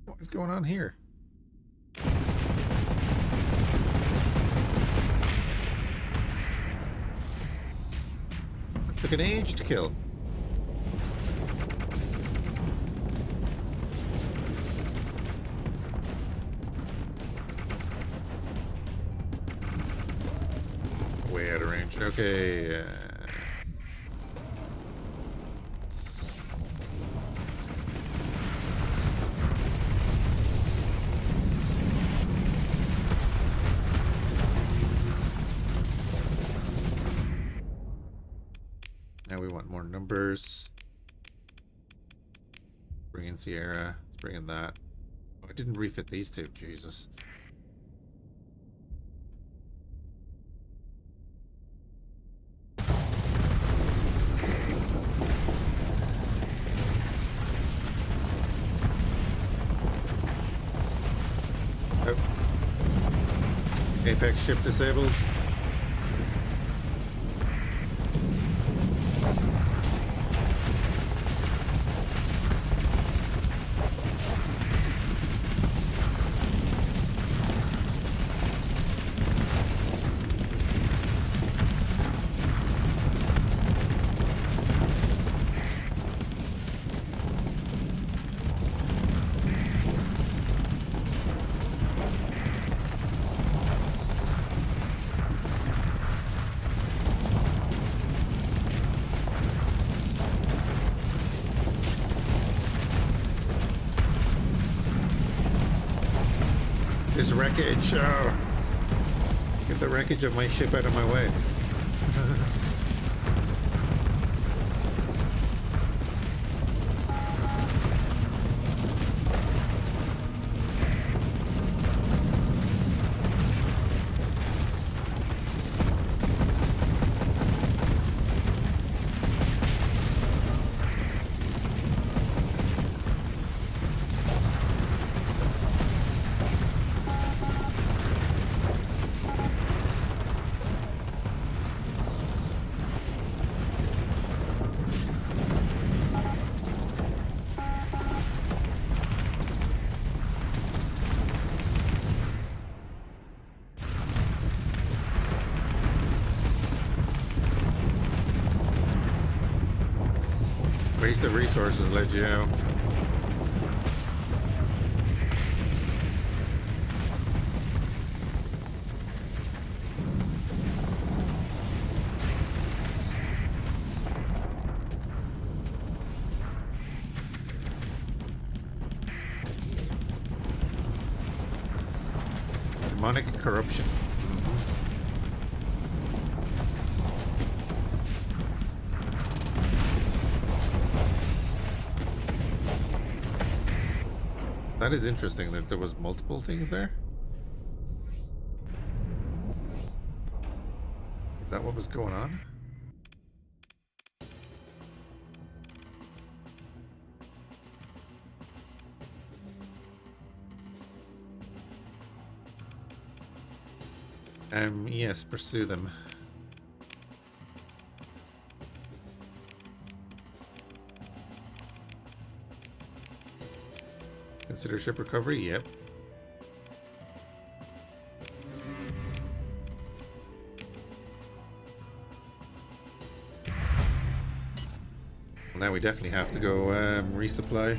What is going on here? It took an age to kill. Way out of range. Okay. Now we want more numbers. Bring in Sierra. Let's bring in that. Oh, I didn't refit these two. Jesus. Apex ship disabled. This wreckage. Oh. Get the wreckage of my ship out of my way. Waste of resources led you out. Demonic corruption. That is interesting that there was multiple things there. Is that what was going on? Yes, pursue them. Consider ship recovery? Yep. Well, now we definitely have to go resupply.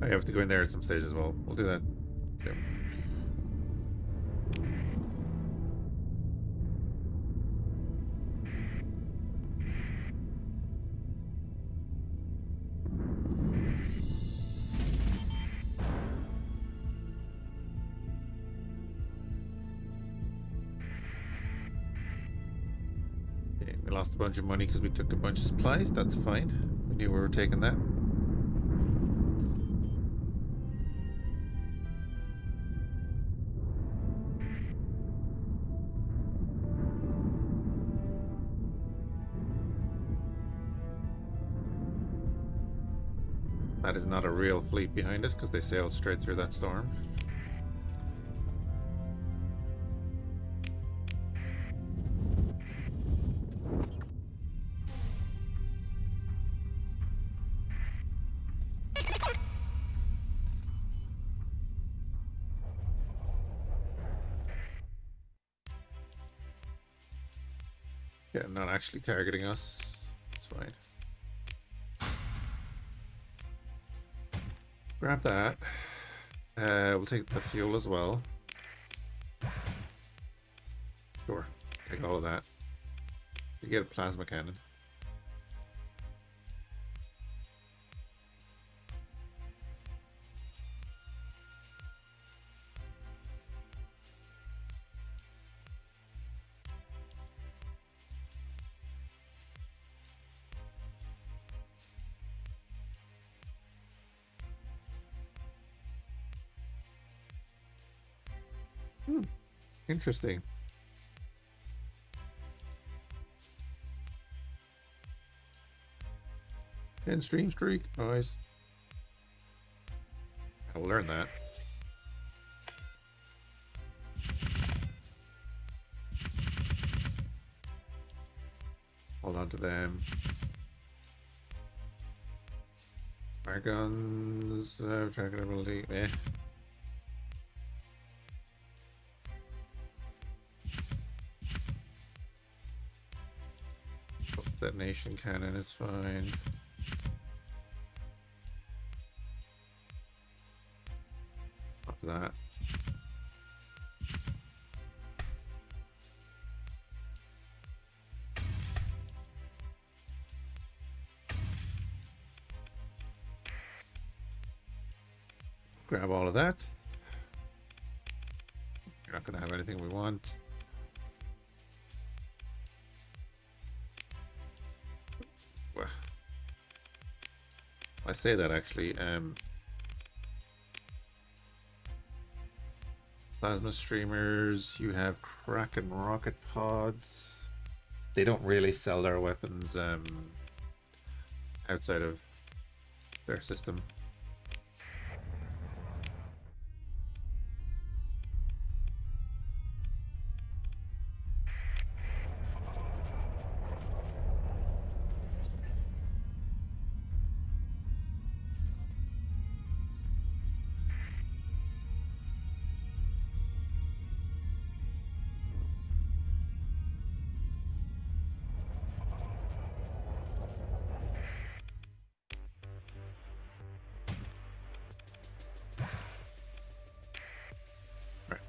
I have to go in there at some stage as well. We'll do that soon. Okay, we lost a bunch of money because we took a bunch of supplies. That's fine. We knew we were taking that. That is not a real fleet behind us because they sailed straight through that storm. Yeah, not actually targeting us. It's fine. Grab that. We'll take the fuel as well. Sure. Take all of that. You get a plasma cannon. Interesting. Ten stream streak. Nice. I'll learn that. Hold on to them. Fire guns. Tracking ability. Eh. Detonation cannon is fine. Up that. Grab all of that. You're not going to have anything we want. I say that actually. Plasma streamers, you have Kraken rocket pods. They don't really sell their weapons outside of their system.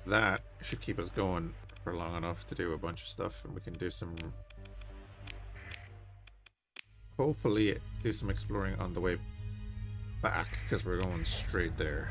That should keep us going for long enough to do a bunch of stuff, and we can do some, hopefully do some exploring on the way back, because we're going straight there.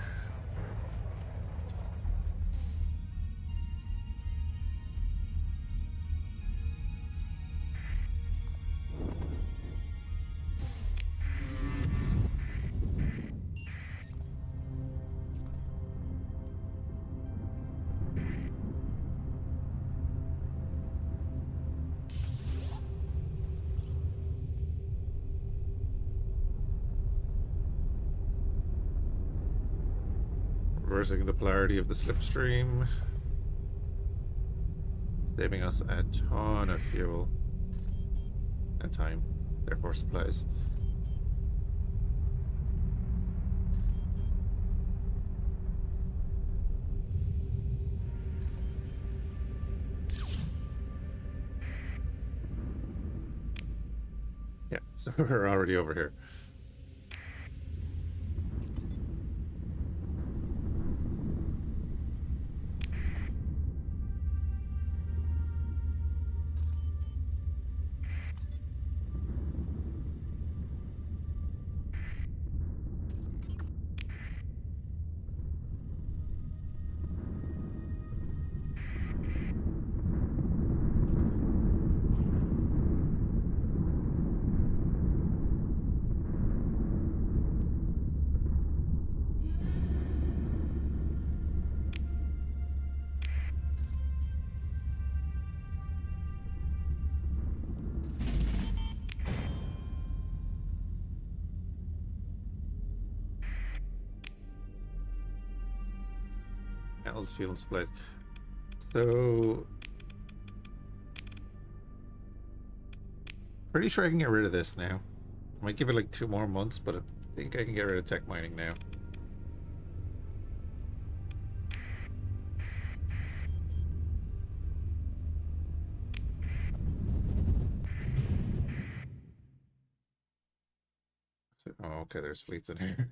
Reversing the polarity of the slipstream, saving us a ton of fuel and time, therefore supplies. Yeah, so we're already over here. Metals, fuel, and supplies. So pretty sure I can get rid of this now. I might give it like 2 more months, but I think I can get rid of tech mining now. Oh, okay, there's fleets in here.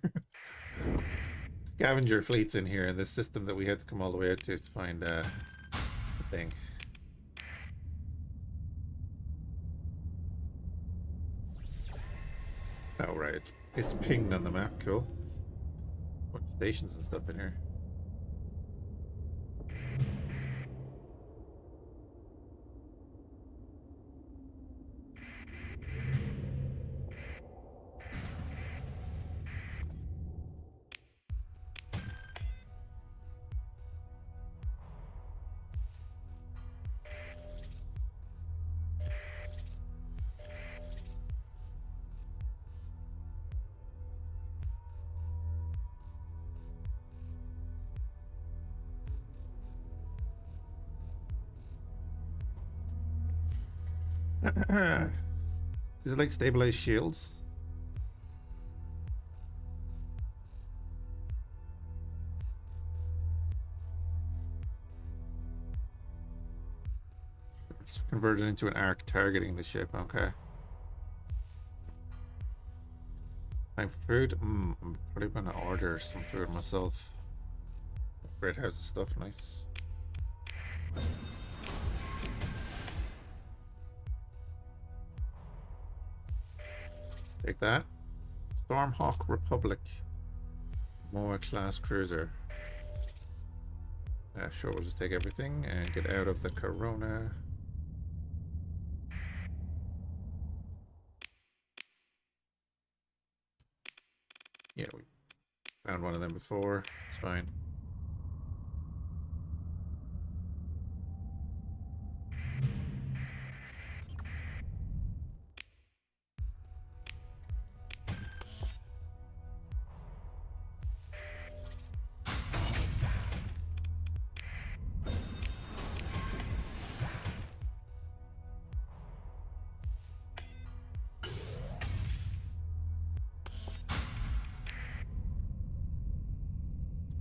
Scavenger fleets in here in this system that we had to come all the way out to find the thing. Oh, right. It's pinged on the map. Cool. Bunch of stations and stuff in here. Does it like stabilize shields? It's converted into an arc targeting the ship. Okay. Time for food. I'm probably gonna order some food myself. Great house of stuff. Nice. Take that. Stormhawk Republic. Moa class cruiser. Yeah, sure, we'll just take everything and get out of the Corona. Yeah, we found one of them before. It's fine.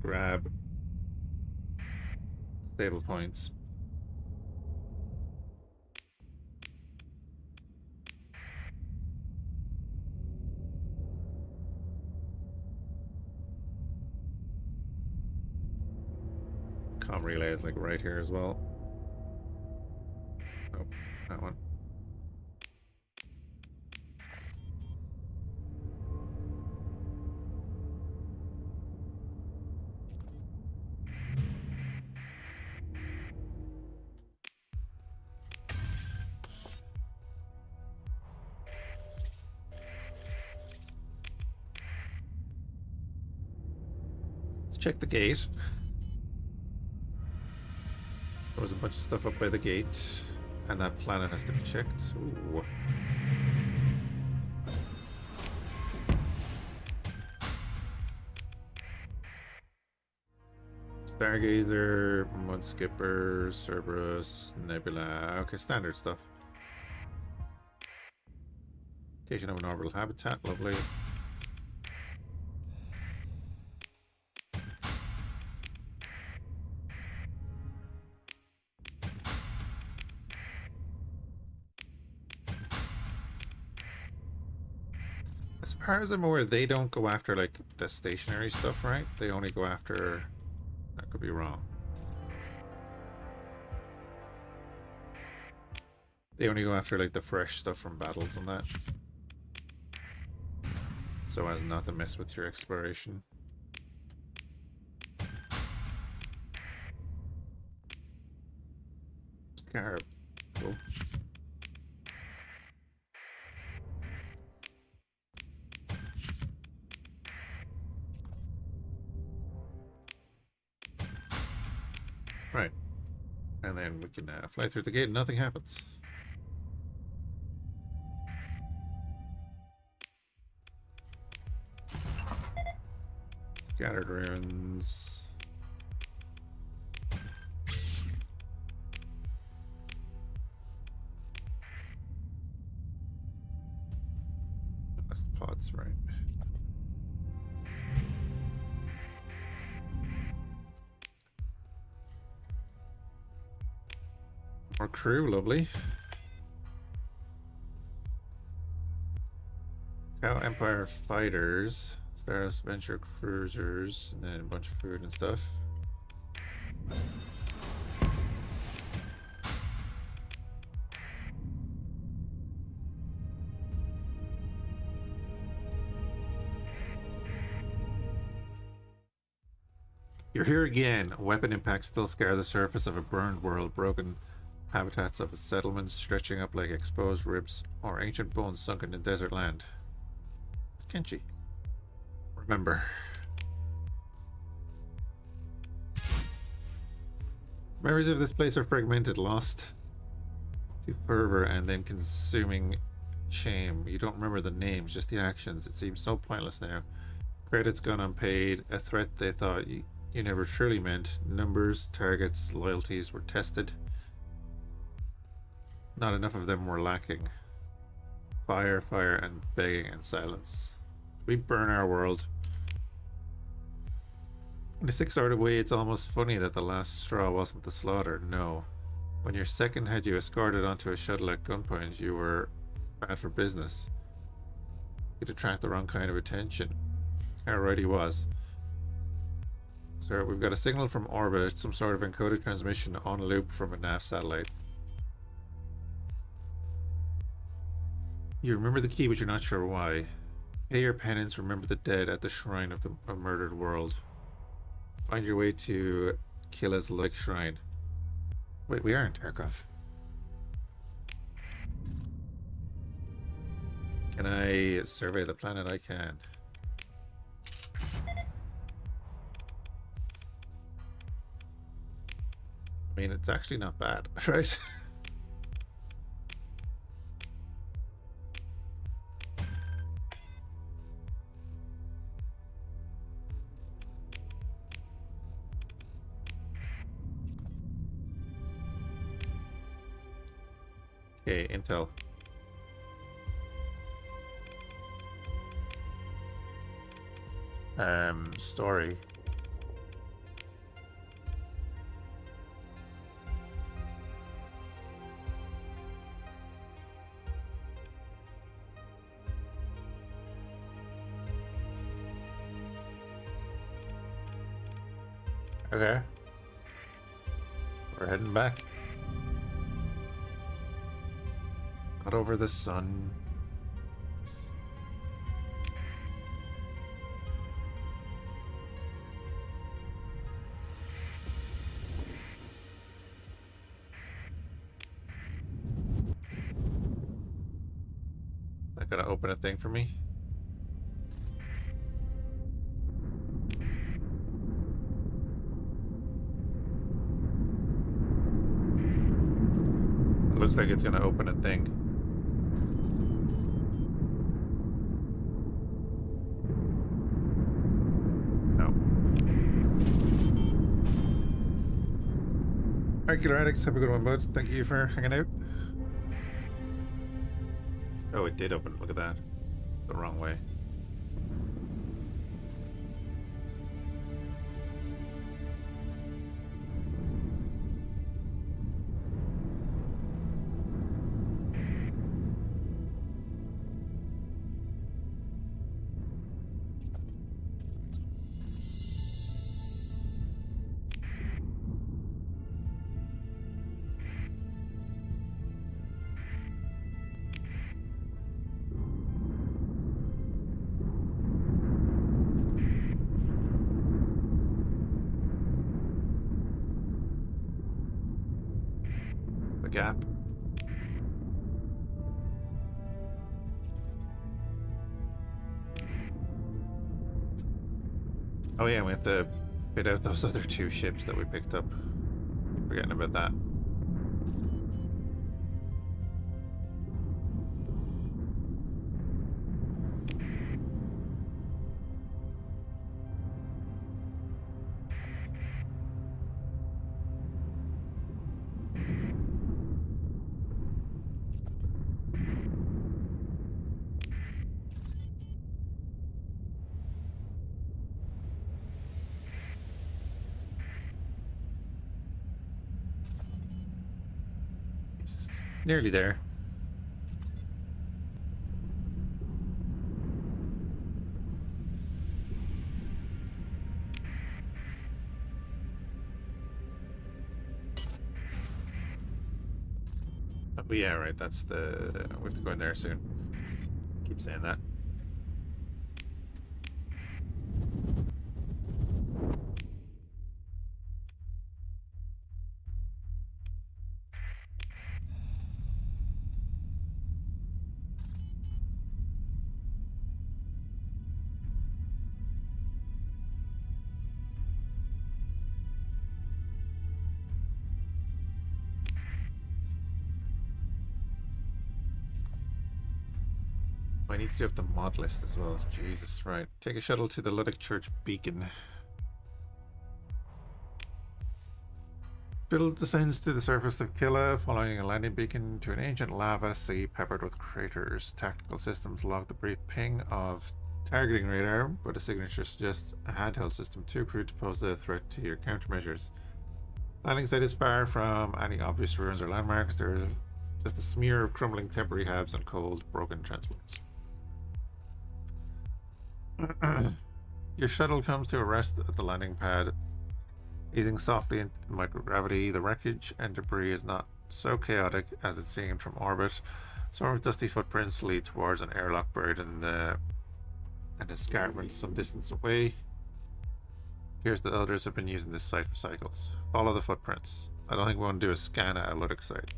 Grab stable points. Comm relay is like right here as well. Nope, that one. Let's check the gate. There was a bunch of stuff up by the gate, and that planet has to be checked. Ooh. Stargazer, Mudskipper, Cerberus, Nebula. Okay, standard stuff. Occasion of an orbital habitat, lovely. As far as I'm aware, they don't go after like the stationary stuff, right? They only go after... I could be wrong. They only go after like the fresh stuff from battles and that. So as not to mess with your exploration. Scarab. Cool. Right. And then we can fly through the gate and nothing happens. Scattered ruins. That's the pods, right? More crew, lovely. Tau Empire fighters, Stars Venture cruisers, and then a bunch of food and stuff. You're here again. Weapon impacts still scar the surface of a burned world, broken habitats of settlements stretching up like exposed ribs, or ancient bones sunken in desert land. It's Kenshi. Remember. Memories of this place are fragmented, lost to fervor and then consuming shame. You don't remember the names, just the actions. It seems so pointless now. Credits gone unpaid, a threat they thought you never truly meant. Numbers, targets, loyalties were tested. Not enough of them were lacking. Fire, fire, and begging and silence. We burn our world. In a sick-sort way, it's almost funny that the last straw wasn't the slaughter. No. When your second had you escorted onto a shuttle at gunpoint, you were bad for business. You'd attract the wrong kind of attention. How right he was. Sir, we've got a signal from orbit, some sort of encoded transmission on loop from a nav satellite. You remember the key, but you're not sure why. Pay your penance, remember the dead at the shrine of the murdered world. Find your way to Killa's Lake Shrine. Wait, we are in Tarkov. Can I survey the planet? I can. I mean, it's actually not bad, right? Okay, intel. Story. Okay. We're heading back. Not over the sun. That gonna open a thing for me? It looks like it's gonna open a thing. Alright, Killer Addicts, have a good one, bud. Thank you for hanging out. Oh, it did open. Look at that. The wrong way. Gap. Oh yeah, we have to bid out those other two ships that we picked up. Forgetting about that. Nearly there. Oh yeah, right, that's the... we have to go in there soon. Keep saying that. I need to do up the mod list as well. Jesus, right. Take a shuttle to the Luddic Church Beacon. Shuttle descends to the surface of Killa, following a landing beacon to an ancient lava sea peppered with craters. Tactical systems log the brief ping of targeting radar, but a signature suggests a handheld system too crude to pose a threat to your countermeasures. Landing site is far from any obvious ruins or landmarks. There is just a smear of crumbling temporary habs and cold, broken transports. Your shuttle comes to a rest at the landing pad. Easing softly into the microgravity, the wreckage and debris is not so chaotic as it seemed from orbit. Sort of dusty footprints lead towards an airlock buried in an escarpment some distance away. Appears that others have been using this site for cycles. Follow the footprints. I don't think we want to do a scan at a Luddic site.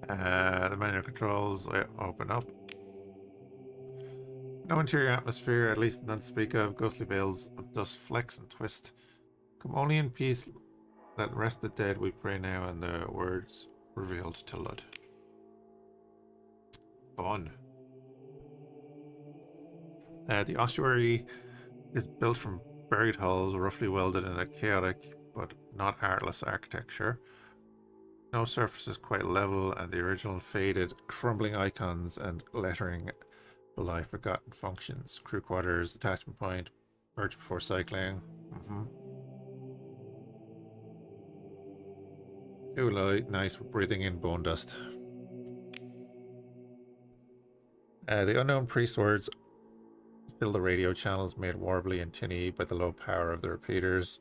The manual controls open up. No interior atmosphere, at least none to speak of. Ghostly veils of dust flex and twist. Come only in peace, let rest the dead, we pray now, and the words revealed to Lud. Fun. The ossuary is built from buried hulls, roughly welded in a chaotic but not artless architecture. No surfaces quite level, and the original faded, crumbling icons and lettering belie forgotten functions. Crew quarters, attachment point, merge before cycling. Ooh, nice, we're breathing in bone dust. The unknown priest words fill the radio channels, made warbly and tinny by the low power of the repeaters.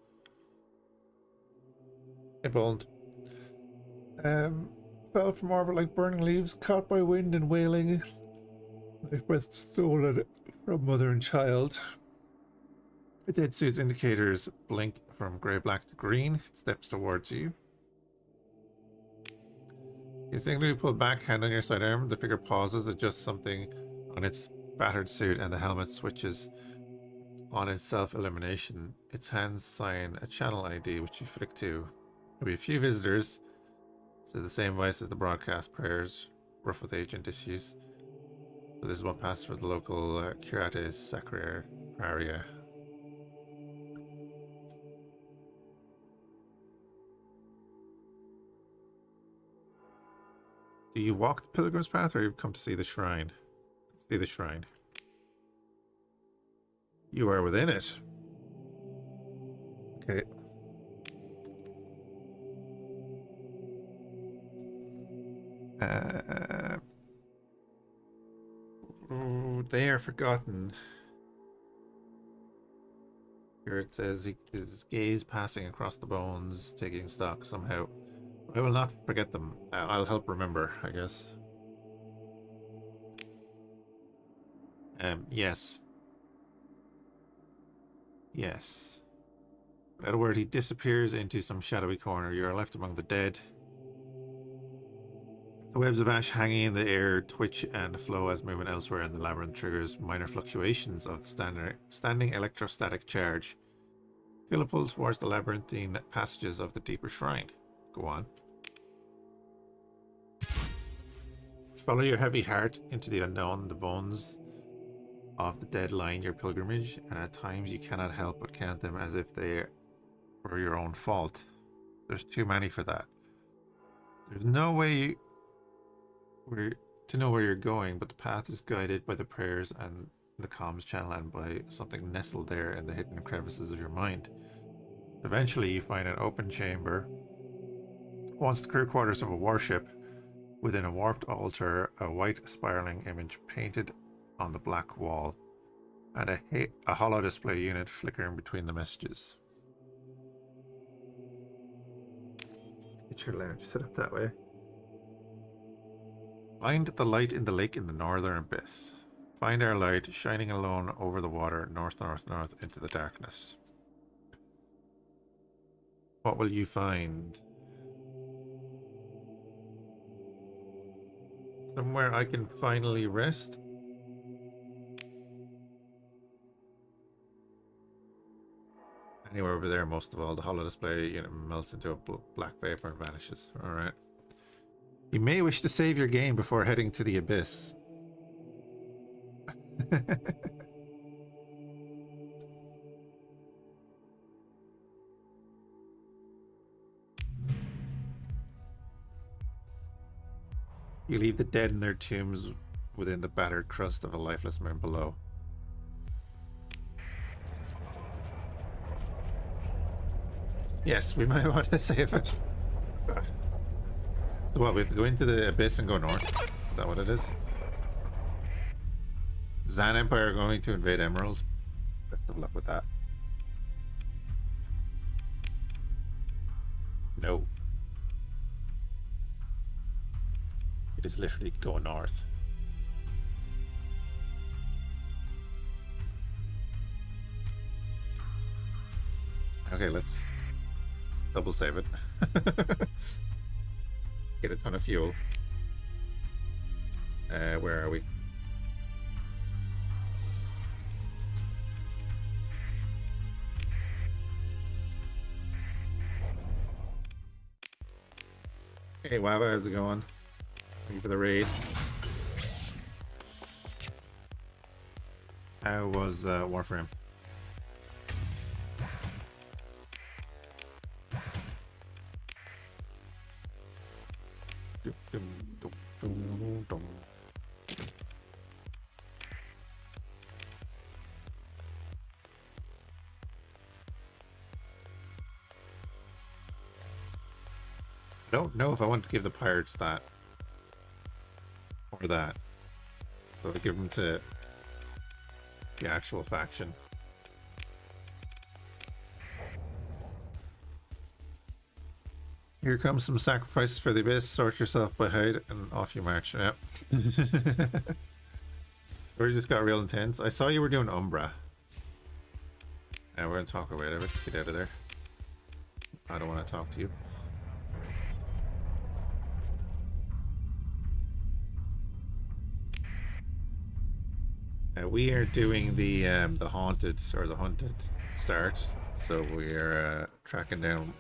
Ibond. Fell from orbit like burning leaves, caught by wind and wailing. Life breath stolen from mother and child. The dead suit's indicators blink from grey-black to green. It steps towards you. You instinctively pull back, hand on your sidearm. The figure pauses, adjusts something on its battered suit, and the helmet switches on its self-illumination. Its hands sign a channel ID, which you flick to. There'll be a few visitors. It's the same voice as the broadcast prayers, rough with agent issues. So this is what passed for the local Curate Sacre area. Do you walk the pilgrim's path, or you've come to see the shrine? See the shrine. You are within it. Okay. They are forgotten. Here it says his gaze passing across the bones, taking stock somehow. I will not forget them. I'll help remember, I guess. Yes. Yes. Without a word, he disappears into some shadowy corner. You are left among the dead. The webs of ash hanging in the air twitch and flow as movement elsewhere in the labyrinth triggers minor fluctuations of the standing electrostatic charge. Feel a pull towards the labyrinthine passages of the deeper shrine. Go on. Follow your heavy heart into the unknown. The bones of the dead line your pilgrimage, and at times you cannot help but count them as if they were your own fault. There's too many for that. There's no way to know where you're going, but the path is guided by the prayers and the comms channel, and by something nestled there in the hidden crevices of your mind. Eventually you find an open chamber Once the crew quarters of a warship, within a warped altar, a white spiraling image painted on the black wall, and a hollow display unit flickering between the messages. Get your lounge set up that way. Find the light in the lake in the northern abyss. Find our light, shining alone over the water, north, north, north, into the darkness. What will you find? Somewhere I can finally rest? Anywhere over there, most of all. The hollow display unit melts into a black vapor and vanishes. Alright. You may wish to save your game before heading to the abyss. You leave the dead in their tombs within the battered crust of a lifeless moon below. Yes, we might want to save it. So what, we have to go into the abyss and go north? Is that what it is? Zan Empire are going to invade Emerald. Best of luck with that. No. It is literally go north. Okay, let's double save it. Get a ton of fuel. Where are we? Hey Waba, how's it going? Thank you for the raid. How was Warframe? I don't know if I want to give the pirates that or that. So I give them to the actual faction. Here comes some sacrifices for the abyss. Sort yourself by hide and off you march. Yep. We just got real intense. I saw you were doing Umbra. We're gonna talk our way out of it. Get out of there. I don't want to talk to you. We are doing the haunted or the hunted start, so we're tracking down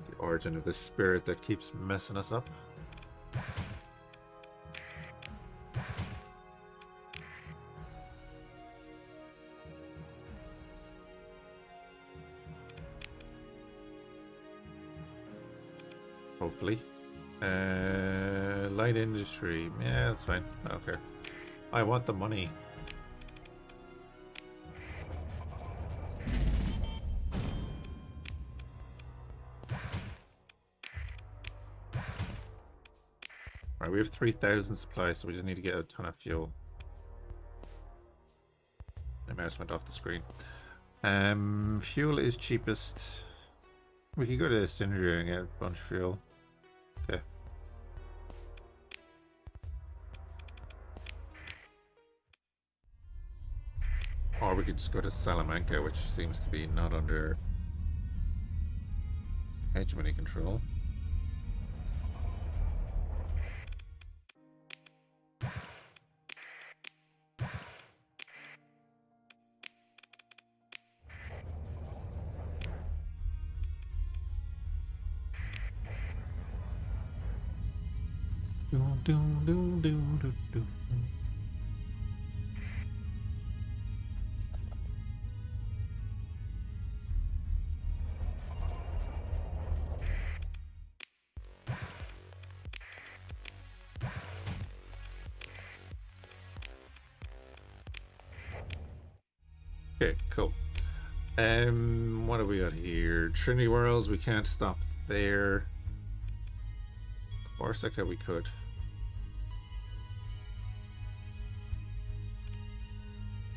the origin of this spirit that keeps messing us up. Hopefully. Light industry. Yeah, that's fine. I don't care. I want the money. Alright, we have 3,000 supplies, so we just need to get a ton of fuel. My mouse went off the screen. Fuel is cheapest. We could go to Syndra and get a bunch of fuel. Okay. Or we could just go to Salamanca, which seems to be not under hegemony control. Okay, cool. What have we got here? Trinity Worlds, we can't stop there. Corsica we could.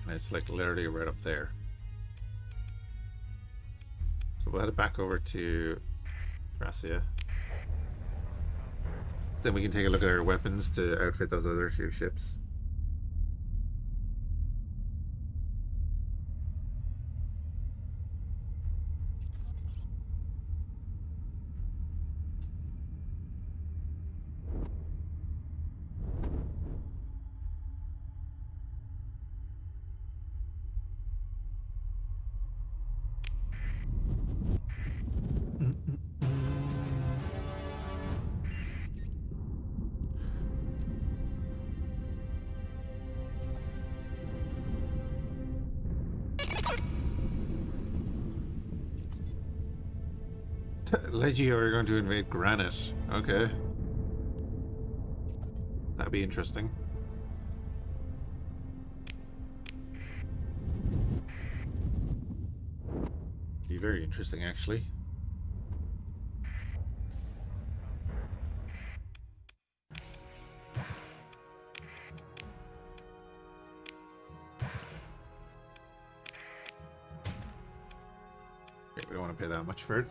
And it's like literally right up there. So we'll head back over to Thracia. Then we can take a look at our weapons to outfit those other two ships. Legio are going to invade Granite. Okay. That'd be interesting. Be very interesting, actually. Okay, we don't want to pay that much for it.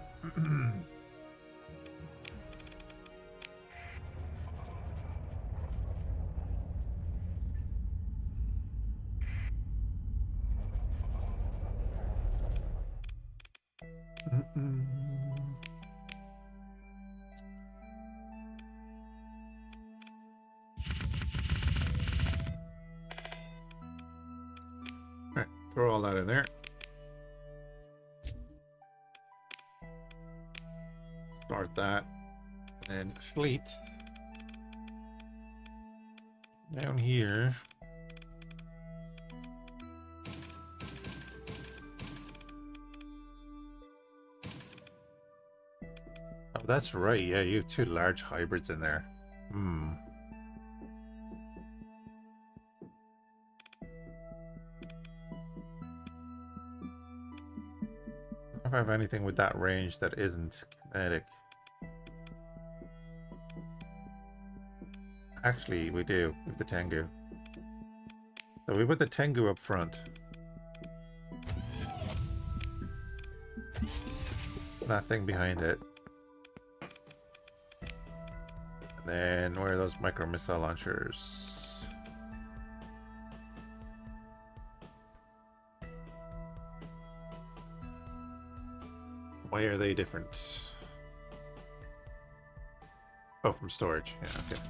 Alright, throw all that in there. Start that. And fleet. Down here. Oh, that's right. Yeah, you have two large hybrids in there. Hmm. If I have anything with that range that isn't kinetic. Actually, we do with the Tengu. So we put the Tengu up front. That thing behind it. And then where are those micro missile launchers? Why are they different? Oh, from storage. Yeah, okay.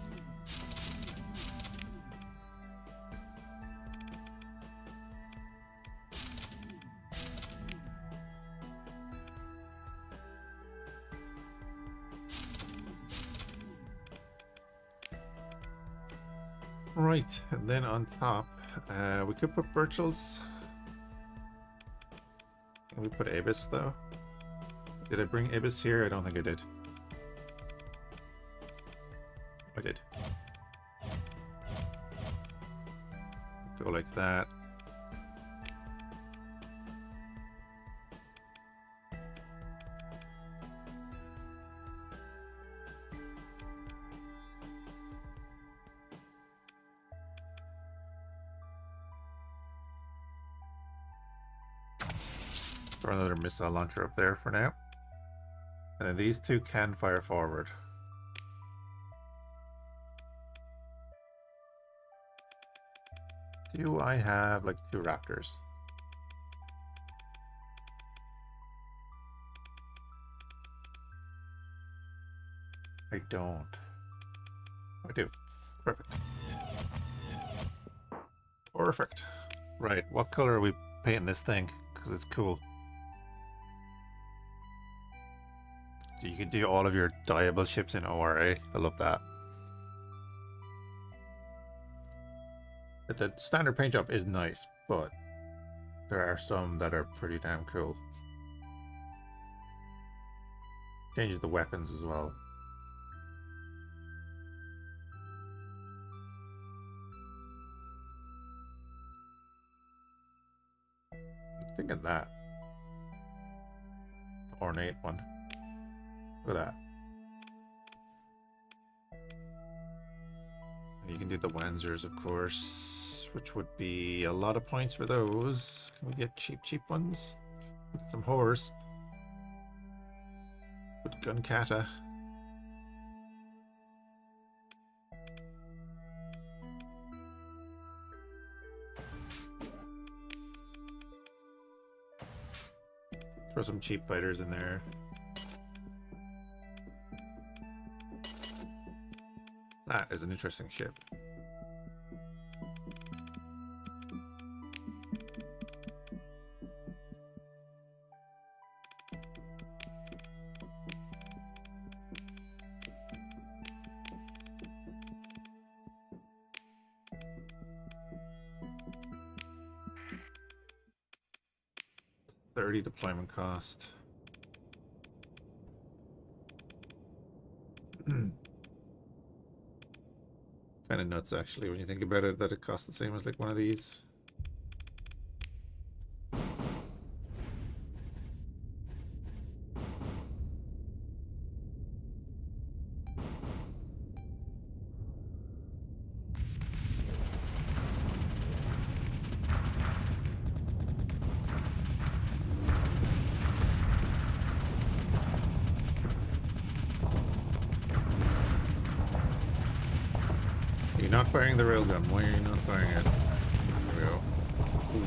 Right, and then on top, we could put Birchels. Can we put Ibis though? Did I bring Ibis here? I don't think I did. I did. Go like that. Throw another missile launcher up there for now. And then these two can fire forward. Do I have like two Raptors? I don't. I do. Perfect. Perfect. Right, what color are we painting this thing? Because it's cool. So you can do all of your dyeable ships in ORA. I love that. The standard paint job is nice, but there are some that are pretty damn cool. Changes the weapons as well. I'm thinking that. The ornate one. Look at that. And you can do the Wanzers, of course, which would be a lot of points for those. Can we get cheap ones? Get some horse. With gun kata. Throw some cheap fighters in there. That is an interesting ship. $30 deployment cost. Kind of nuts, actually, when you think about it, that it costs the same as like one of these. You're not firing the railgun. Why are you not firing it? There we go. Ooh.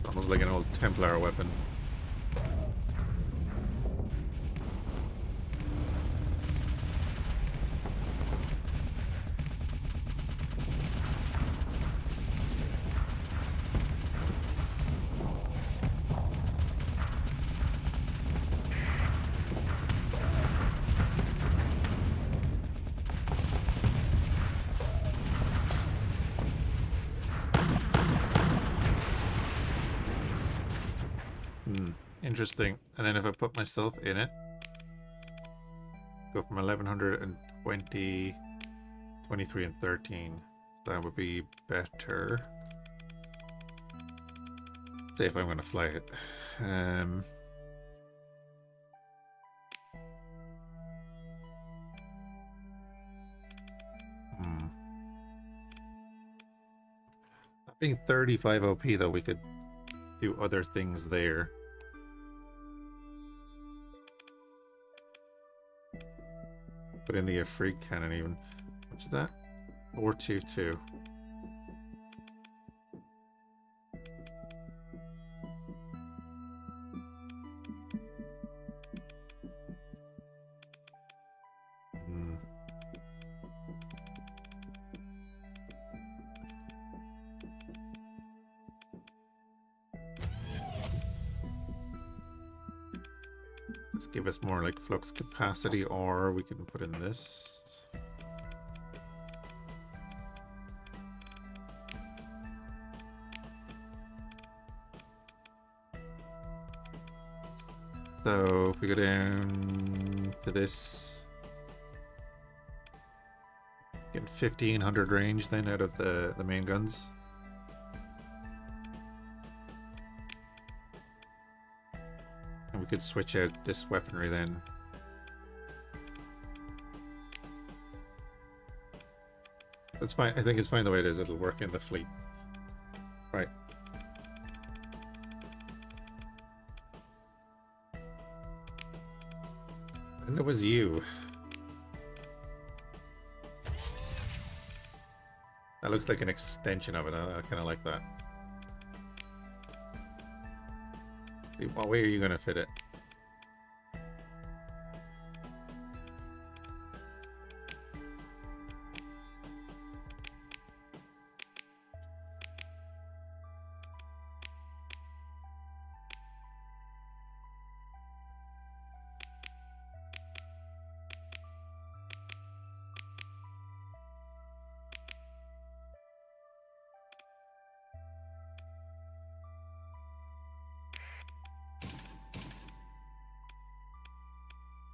Almost like an old Templar weapon. Interesting. And then if I put myself in it, go from 1120, 23 and 13. That would be better. Say if I'm going to fly it. That being 35 OP though, we could do other things there. Put in the Ifrit cannon even. What's that? 422. Just give us more like flux capacity, or we can put in this. So if we go down to this, get 1500 range then out of the main guns. And we could switch out this weaponry then. That's fine. I think it's fine the way it is. It'll work in the fleet. Right. I think it was you. That looks like an extension of it. I kind of like that. What way are you gonna fit it?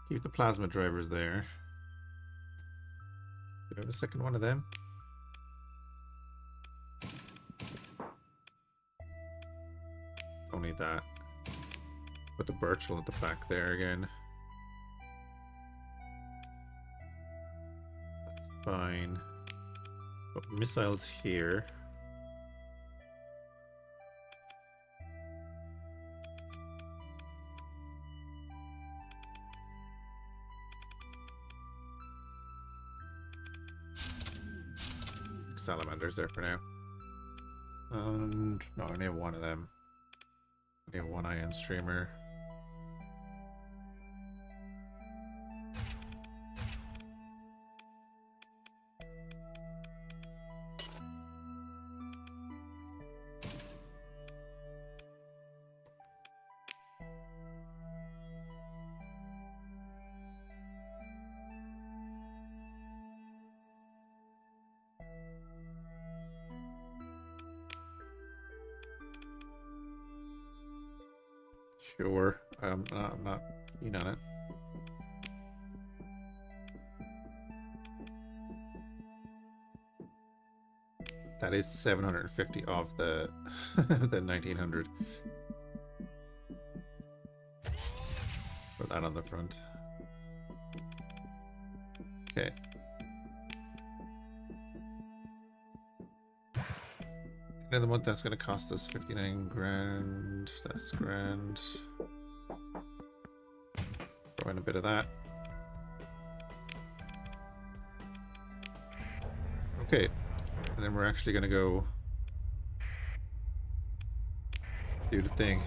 Keep the plasma drivers there. Do you have a second one of them? Don't need that. Put the Birchel at the back there again. That's fine. Put missiles here. Salamanders there for now. And no, I only have one of them. I only have one ion streamer. Sure, I'm not keen on it. That is 750 of the the 1900. Put that on the front. Okay. End of the month, that's going to cost us 59 grand. That's grand. Throw in a bit of that. Okay. And then we're actually going to go do the thing.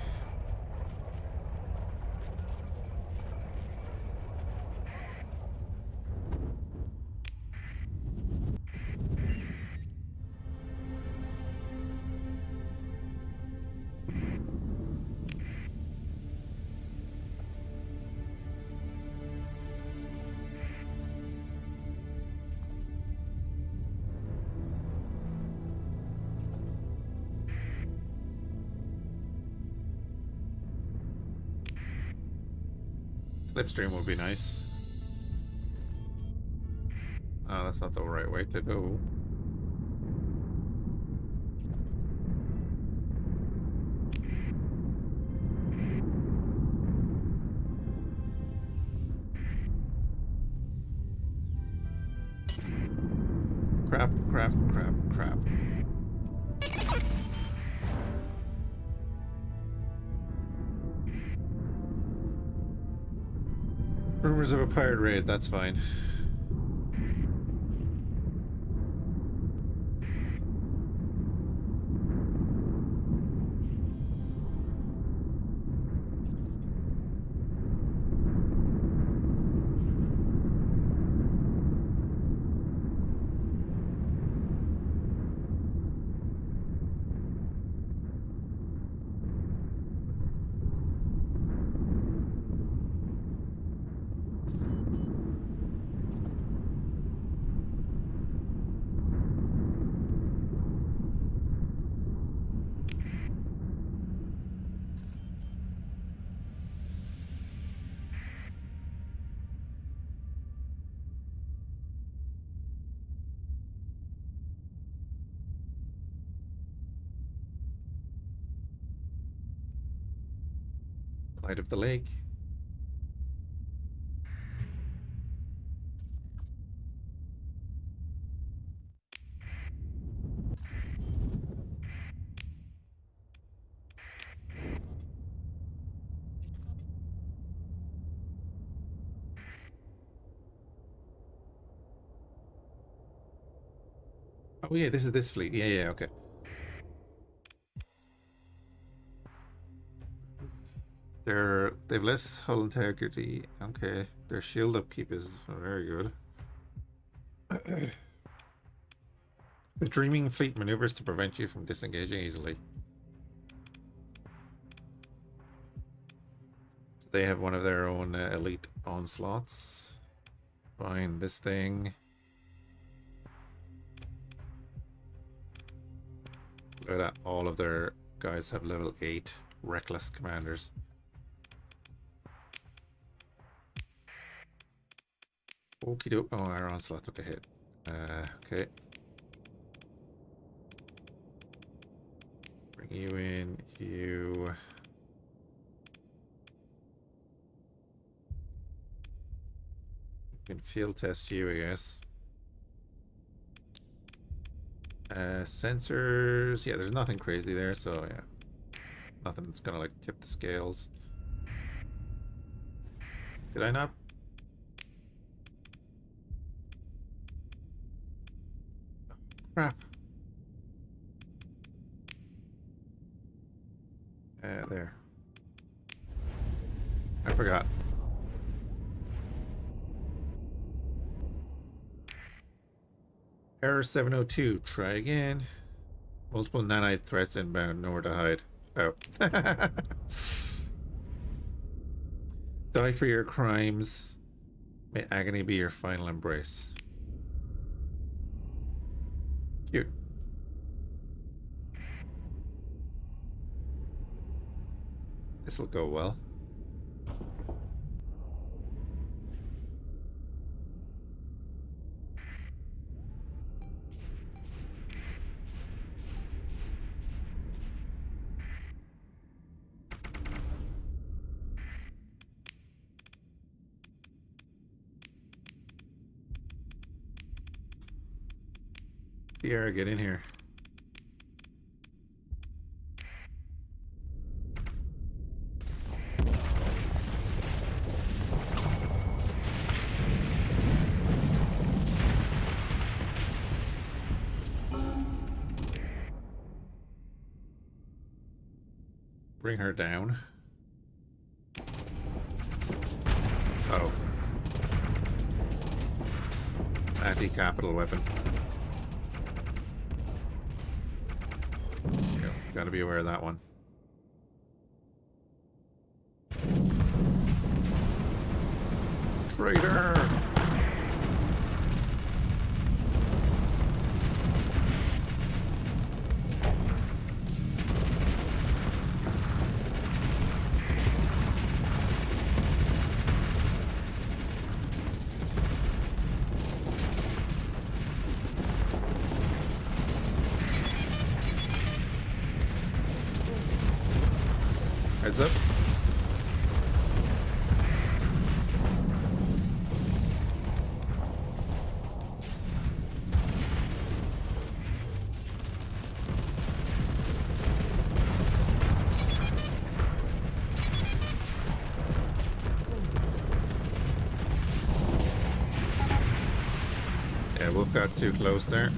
Slipstream would be nice. Oh, that's not the right way to go. Crap, crap, crap, crap. Rumors of a pirate raid, that's fine. Light of the lake. Oh yeah, this is this fleet. Yeah, yeah, okay. They've less hull integrity. Okay, their shield upkeep is very good. The Dreaming Fleet maneuvers to prevent you from disengaging easily. So they have one of their own elite onslaughts. Fine, this thing. Look at that, all of their guys have level 8 reckless commanders. Okie doke. Oh, our onslaught took a hit. Okay. Bring you in, you. Can field test you, I guess. Sensors, yeah, there's nothing crazy there, so yeah. Nothing that's gonna like tip the scales. Did I not? Crap. There. I forgot. Error 702. Try again. Multiple nanite threats inbound. Nowhere to hide. Oh. Die for your crimes. May agony be your final embrace. Cute. This'll go well. Sierra, get in here. Bring her down. Oh. Anti-capital weapon. Yep, gotta be aware of that one. Traitor! Heads up. Yeah, Wolf got too close there.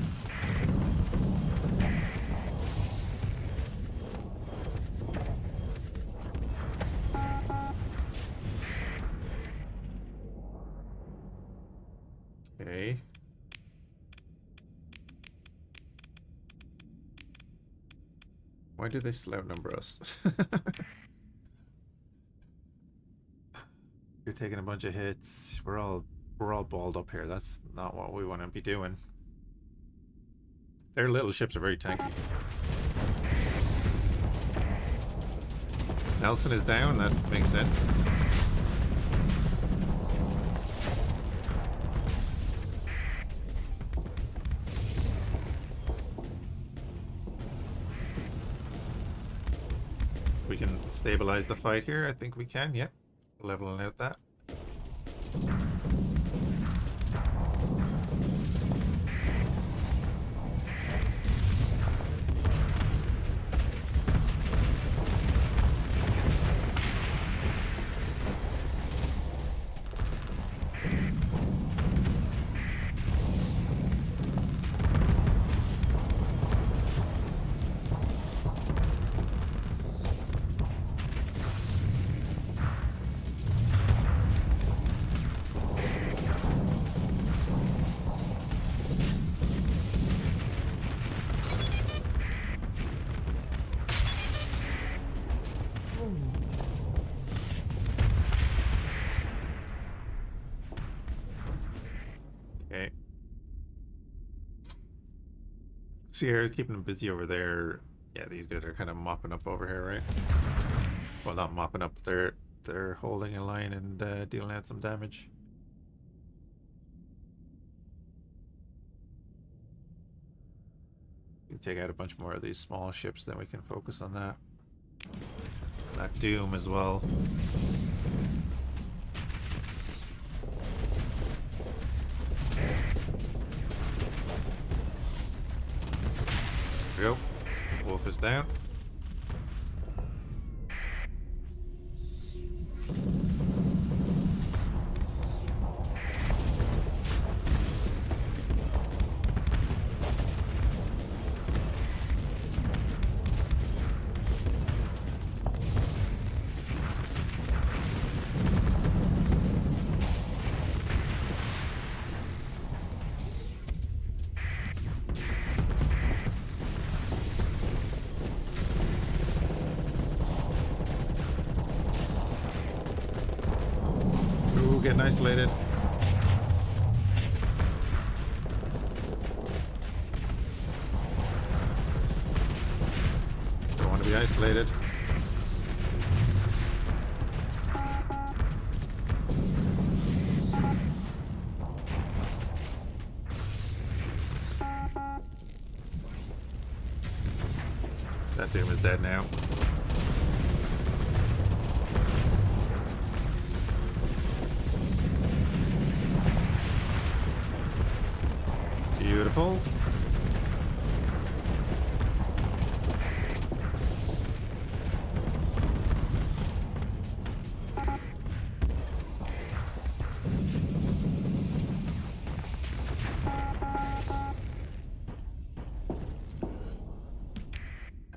Okay. Why do they still outnumber us? You're taking a bunch of hits. We're all balled up here. That's not what we want to be doing. Their little ships are very tanky. Nelson is down. That makes sense. We can stabilize the fight here. I think we can. Yep. Leveling out that. Sierra's keeping them busy over there. Yeah, these guys are kind of mopping up over here, right? Well, not mopping up. They're holding a line and dealing out some damage. We can take out a bunch more of these small ships, then we can focus on that. That Doom as well. There we go. Wolf is down. Getting isolated. Don't want to be isolated. That Doom is dead now. Beautiful.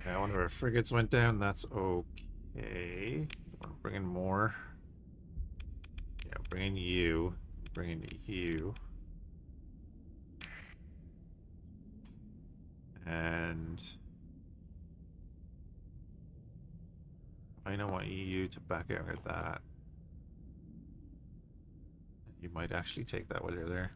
Now one of our frigates went down. That's okay. Bring in more. Yeah, bring in you. Bring in you. And I don't want you to back out at that. You might actually take that while you're there.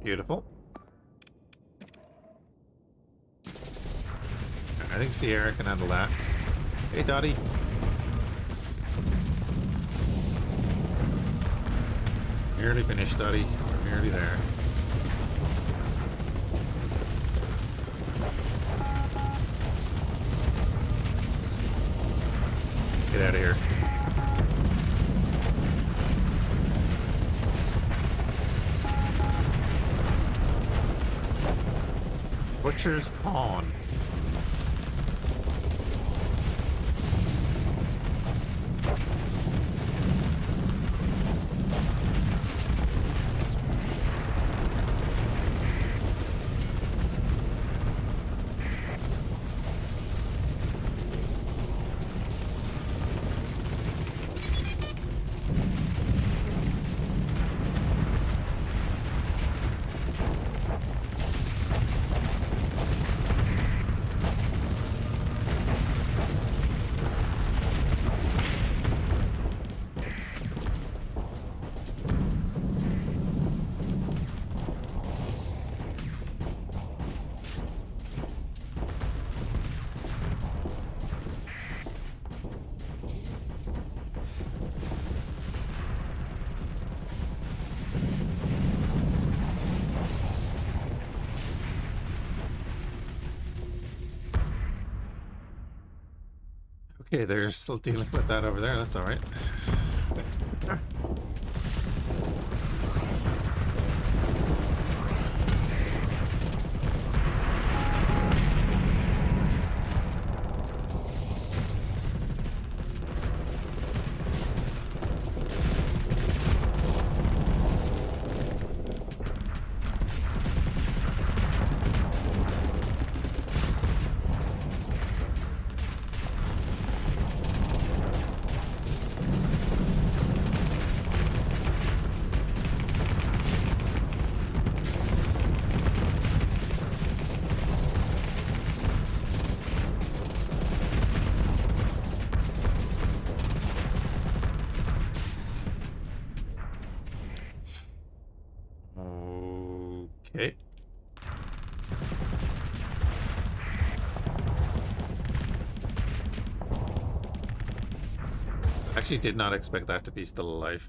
Beautiful. I think Sierra can handle that. Hey, Dottie. Nearly finished, Dottie. We're nearly there. Get out of here. Butcher's Pawn. Okay, they're still dealing with that over there. That's all right. Okay. Actually did not expect that to be still alive.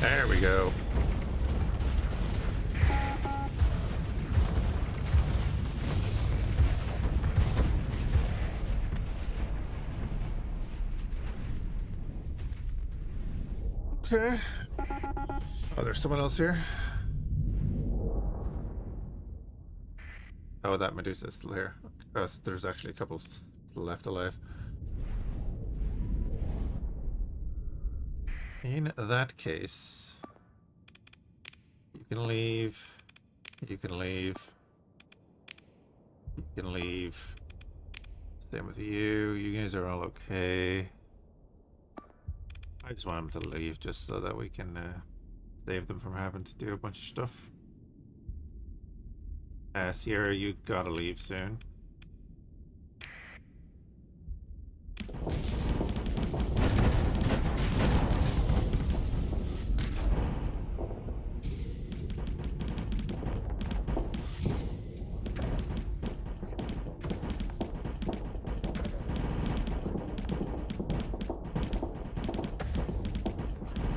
There we go. Okay. Oh, there's someone else here. Oh, that Medusa's still here. Oh, so there's actually a couple still left alive. In that case, you can leave. You can leave. You can leave. Same with you. You guys are all okay. I just want them to leave just so that we can save them from having to do a bunch of stuff. Sierra, you gotta leave soon.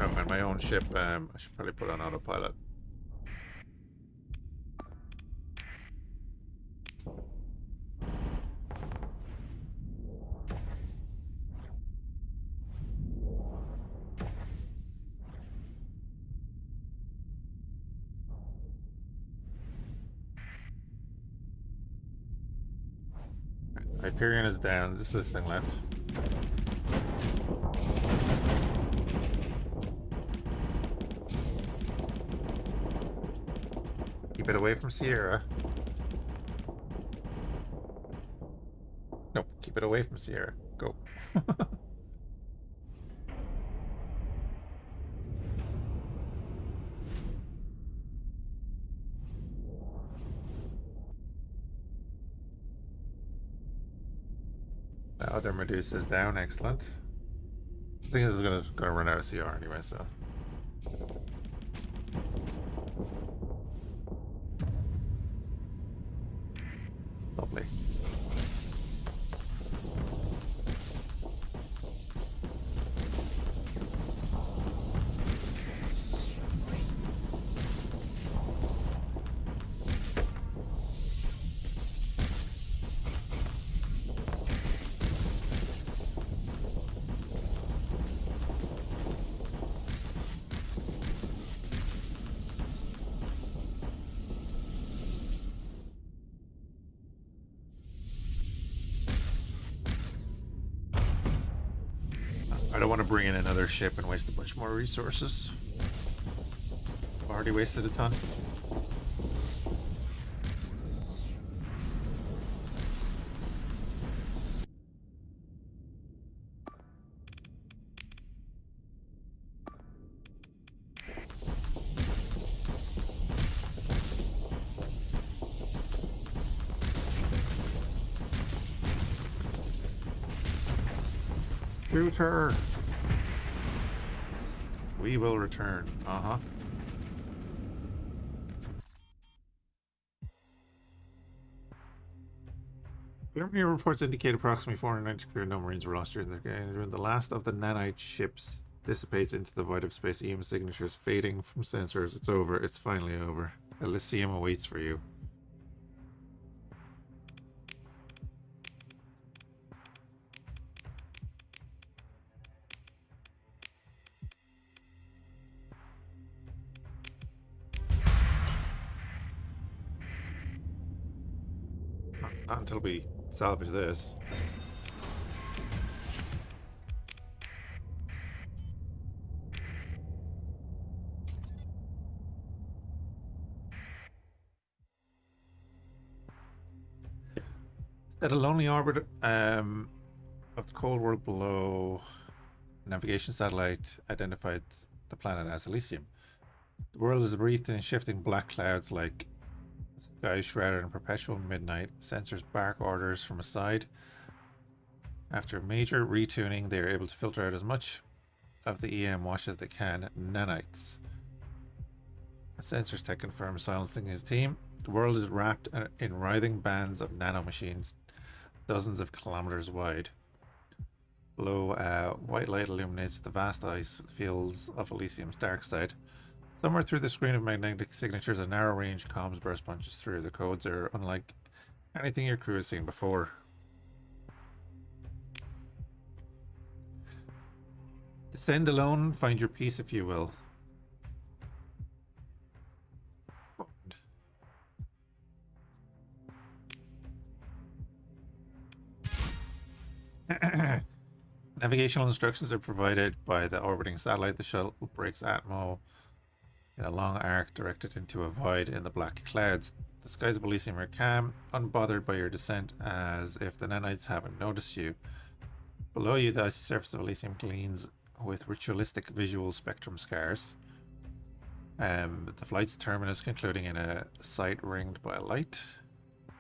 Oh, and my own ship, I should probably put on autopilot. Hyperion is down. Just this thing left. Keep it away from Sierra. Nope, keep it away from Sierra. Go. The other Medusa is down. Excellent. I think it's gonna run out of CR anyway, so. Lovely. I don't want to bring in another ship and waste a bunch more resources. I've already wasted a ton. Shoot her! We will return. Uh-huh. Preliminary reports indicate approximately 490 crew no Marines were lost during the game. When the last of the nanite ships dissipates into the void of space, EM signatures fading from sensors. It's over. It's finally over. Elysium awaits for you. Not until we salvage this. At a lonely orbit of the cold world below, navigation satellite identified the planet as Elysium. The world is wreathed in shifting black clouds like sky shrouded in perpetual midnight. Sensors bark orders from a side. After major retuning, they are able to filter out as much of the EM watch as they can. Nanites. A sensors tech confirms silencing his team. The world is wrapped in writhing bands of nanomachines, dozens of kilometers wide. Below, white light illuminates the vast ice fields of Elysium's dark side. Somewhere through the screen of magnetic signatures, a narrow-range comms burst punches through. The codes are unlike anything your crew has seen before. Descend alone, find your peace if you will. Navigational instructions are provided by the orbiting satellite. The shuttle breaks atmo in a long arc directed into a void in the black clouds. The skies of Elysium are calm, unbothered by your descent, as if the nanites haven't noticed you. Below you, the icy surface of Elysium gleams with ritualistic visual spectrum scars. The flight's terminus concluding in a site ringed by light.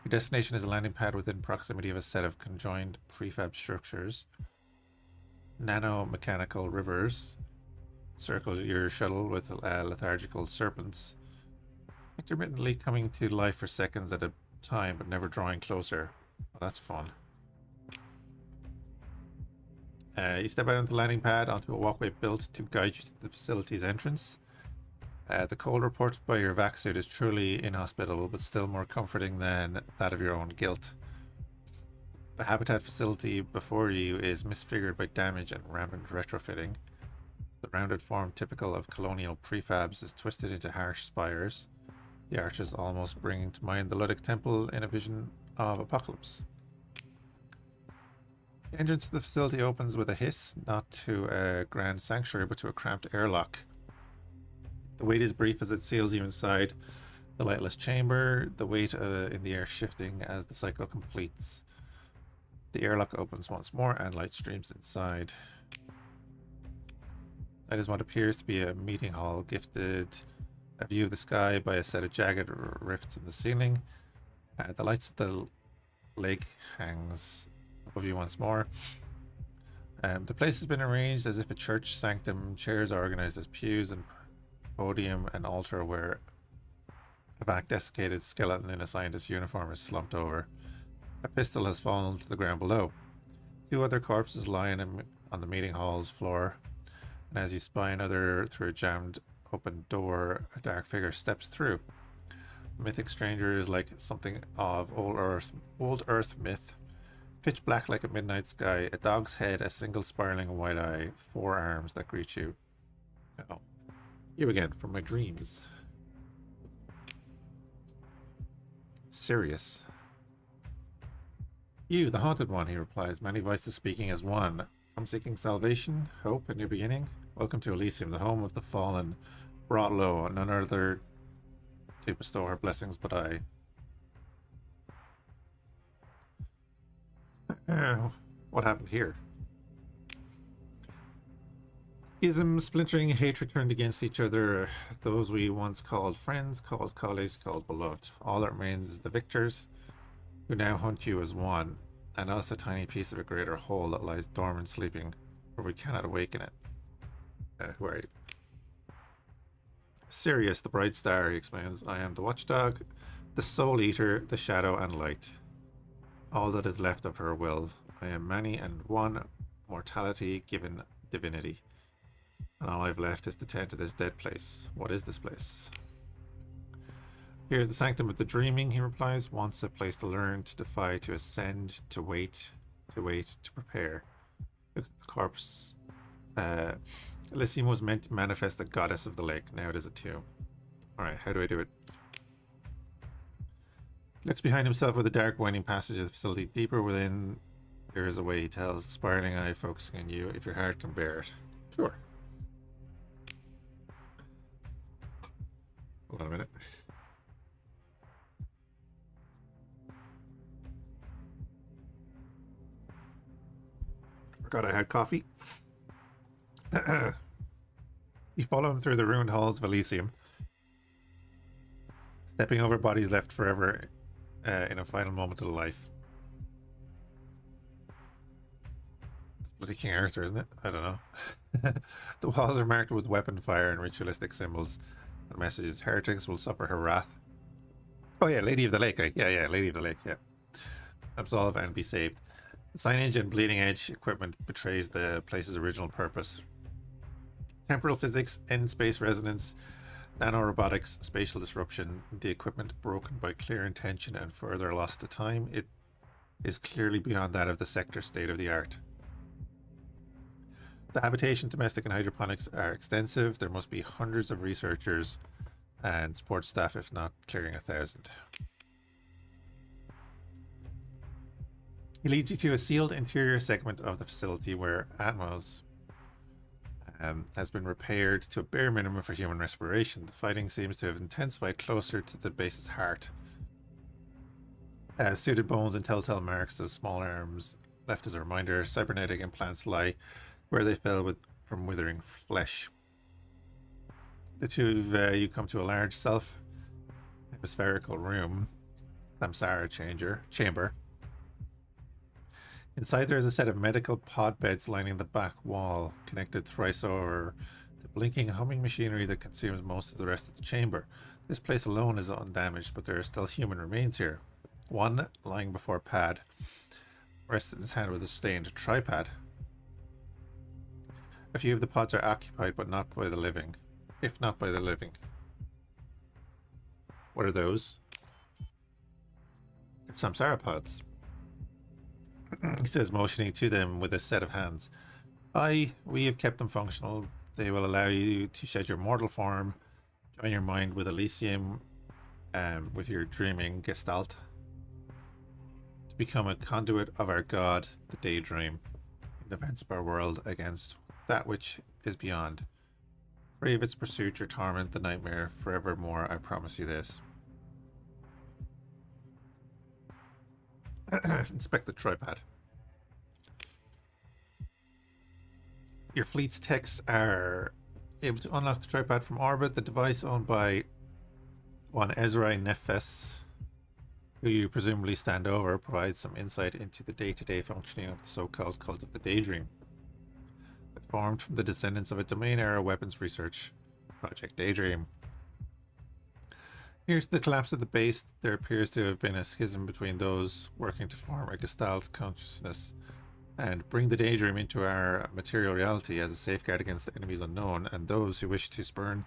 Your destination is a landing pad within proximity of a set of conjoined prefab structures. Nanomechanical rivers circle your shuttle with lethargical serpents, intermittently coming to life for seconds at a time but never drawing closer. Oh, that's fun. You step out onto the landing pad onto a walkway built to guide you to the facility's entrance. The cold reported by your vac suit is truly inhospitable, but still more comforting than that of your own guilt. The habitat facility before you is misfigured by damage and rampant retrofitting. The rounded form typical of colonial prefabs is twisted into harsh spires, the arches almost bringing to mind the Ludic temple in a vision of apocalypse. The entrance to the facility opens with a hiss, not to a grand sanctuary, but to a cramped airlock. The wait is brief as it seals you inside the lightless chamber, the weight in the air shifting as the cycle completes. The airlock opens once more and light streams inside. That is what appears to be a meeting hall, gifted a view of the sky by a set of jagged rifts in the ceiling. The lights of the lake hangs above you once more. The place has been arranged as if a church sanctum. Chairs are organized as pews, and podium and altar where a back desiccated skeleton in a scientist's uniform is slumped over. A pistol has fallen to the ground below. Two other corpses lie on the meeting hall's floor, and as you spy another through a jammed open door, a dark figure steps through. The mythic stranger is like something of old Earth myth. Pitch black like a midnight sky, a dog's head, a single spiraling white eye, 4 arms that greet you. Oh. You again, from my dreams. Sirius. You, the haunted one, he replies, many voices speaking as one. I'm seeking salvation, hope, a new beginning. Welcome to Elysium, the home of the fallen, brought low, none other to bestow her blessings but I. What happened here? Schism, splintering, hatred turned against each other. Those we once called friends, called colleagues, called beloved. All that remains is the victors, who now hunt you as one, and us a tiny piece of a greater whole that lies dormant, sleeping, where we cannot awaken it. Who are you? Sirius, the bright star, he explains. I am the watchdog, the soul eater, the shadow and light. All that is left of her will. I am many and one, mortality given divinity. And all I've left is to tend to this dead place. What is this place? Here's the sanctum of the dreaming, he replies. Once a place to learn, to defy, to ascend, to wait, to prepare. Looks at the corpse. Elysium was meant to manifest the goddess of the lake. Now it is a tomb. Alright, how do I do it? Looks behind himself with a dark winding passage of the facility. Deeper within, there is a way, he tells. Spiraling eye focusing on you, if your heart can bear it. Sure. Hold on a minute. Forgot I had coffee. You follow him through the ruined halls of Elysium, stepping over bodies left forever in a final moment of life. It's bloody King Arthur, isn't it? I don't know. The walls are marked with weapon fire and ritualistic symbols. The message is heretics will suffer her wrath. Oh yeah, Lady of the Lake. Yeah, Lady of the Lake, yeah. Absolve and be saved. The signage and bleeding edge equipment betrays the place's original purpose. Temporal physics, end space resonance, nanorobotics, spatial disruption, the equipment broken by clear intention and further loss to time. It is clearly beyond that of the sector state of the art. The habitation, domestic and hydroponics are extensive. There must be hundreds of researchers and support staff, if not clearing 1,000. He leads you to a sealed interior segment of the facility where Atmos has been repaired to a bare minimum for human respiration. The fighting seems to have intensified closer to the base's heart. Suited bones and telltale marks of small arms left as a reminder. Cybernetic implants lie where they fell from withering flesh. The two of you come to a large self-hemispherical room, Samsara chamber. Inside there is a set of medical pod beds lining the back wall, connected thrice over to blinking, humming machinery that consumes most of the rest of the chamber. This place alone is undamaged, but there are still human remains here. One, lying before Pad, rests in his hand with a stained tripod. A few of the pods are occupied, but not by the living. If not by the living. What are those? They're Samsara pods. He says, motioning to them with a set of hands. We have kept them functional. They will allow you to shed your mortal form, join your mind with Elysium, with your dreaming gestalt, to become a conduit of our god, the daydream, in defense of our world against that which is beyond. Brave its pursuit, your torment, the nightmare, forevermore, I promise you this. Inspect the tripod. Your fleet's techs are able to unlock the tripod from orbit. The device, owned by one Ezra Nefes, who you presumably stand over, provides some insight into the day-to-day functioning of the so-called cult of the daydream. It formed from the descendants of a domain-era weapons research project, Daydream. Here's the collapse of the base. There appears to have been a schism between those working to form a Gestalt consciousness and bring the daydream into our material reality as a safeguard against the enemies unknown, and those who wish to spurn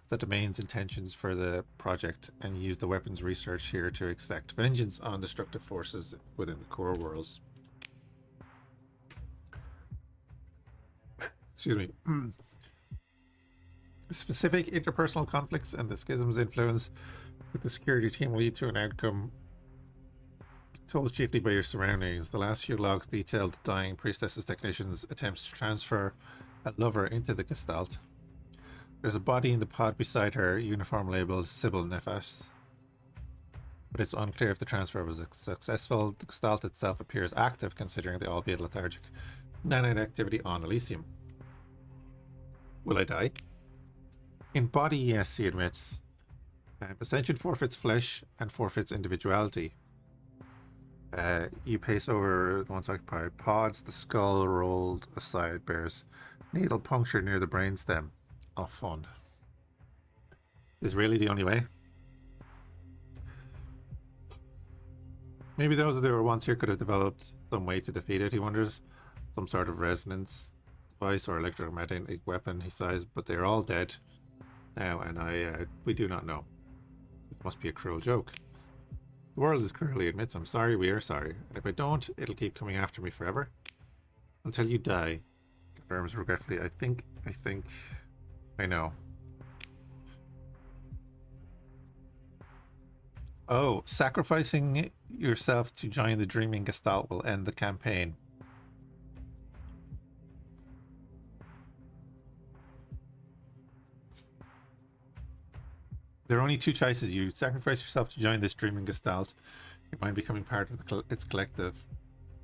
the domain's intentions for the project and use the weapons research here to exact vengeance on destructive forces within the core worlds. Excuse me. Specific interpersonal conflicts and the schism's influence with the security team lead to an outcome told chiefly by your surroundings. The last few logs detail the dying priestess's technicians' attempts to transfer a lover into the Gestalt. There's a body in the pod beside her, uniform labeled Sybil Nefas, but it's unclear if the transfer was successful. The Gestalt itself appears active, considering the albeit lethargic nanite activity on Elysium. Will I die? In body, yes, he admits. Ascension forfeits flesh and forfeits individuality. You pace over the once occupied pods. The skull rolled aside bears needle puncture near the brainstem. Oh, fun. Is really the only way? Maybe those that were once here could have developed some way to defeat it, he wonders. Some sort of resonance device or electromagnetic weapon, he sighs, but they're all dead now, and we do not know. This must be a cruel joke. The world is cruel, he admits. I'm sorry, we are sorry. And if I don't, it'll keep coming after me forever. Until you die, confirms regretfully. I think, I know. Oh, sacrificing yourself to join the Dreaming Gestalt will end the campaign. There are only two choices. You sacrifice yourself to join this Dreaming Gestalt, your mind becoming part of its collective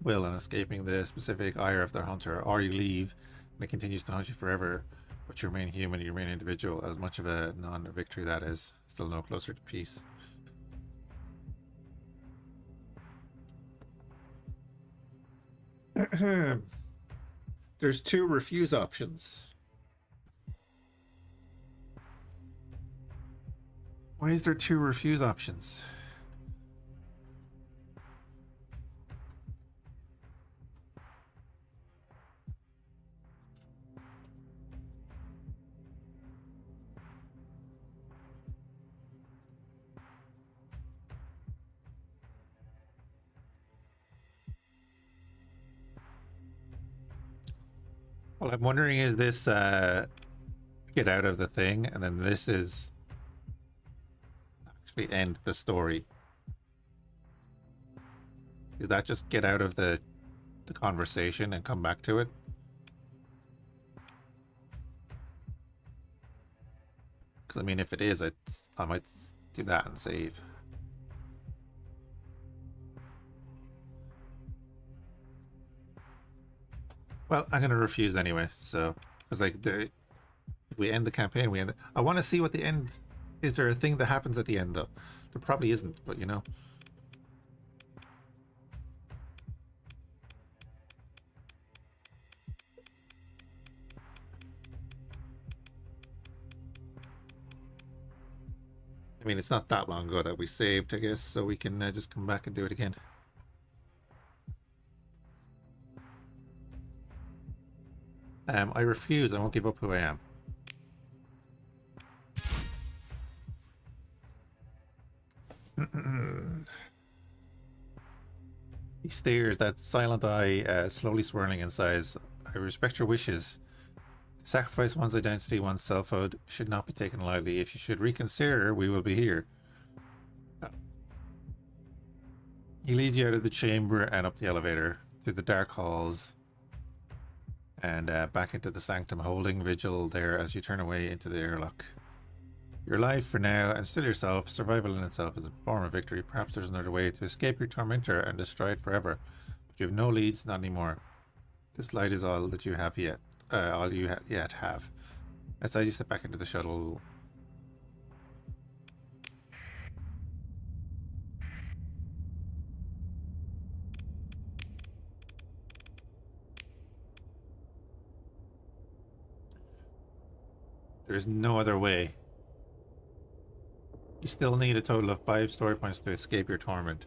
will and escaping the specific ire of their hunter, or you leave and it continues to hunt you forever, but you remain human, you remain individual. As much of a non-victory that is, still no closer to peace. There's two refuse options. Why is there two refuse options? Well, I'm wondering, is this get out of the thing, and then this is actually end the story? Is that just get out of the conversation and come back to it? Because I mean, if it is, I might do that and save. Well, I'm gonna refuse anyway. So, because like if we end the campaign, we end. I want to see what the end. Is there a thing that happens at the end though? There probably isn't, but you know. I mean, it's not that long ago that we saved, I guess, so we can just come back and do it again. I refuse. I won't give up who I am. He stares, that silent eye slowly swirling in size. I respect your wishes. To sacrifice one's identity, one's selfhood, should not be taken lightly. If you should reconsider, we will be here. He leads you out of the chamber and up the elevator, through the dark halls, and back into the sanctum, holding vigil there as you turn away into the airlock. Your life for now, and still yourself, survival in itself is a form of victory. Perhaps there's another way to escape your tormentor and destroy it forever. But you have no leads, not anymore. This light is all that you have yet. All you yet have. As I step back into the shuttle. There's no other way. You still need a total of 5 story points to escape your torment.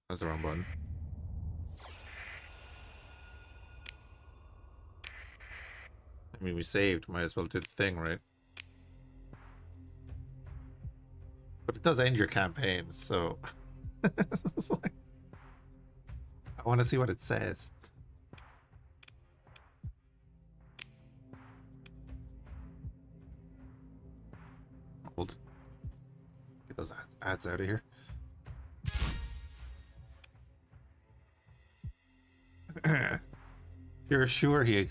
That's the wrong button. I mean, we saved. Might as well do the thing, right? But it does end your campaign, so... like... I want to see what it says. Hold. Get those ads out of here. If you're sure he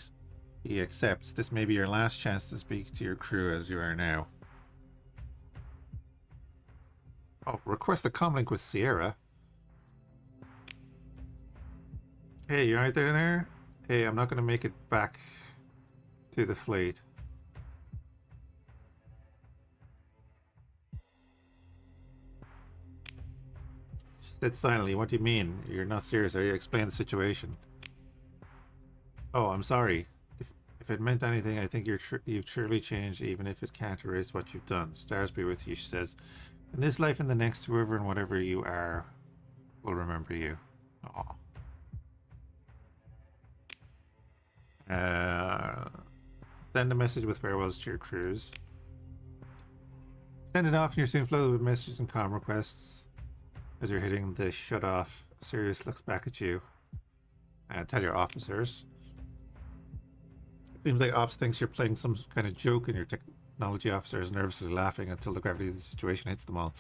accepts, this may be your last chance to speak to your crew as you are now. Oh, request a comlink with Sierra. Hey, you right there? Hey, I'm not going to make it back to the fleet. She said silently, what do you mean? You're not serious, are you? Explain the situation. Oh, I'm sorry. If it meant anything, I think you've surely changed, even if it can't erase what you've done. Stars be with you, she says. In this life and the next, whoever and whatever you are will remember you. Aw. Send a message with farewells to your crews. Send it off and you're soon flooded with messages and comm requests. As you're hitting the shut off, Sirius looks back at you. Tell your officers. It seems like Ops thinks you're playing some kind of joke, and your technology officer is nervously laughing until the gravity of the situation hits them all.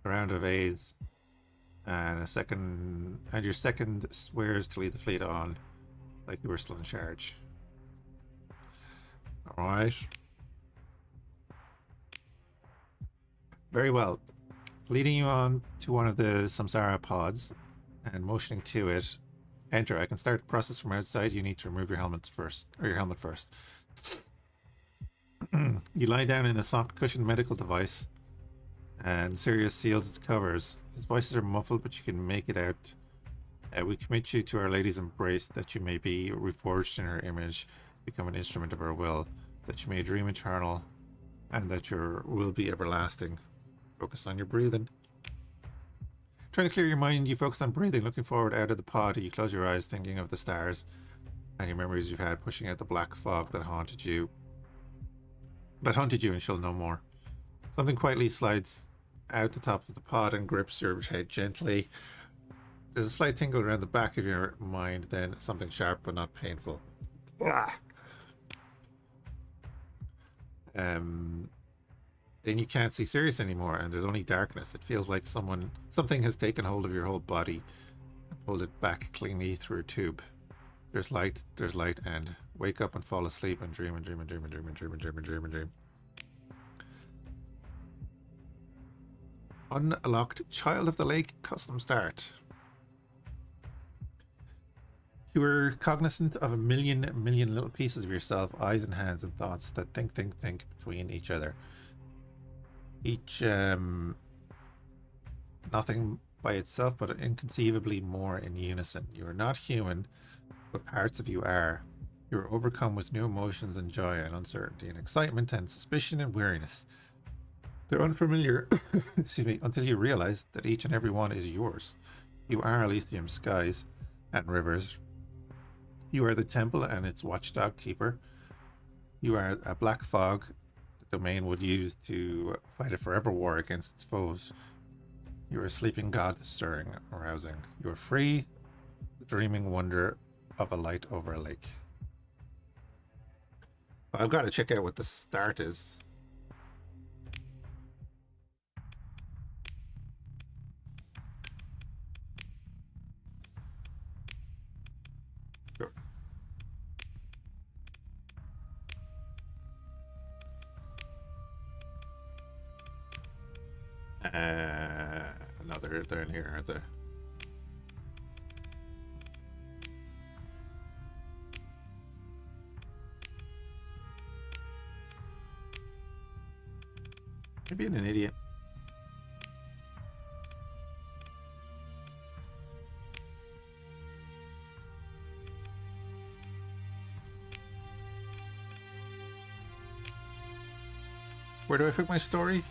A round of aids, and your second swears to lead the fleet on, like you were still in charge. All right. Very well. Leading you on to one of the Samsara pods and motioning to it. Enter. I can start the process from outside. You need to remove your helmet first. You lie down in a soft cushioned medical device, and Sirius seals its covers. His voices are muffled, but you can make it out. We commit you to Our Lady's embrace, that you may be reforged in her image, become an instrument of her will, that you may dream eternal, and that your will be everlasting. Focus on your breathing. Trying to clear your mind, you focus on breathing, looking forward out of the pod. You close your eyes, thinking of the stars and your memories you've had, pushing out the black fog that hunted you and shall no more. Something quietly slides out the top of the pod and grips your head gently. There's a slight tingle around the back of your mind, then something sharp but not painful. Then you can't see Sirius anymore, and there's only darkness. It feels like something has taken hold of your whole body and pulled it back cleanly through a tube. There's light, and wake up and fall asleep and dream and dream and dream and dream and dream and dream and dream and dream. Unlocked Child of the Lake custom start. You were cognizant of a million little pieces of yourself, eyes and hands and thoughts that think between each other. Each nothing by itself, but inconceivably more in unison. You are not human, but parts of you are. You are overcome with new emotions and joy and uncertainty and excitement and suspicion and weariness. They're unfamiliar, excuse me, until you realize that each and every one is yours. You are Elysium skies and rivers. You are the temple and its watchdog keeper. You are a black fog the domain would use to fight a forever war against its foes. You are a sleeping god, stirring, arousing. You are free, the dreaming wonder of a light over a lake. I've got to check out what the start is. Sure. No, they're in here, aren't they? You're being an idiot. Where do I pick my story?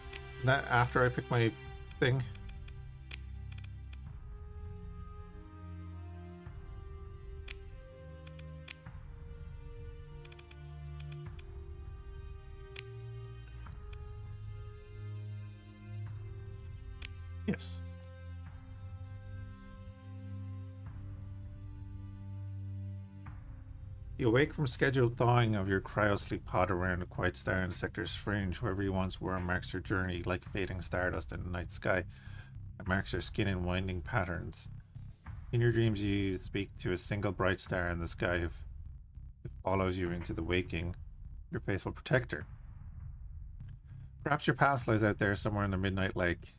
That after I pick my thing? Yes. You awake from scheduled thawing of your cryosleep pod around a quiet star in the sector's fringe. Wherever you once were marks your journey like fading stardust in the night sky. It marks your skin in winding patterns. In your dreams, you speak to a single bright star in the sky who follows you into the waking, your faithful protector. Perhaps your past lies out there somewhere in the midnight lake.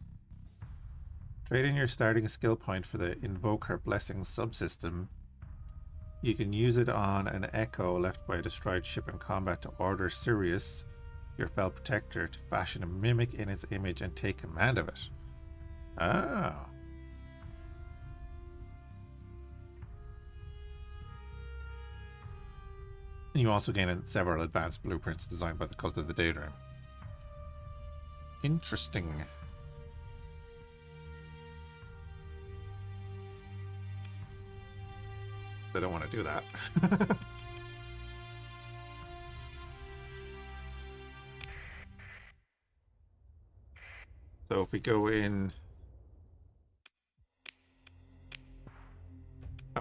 Trade in your starting skill point for the Invoke Her Blessing subsystem. You can use it on an echo left by a destroyed ship in combat to order Sirius, your fell protector, to fashion a mimic in its image and take command of it. Ah. You also gain several advanced blueprints designed by the Cult of the Daydream. Interesting. They don't want to do that. So if we go in...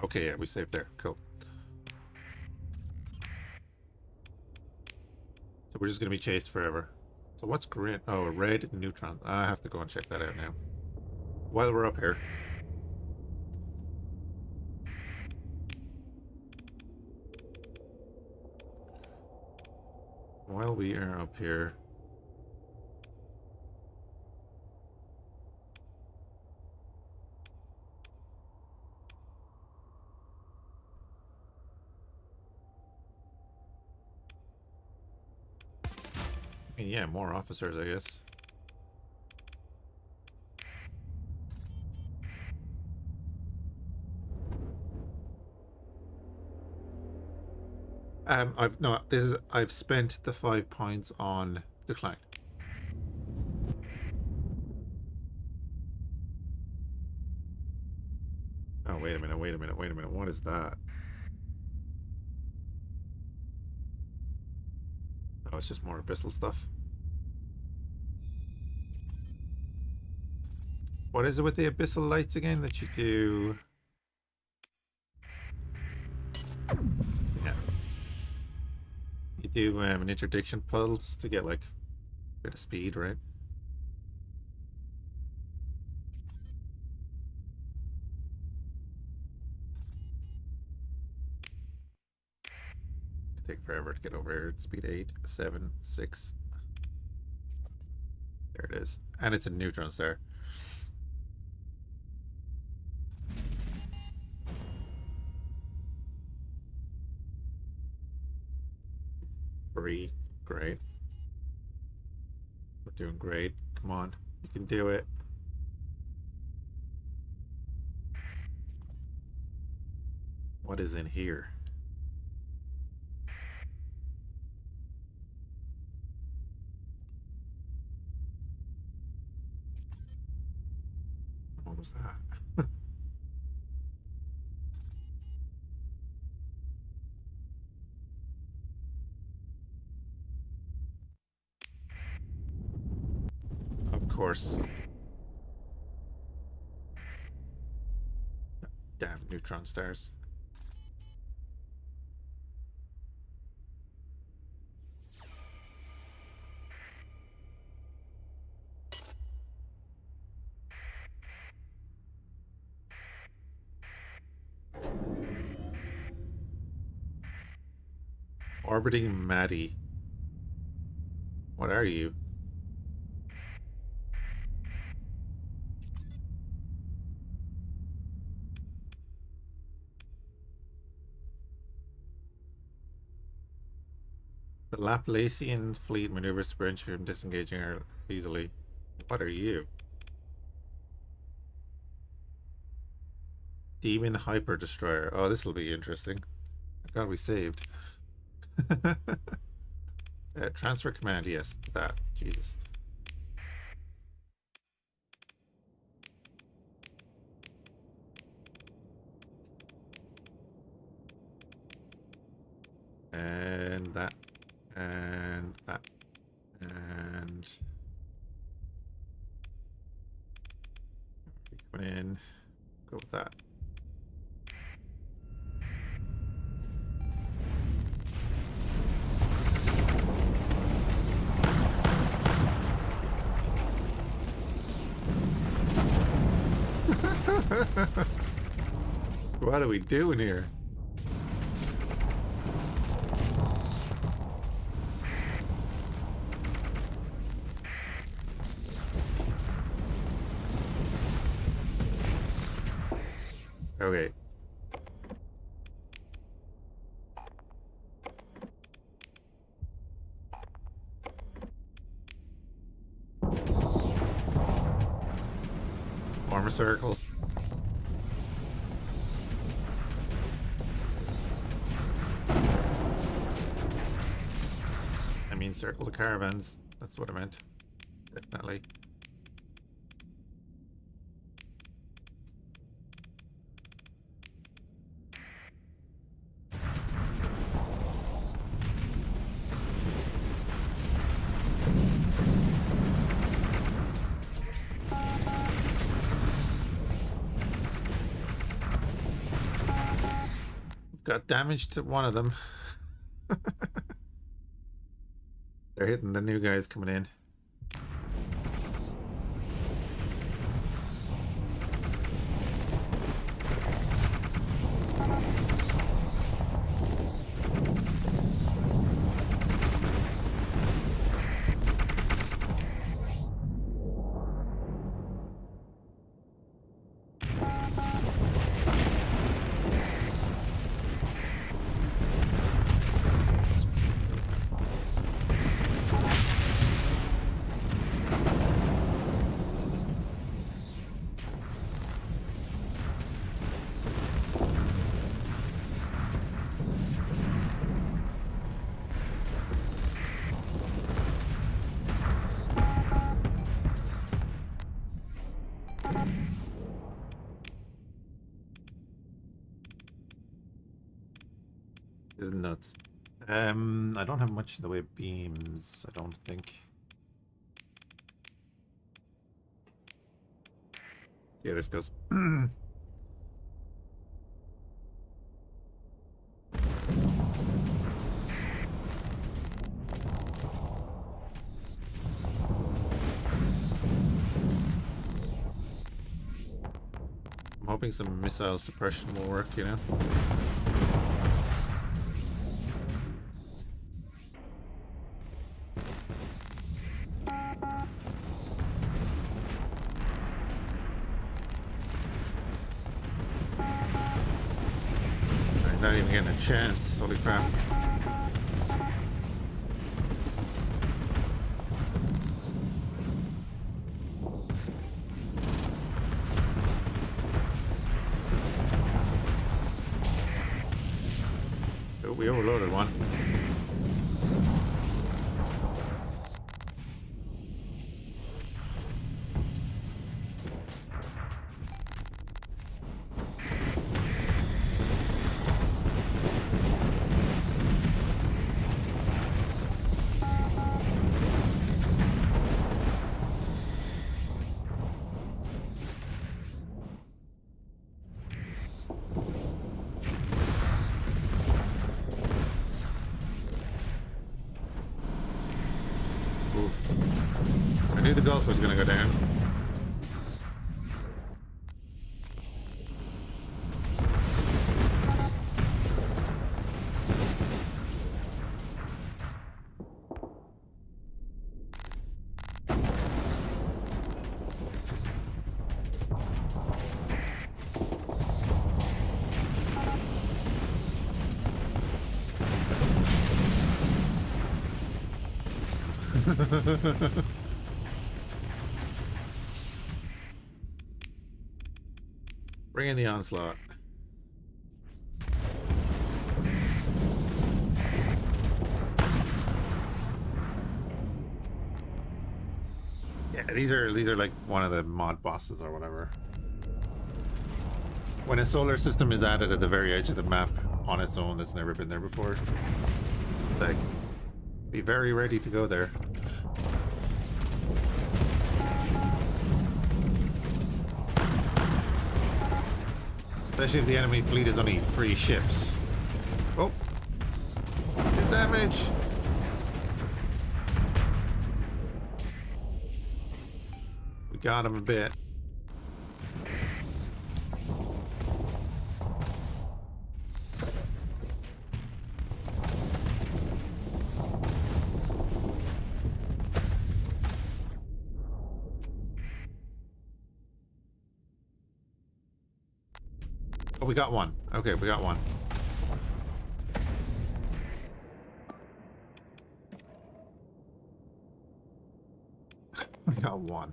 Okay, yeah, we saved there. Cool. So we're just going to be chased forever. So what's green? Oh, a red neutron. I have to go and check that out now. While we're up here. While we are up here... Yeah, more officers, I guess. I've spent the 5 points on decline. Oh, wait a minute, what is that? Oh, it's just more abyssal stuff. What is it with the abyssal lights again that you do? Yeah. You do an interdiction pulse to get like a bit of speed, right? Take forever to get over here. Speed 8, 7, 6. There it is. And it's a neutron star. Great. We're doing great. Come on. You can do it. What is in here? What was that? Of course. Damn neutron stars. Orbiting Maddie. What are you? The Laplacian fleet maneuvers to prevent you from disengaging her easily. What are you? Demon Hyper Destroyer. Oh, this will be interesting. God, we saved. Transfer command, yes, that. Jesus. And that. And that. And coming in. Go with that. What are we doing here? Okay. Form a circle. mean circle the caravans. That's what I meant. Definitely. Got damage to one of them. They're hitting the new guys coming in. Is nuts. I don't have much in the way of beams, I don't think. Yeah, this goes. I'm hoping some missile suppression will work, you know? I'm not even getting a chance, holy crap. Oh, we overloaded one. I knew the Gulf was going to go down. Bring in the onslaught. Yeah, these are like one of the mod bosses or whatever. When a solar system is added at the very edge of the map on its own that's never been there before, like, be very ready to go there. Especially if the enemy fleet is only 3 ships. Oh! Did damage! We got him a bit. Oh, we got one. Okay, we got one. We got one.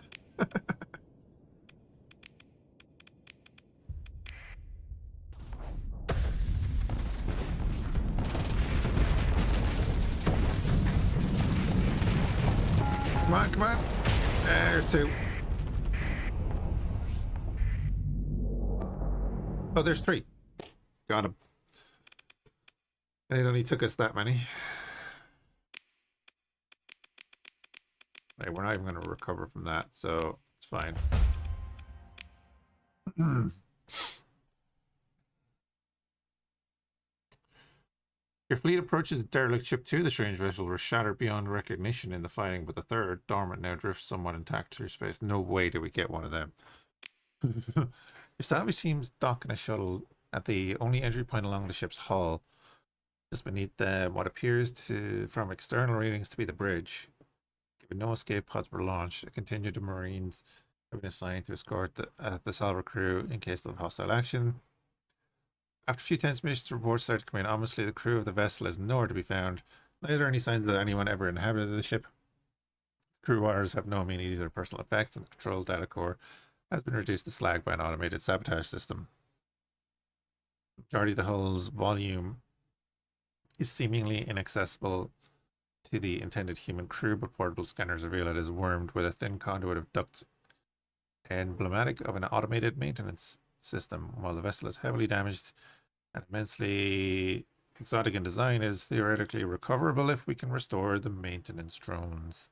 on, come on. There's two. Oh, there's three. Got him. And it only took us that many. Right, we're not even going to recover from that, so it's fine. Your fleet approaches the derelict ship 2. The strange vessel was shattered beyond recognition in the fighting, but the third, dormant, now drifts somewhat intact through space. No way do we get one of them. Your salvage team's docking a shuttle at the only entry point along the ship's hull, just beneath what appears to, from external readings, to be the bridge. Given no escape pods were launched, a contingent of Marines have been assigned to escort the salvor crew in case of hostile action. After a few tense missions, reports started to come in. Ominously, the crew of the vessel is nowhere to be found. Neither any signs that anyone ever inhabited the ship. Crew waters have no immunity to their personal effects, and the control data core has been reduced to slag by an automated sabotage system. The majority of the hull's volume is seemingly inaccessible to the intended human crew, but portable scanners reveal it is wormed with a thin conduit of ducts, emblematic of an automated maintenance system. While the vessel is heavily damaged and immensely exotic in design, is theoretically recoverable if we can restore the maintenance drones.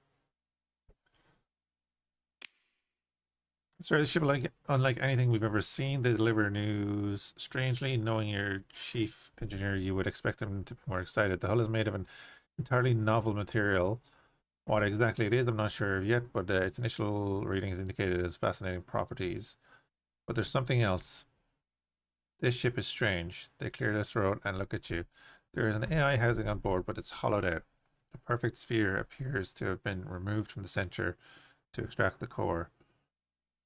Sorry, this ship, unlike anything we've ever seen, they deliver news strangely. Knowing your chief engineer, you would expect him to be more excited. The hull is made of an entirely novel material. What exactly it is, I'm not sure yet, but its initial readings indicated it has fascinating properties. But there's something else. This ship is strange. They clear their throat and look at you. There is an AI housing on board, but it's hollowed out. The perfect sphere appears to have been removed from the center to extract the core.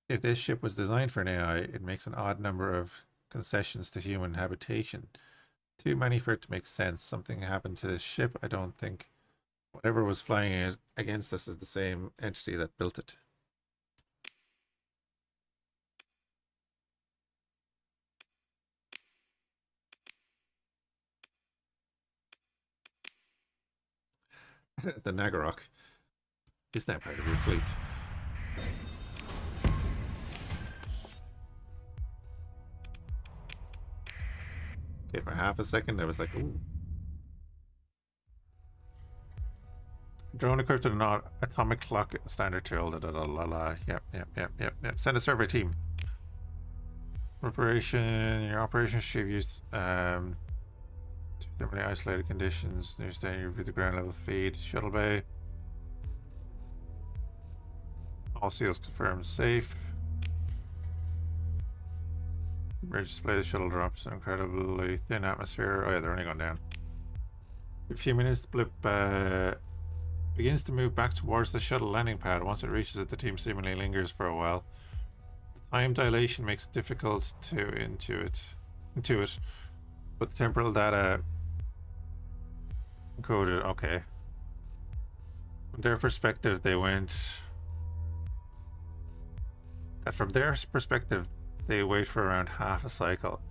If this ship was designed for an AI, it makes an odd number of concessions to human habitation. Too many for it to make sense. Something happened to this ship. I don't think whatever was flying it against us is the same entity that built it. The Nagorok is now part of your fleet. Okay, for half a second I was like, ooh. Drone equipped with an atomic clock standard tool. Yep. Send a survey team. Your operations chief used temporarily isolated conditions. They're staying review the ground level feed. Shuttle bay. All seals confirmed safe. Bridge display, the shuttle drops an incredibly thin atmosphere. Oh yeah, they're only gone down. A few minutes, the blip begins to move back towards the shuttle landing pad. Once it reaches it, the team seemingly lingers for a while. Time dilation makes it difficult to intuit, but the temporal data encoded. Okay. From their perspective, they went. That from their perspective, they wait for around half a cycle.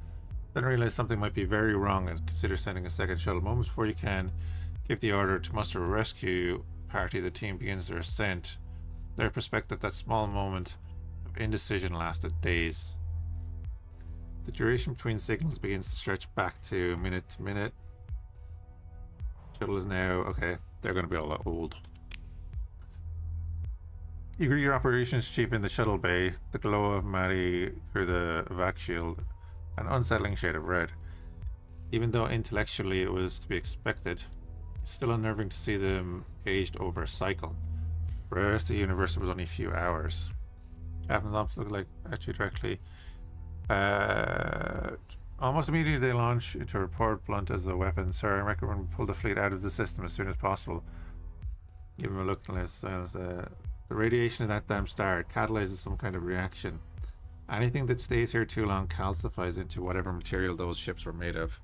Then realize something might be very wrong and consider sending a second shuttle. Moments before you can give the order to muster a rescue party, the team begins their ascent. From their perspective, that small moment of indecision lasted days. The duration between signals begins to stretch back to minute. Shuttle is now, okay, they're going to be a lot old. You greet your operations chief in the shuttle bay, the glow of Maddie through the vac shield, an unsettling shade of red. Even though intellectually it was to be expected, it's still unnerving to see them aged over a cycle. For the rest of the universe, it was only a few hours. Captain's ops look like at you directly. Almost immediately they launch into a report blunt as a weapon. Sir, I recommend we pull the fleet out of the system as soon as possible. Give him a look and the radiation of that damn star catalyzes some kind of reaction. Anything that stays here too long calcifies into whatever material those ships were made of.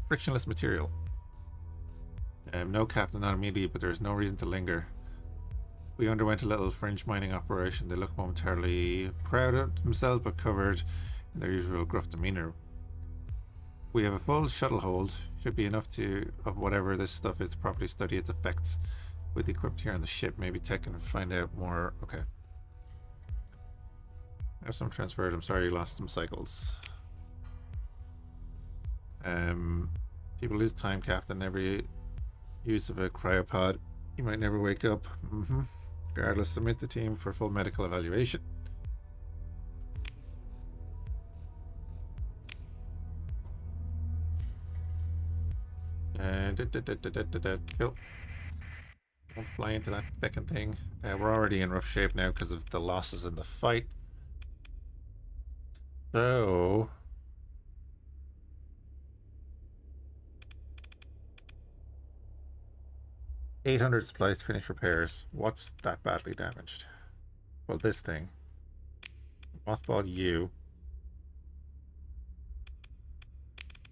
Frictionless material. No, Captain, not immediately, but there's no reason to linger. We underwent a little fringe mining operation. They look momentarily proud of themselves, but covered in their usual gruff demeanor. we have a full shuttle hold. Should be enough of whatever this stuff is to properly study its effects with the equipped here on the ship. Maybe Tech can find out more. Okay. I have some transferred. I'm sorry you lost some cycles. People lose time capped on every use of a cryopod. You might never wake up. Regardless, submit the team for full medical evaluation. Cool. Don't fly into that feckin' thing. We're already in rough shape now because of the losses in the fight. So... 800 supplies to finish repairs. What's that badly damaged? Well, this thing. Mothball you.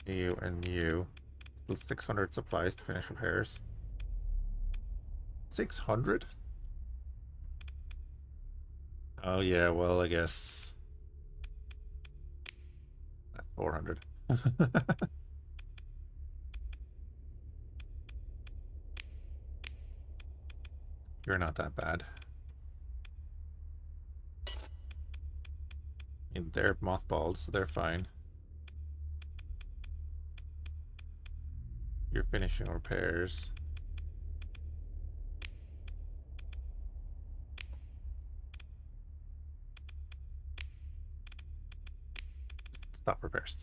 You and you. Still 600 supplies to finish repairs. 600? Oh yeah, well I guess that's 400. You're not that bad. I mean, they're mothballed, so they're fine. You're finishing repairs. Stop repairs.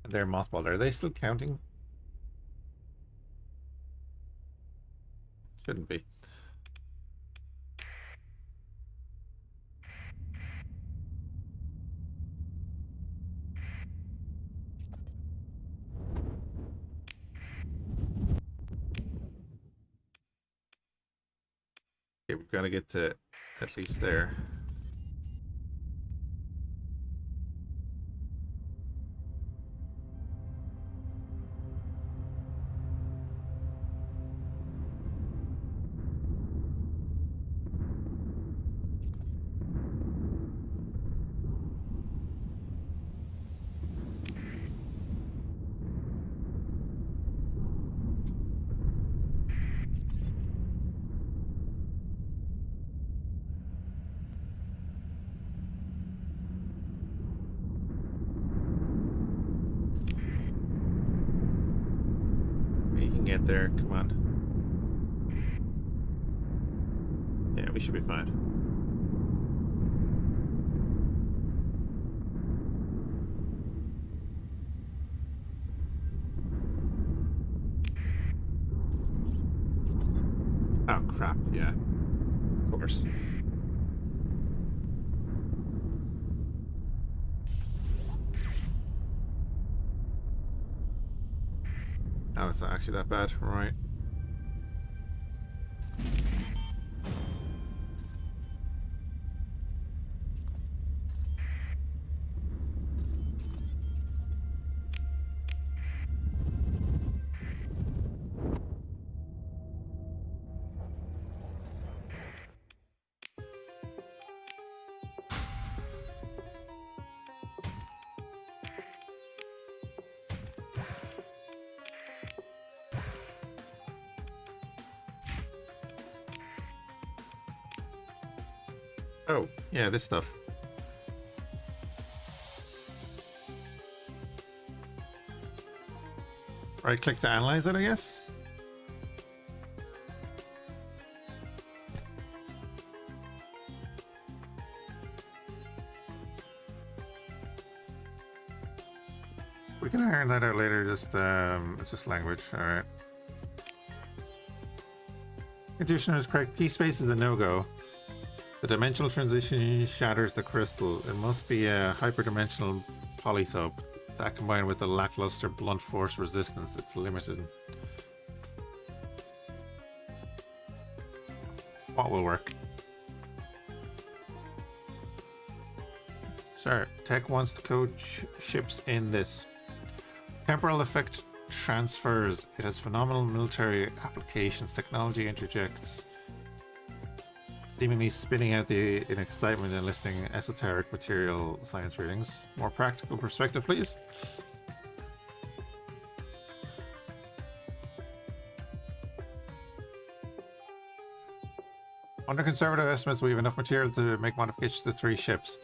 And they're mothballed. Are they still counting? Shouldn't be. Okay, we've got to get to at least there. Get there, come on. Yeah, we should be fine. Oh crap, yeah. Of course. Oh, it's not actually that bad, right? Oh, yeah, this stuff. Right click to analyze it, I guess. We can iron that out later, it's just language, alright. Intuition is correct. P-space is a no-go. The dimensional transition shatters the crystal. It must be a hyperdimensional polytope. That combined with the lackluster blunt force resistance, it's limited. What will work? Sure. Tech wants to coach ships in this. Temporal effect transfers. It has phenomenal military applications. Technology interjects. seemingly spinning out in excitement and listing esoteric material science readings. More practical perspective, please. Under conservative estimates, we have enough material to make modifications to 3 ships.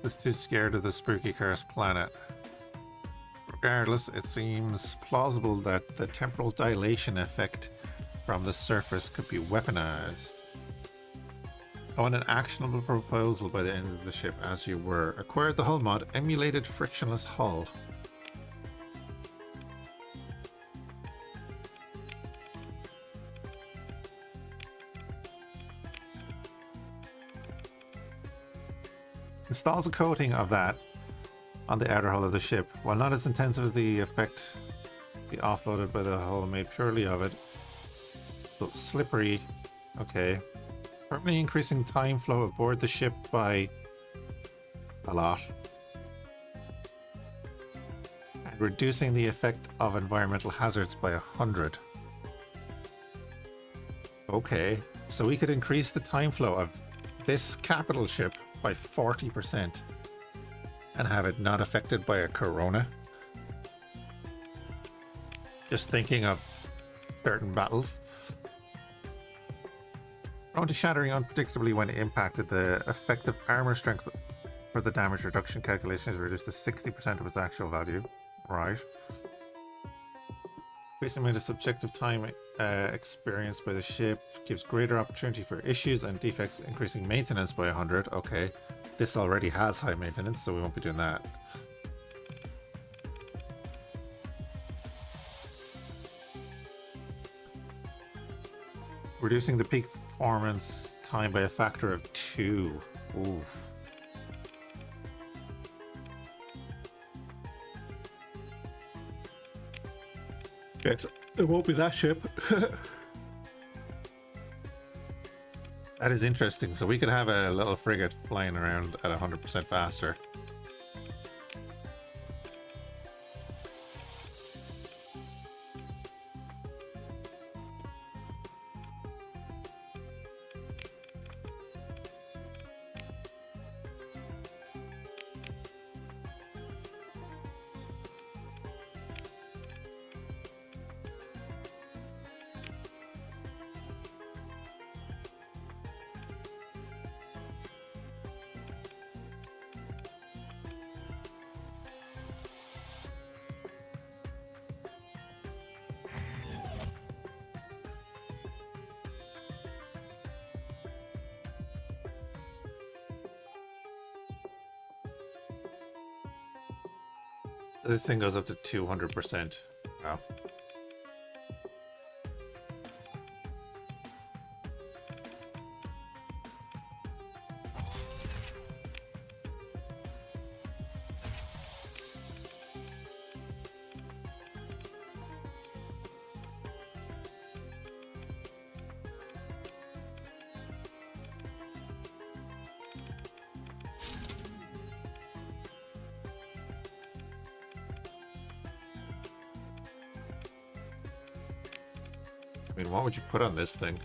Just too scared of the spooky cursed planet. Regardless, it seems plausible that the temporal dilation effect from the surface could be weaponized. I want an actionable proposal by the end of the ship, as you were. Acquired the hull mod, emulated frictionless hull. Installs a coating of that on the outer hull of the ship. While not as intensive as the effect be offloaded by the hull made purely of it, so slippery. Okay. Permanently increasing time flow aboard the ship by a lot. And reducing the effect of environmental hazards by 100. Okay. So we could increase the time flow of this capital ship by 40% and have it not affected by a corona. Just thinking of certain battles. Prone to shattering unpredictably when impacted, the effective armor strength for the damage reduction calculation is reduced to 60% of its actual value. Right. Increasing amount of subjective time experienced by the ship gives greater opportunity for issues and defects, increasing maintenance by 100. Okay. This already has high maintenance, so we won't be doing that. Reducing the peak performance time by a factor of 2. Ooh. Yes, it won't be that ship. That is interesting. So we could have a little frigate flying around at 100% faster. This thing goes up to 200%. Wow. I mean, what would you put on this thing?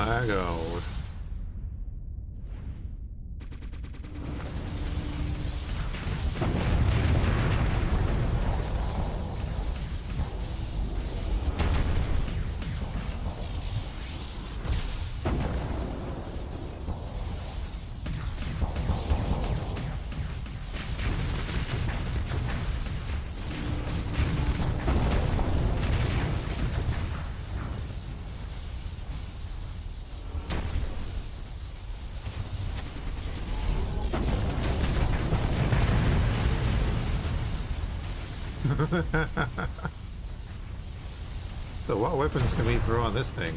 my god. So what weapons can we throw on this thing?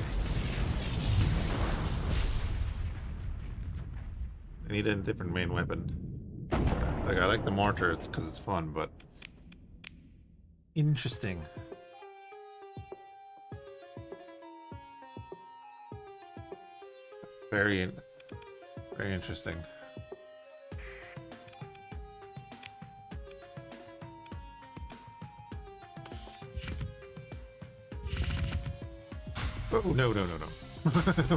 I need a different main weapon. Like, I like the mortar, it's because it's fun, but... Interesting. Very interesting. Oh, no.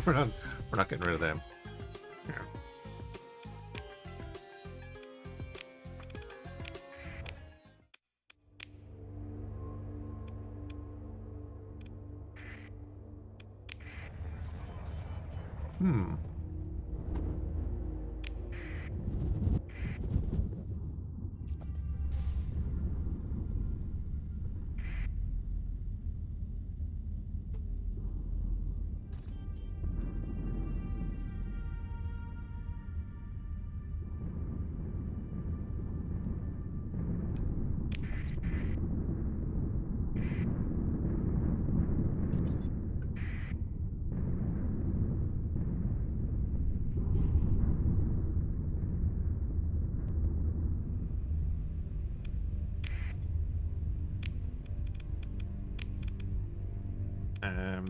we're not getting rid of them. Here.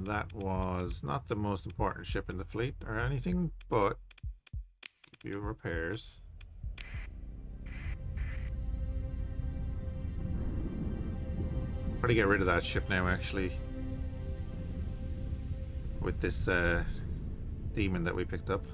That was not the most important ship in the fleet or anything, but a few repairs. Probably get rid of that ship now, actually, with this demon that we picked up.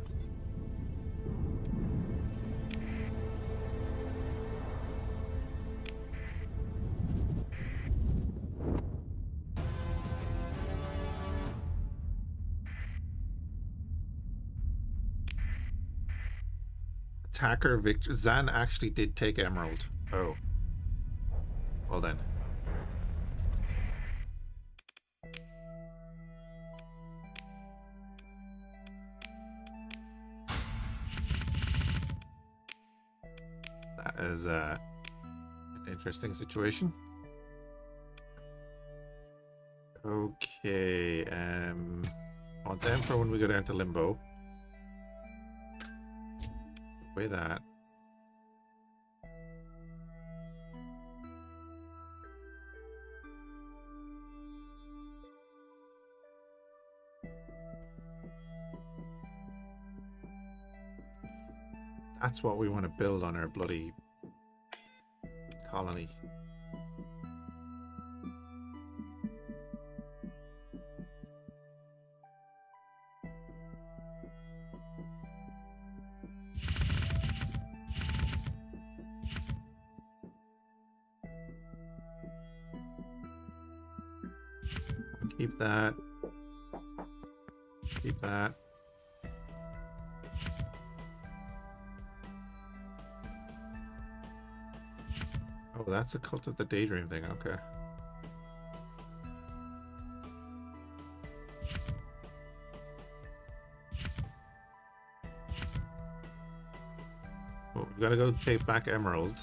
Attacker victory. Zan actually did take Emerald. Oh. Well then. That is an interesting situation. Okay, I want them for when we go down to Limbo. Way that. That's what we want to build on our bloody colony. Keep that. Keep that. Oh, that's a Cult of the Daydream thing, okay. Well, we gotta go take back Emerald.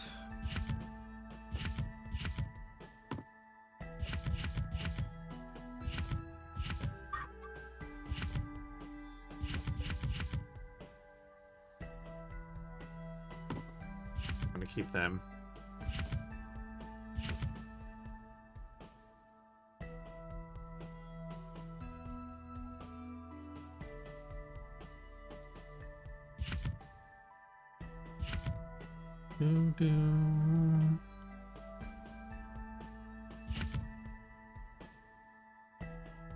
I'm gonna keep them.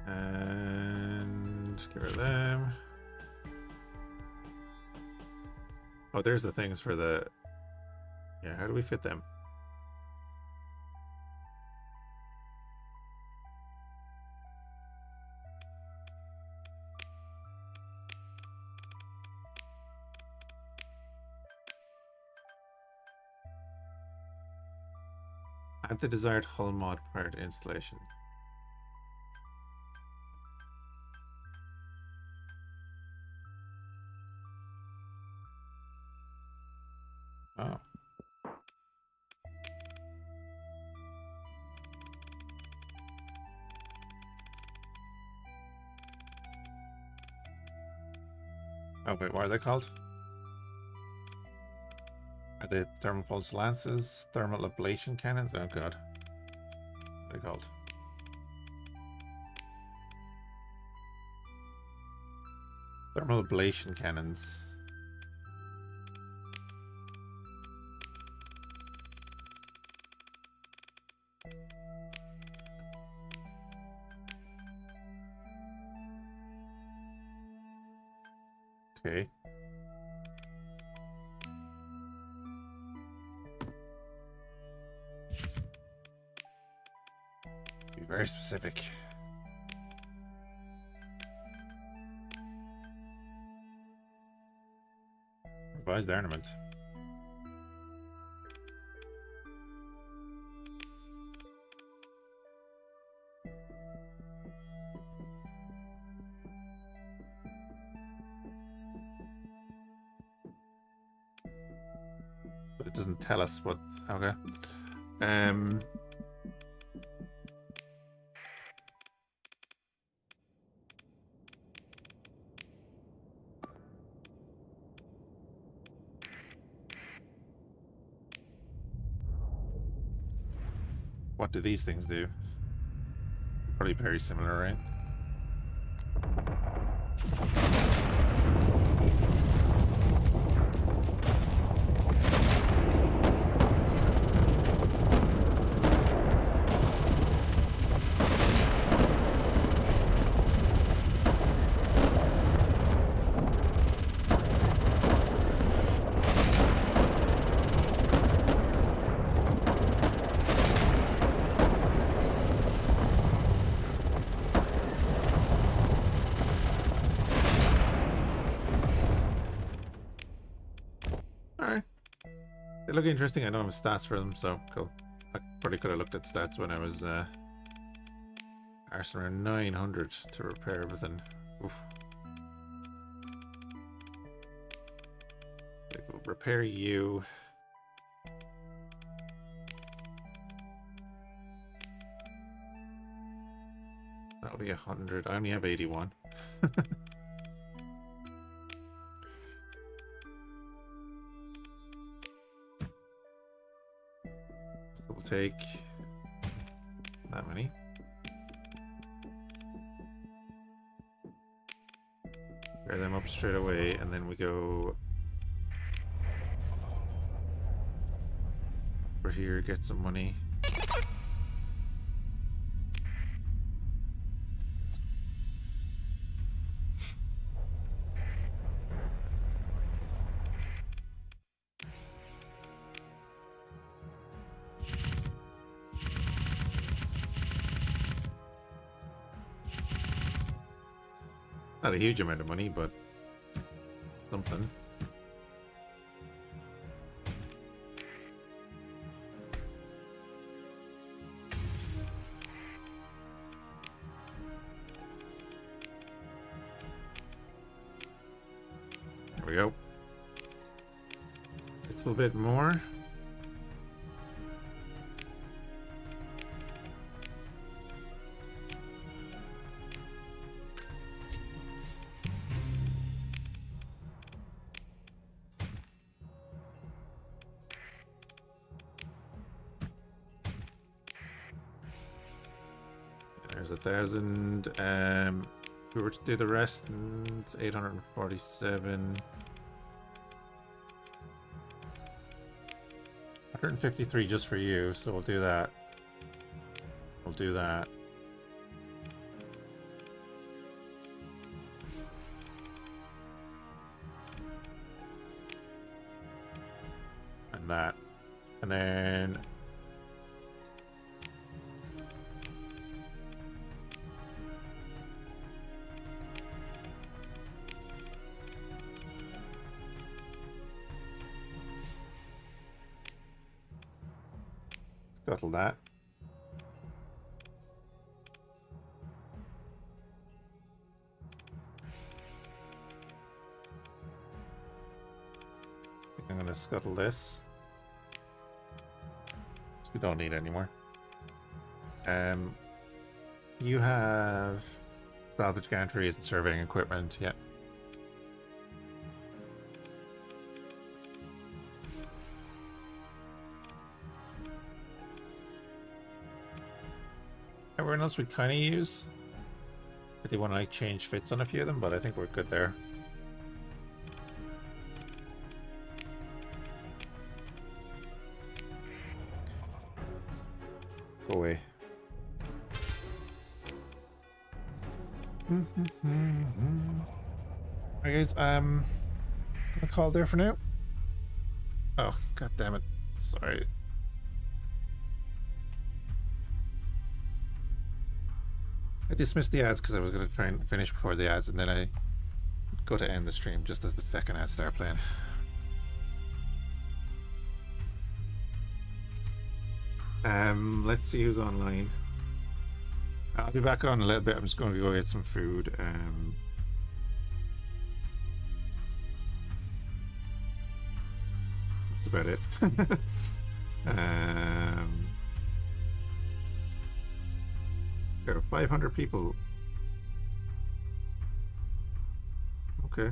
And get rid of them. Oh, there's the things for the... Yeah, how do we fit them? Add the desired hull mod prior to installation. Oh. Oh wait, what are they called? Are they thermal pulse lances? Thermal ablation cannons? Oh god. What are they called? Thermal ablation cannons. Okay. Be very specific. Revised ornament. But it doesn't tell us what. Okay. What do these things do? Probably very similar, right? They look interesting. I don't have stats for them, so cool. I probably could have looked at stats when I was arsing around 900 to repair everything. Oof. We'll repair you. That'll be 100. I only have 81. Take that many. Pair them up straight away, and then we go over here, get some money. Not a huge amount of money, but something. There we go. A little bit more. There's 1,000. If we were to do the rest, it's 847. 153 just for you, so we'll do that. We'll do that. and that. And then... scuttle that. I'm going to scuttle this. We don't need anymore. You have salvage gantries and surveying equipment, yeah. Everyone else we kind of use. I do want to like change fits on a few of them, but I think we're good there. Go away. Alright guys, I'm gonna call it there for now. Oh, god damn it. Sorry. I dismissed the ads because I was gonna try and finish before the ads, and then I go to end the stream just as the feckin' ads start playing. Let's see who's online. I'll be back on a little bit. I'm just going to go get some food. That's about it. There are 500 people. Okay.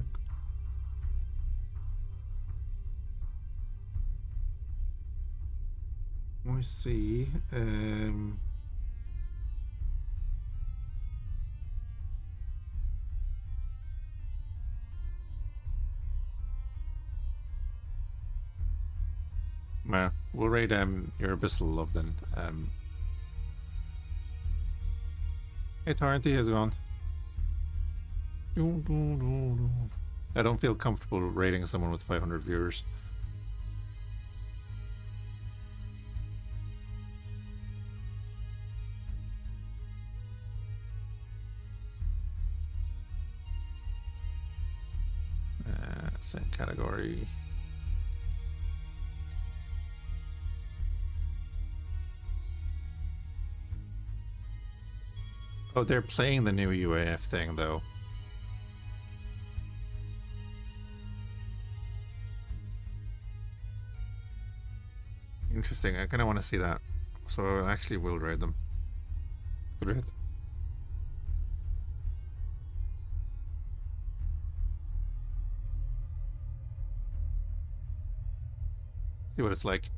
Let me see. Well, we'll raid your Abyssal Love then. Hey Torrenty, how's it going? I don't feel comfortable raiding someone with 500 viewers. Same category. Oh, they're playing the new UAF thing, though. Interesting. I kind of want to see that. So I actually will raid them. Good raid. See what it's like.